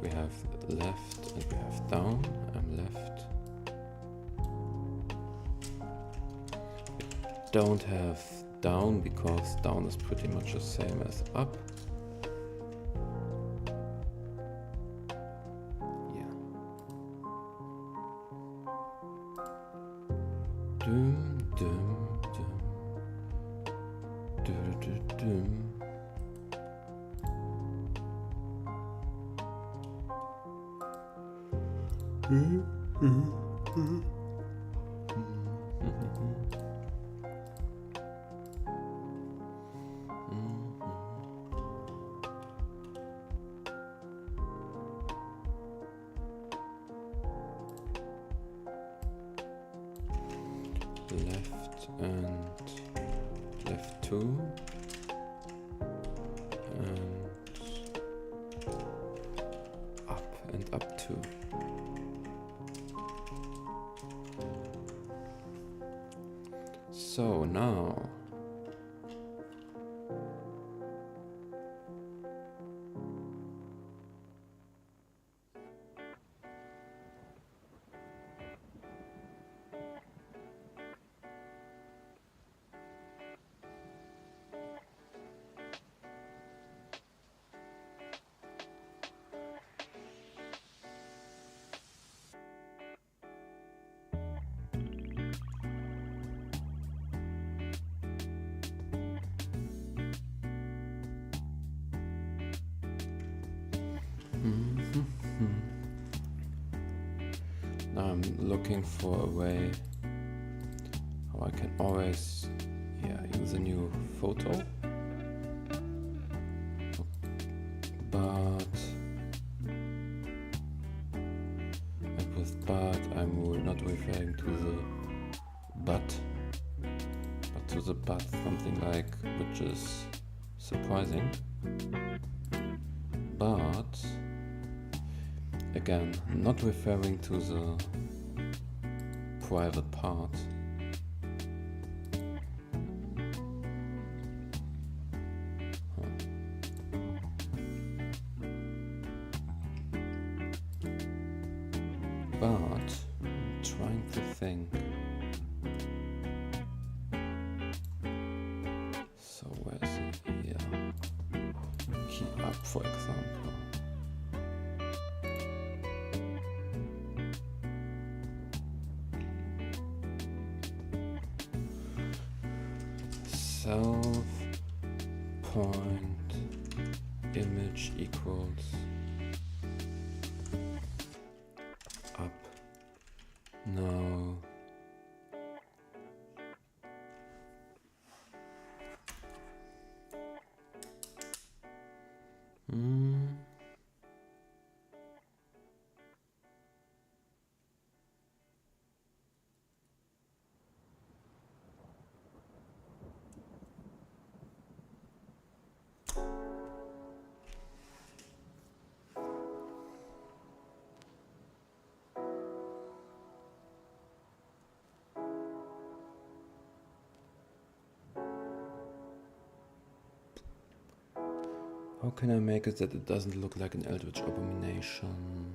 We have left and we have down. I'm left. We don't have down because down is pretty much the same as up. Yeah. Dum dum dum. Dum dum dum. Left and left 2 and up 2. So now I'm looking for a way how I can always, the new photo, but with but I'm not referring to the but to the but, something like, which is surprising. But again, not referring to the private part. But I'm trying to think. So where's it here? Key up, for example. Self point image equals up. Now how can I make it that it doesn't look like an Eldritch Abomination?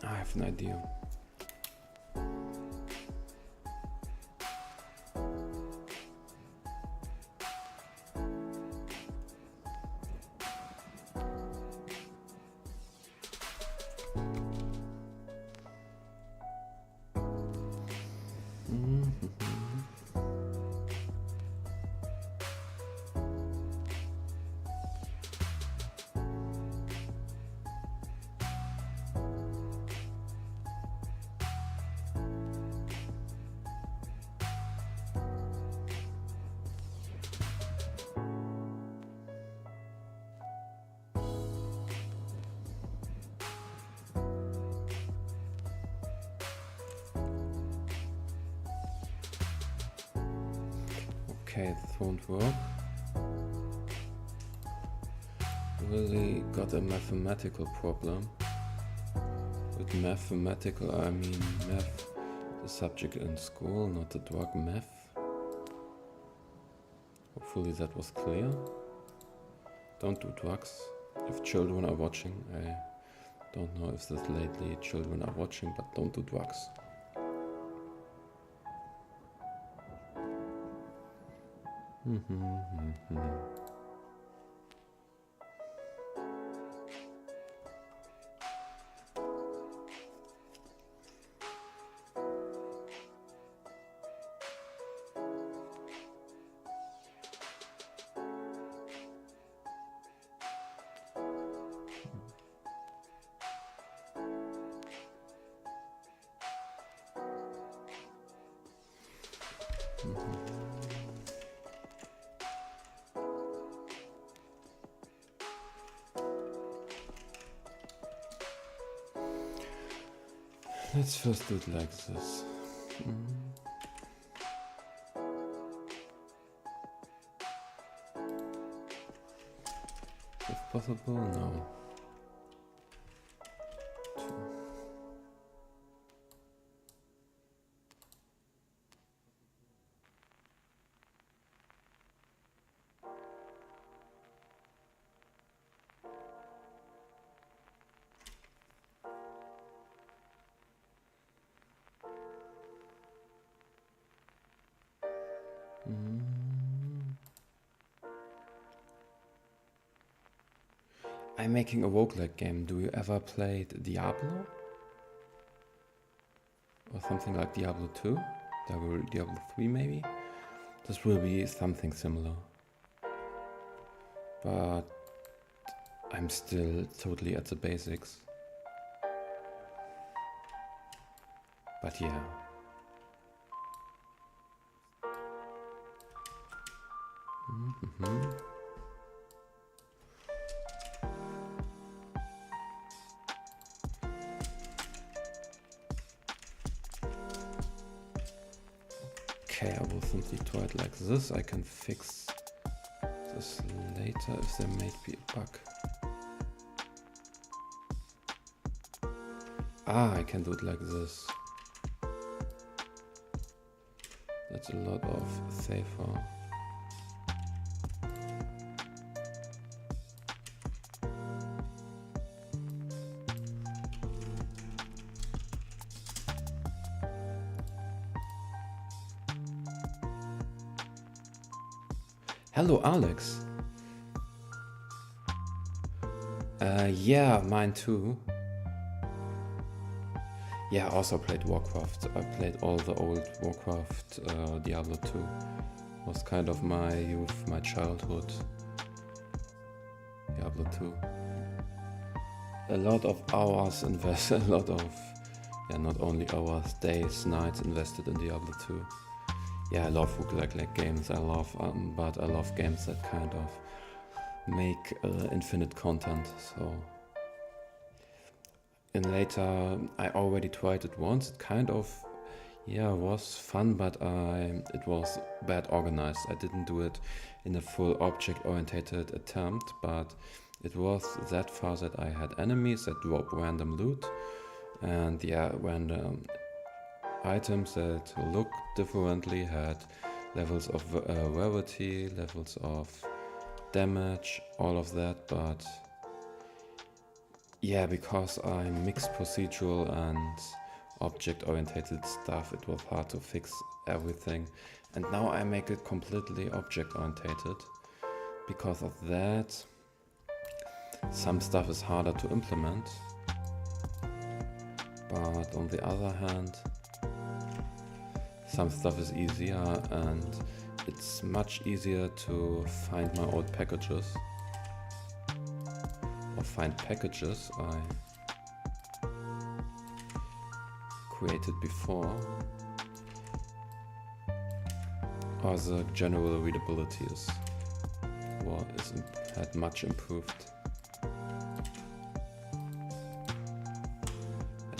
I have an idea. Okay, this won't work. Really got a mathematical problem. With mathematical, I mean math, the subject in school, not the drug meth. Hopefully that was clear. Don't do drugs. If children are watching, I don't know if this lately children are watching, but don't do drugs. Let's first do it like this. If possible, no. I'm making a roguelike game. Do you ever play Diablo? Or something like Diablo 2? Diablo 3 maybe? This will be something similar. But I'm still totally at the basics. But yeah. Okay, I will simply try it like this. I can fix this later if there may be a bug. Ah, I can do it like this. That's a lot of safer. Hello, Alex. Yeah, mine too. Yeah, I also played Warcraft. I played all the old Warcraft. Diablo 2 was kind of my youth, my childhood. Diablo 2. A lot of hours invested, a lot of, yeah, not only hours, days, nights invested in Diablo 2. Yeah, I love roguelike games. But I love games that kind of make infinite content. So, and later I already tried it once. It kind of, yeah, was fun, but it was bad organized. I didn't do it in a full object-oriented attempt, but it was that far that I had enemies that drop random loot, and yeah, random items that look differently, had levels of rarity, levels of damage, all of that, but yeah, because I mixed procedural and object-oriented stuff, it was hard to fix everything, and now I make it completely object-oriented. Because of that, some stuff is harder to implement, but on the other hand, some stuff is easier, and it's much easier to find my old packages or find packages I created before, or the general readability had much improved.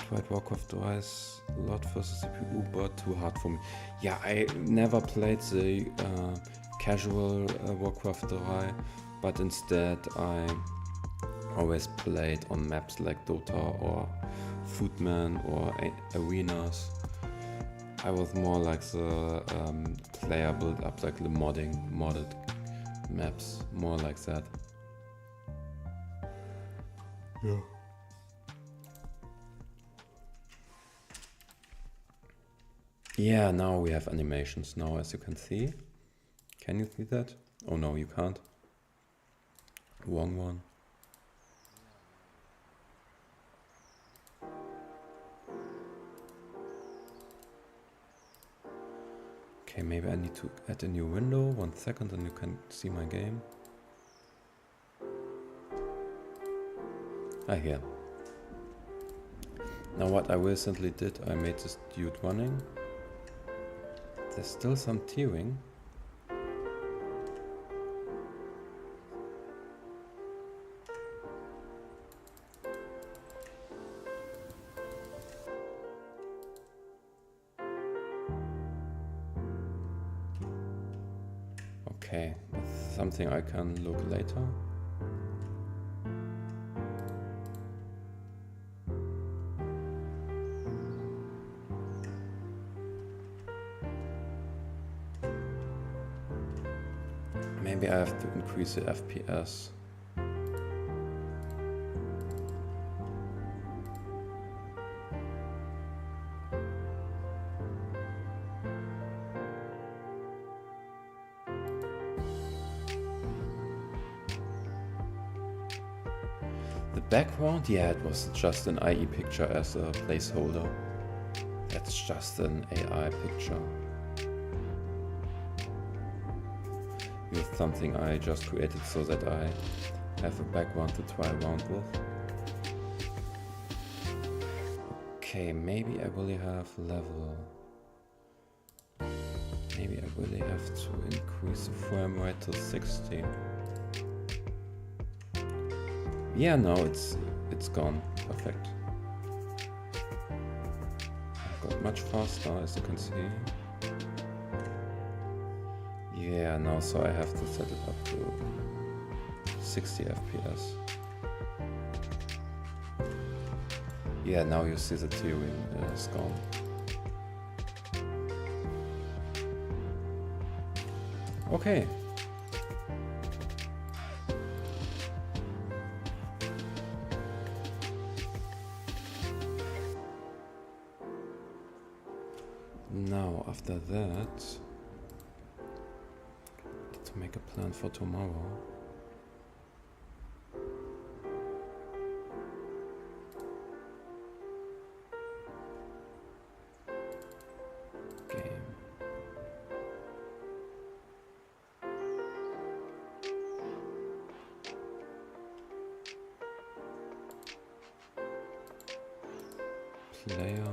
Tried Warcraft twice, a lot versus CPU, but too hard for me. Yeah, I never played the casual Warcraft 3, but instead I always played on maps like Dota or Footman or Arenas. I was more like the player build up, like the modded maps, more like that. Yeah. Yeah, now we have animations now, as you can see. Can you see that? Oh no, you can't. Wrong one. Okay, maybe I need to add a new window. 1 second and you can see my game. Ah, here. Now what I recently did, I made this dude running. There's still some tearing. Okay, that's something I can look later. Maybe I have to increase the FPS. background, yeah, it was just an IE picture as a placeholder. That's just an AI picture. With something I just created so that I have a background to try around with. Okay, maybe I really have level. Maybe I really have to increase the frame rate to 60. Yeah, no, it's gone. Perfect. I've got much faster, as you can see. Yeah, no, so I have to set it up to 60 FPS. Yeah, now you see the tearing is gone. Okay. Now, after that, to make a plan for tomorrow. Game. Player.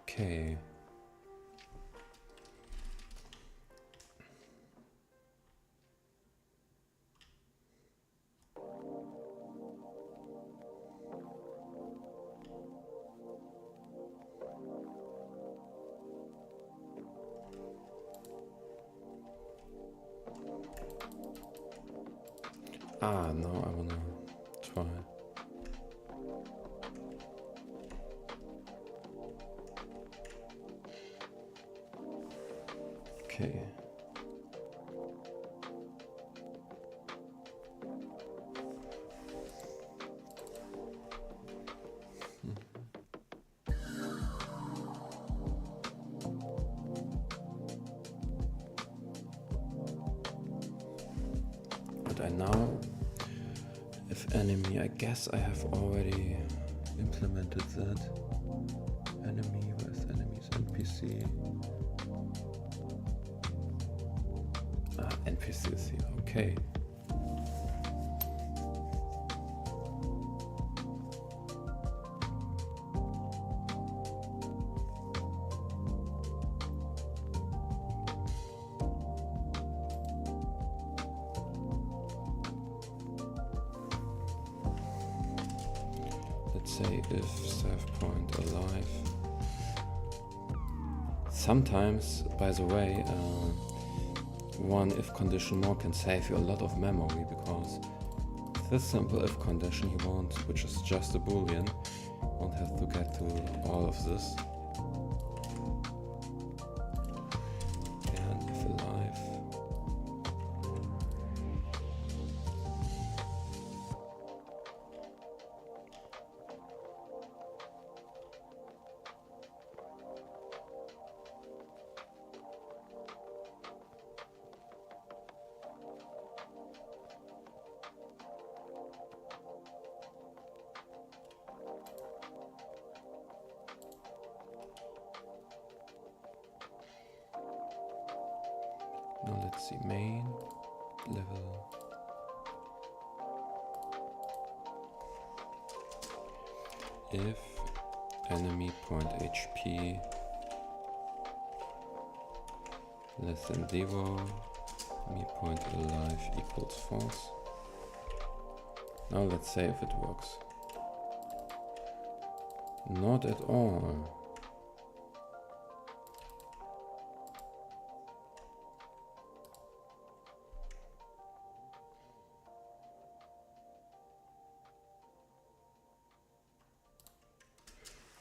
Okay. Ah, no, I wanna try. Okay. But I now, if enemy, I guess I have already implemented that. Enemy, where's enemies? NPC. Ah, NPC is here, okay. Let's say if save point alive. Sometimes, by the way, one if condition more can save you a lot of memory, because this simple if condition you won't, which is just a boolean, won't have to get to all of this. And if alive. Now let's see, main level. If enemy point HP less than 0, enemy point alive equals false. Now let's say if it works. Not at all.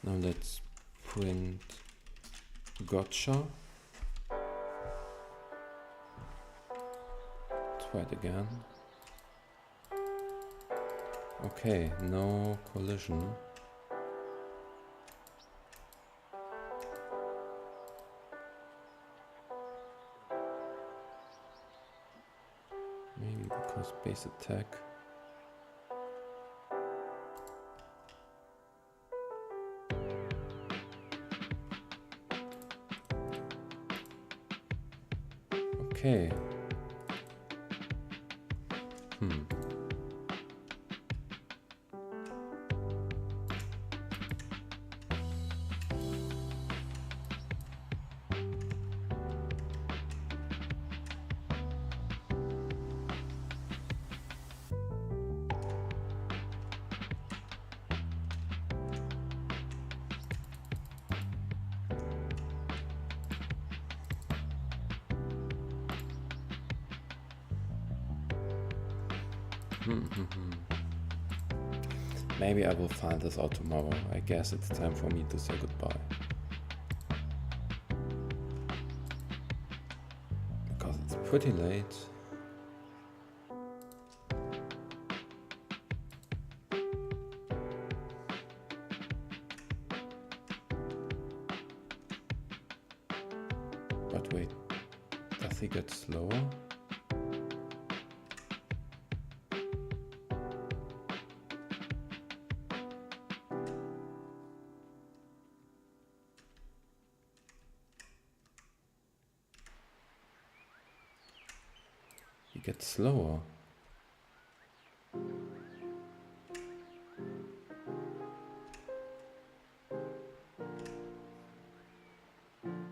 Now let's print gotcha. Try it again. Okay, no collision. Maybe because base attack. Okay. Maybe I will find this out tomorrow. I guess it's time for me to say goodbye. Because it's pretty late. But wait, does he get slower? He gets slower.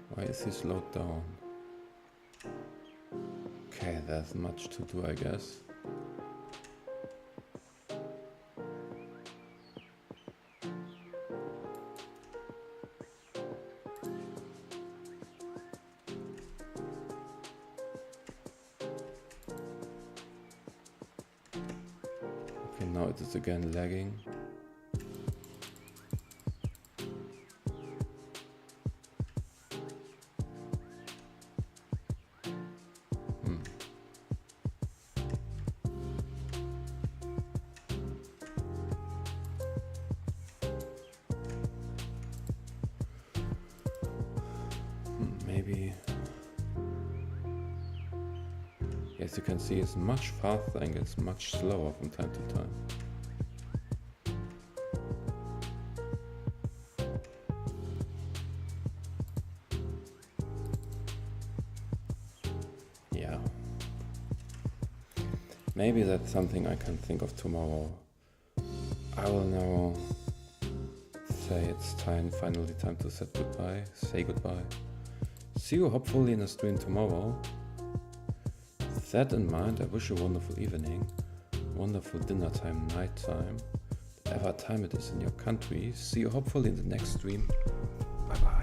Why is he slowed down? Okay, there's much to do, I guess. Okay, now it is again lagging. Maybe. As you can see, it's much faster and gets much slower from time to time. Yeah. Maybe that's something I can think of tomorrow. I will now say it's finally time to say goodbye. See you hopefully in a stream tomorrow. With that in mind, I wish you a wonderful evening, wonderful dinner time, night time, whatever time it is in your country. See you hopefully in the next stream. Bye bye.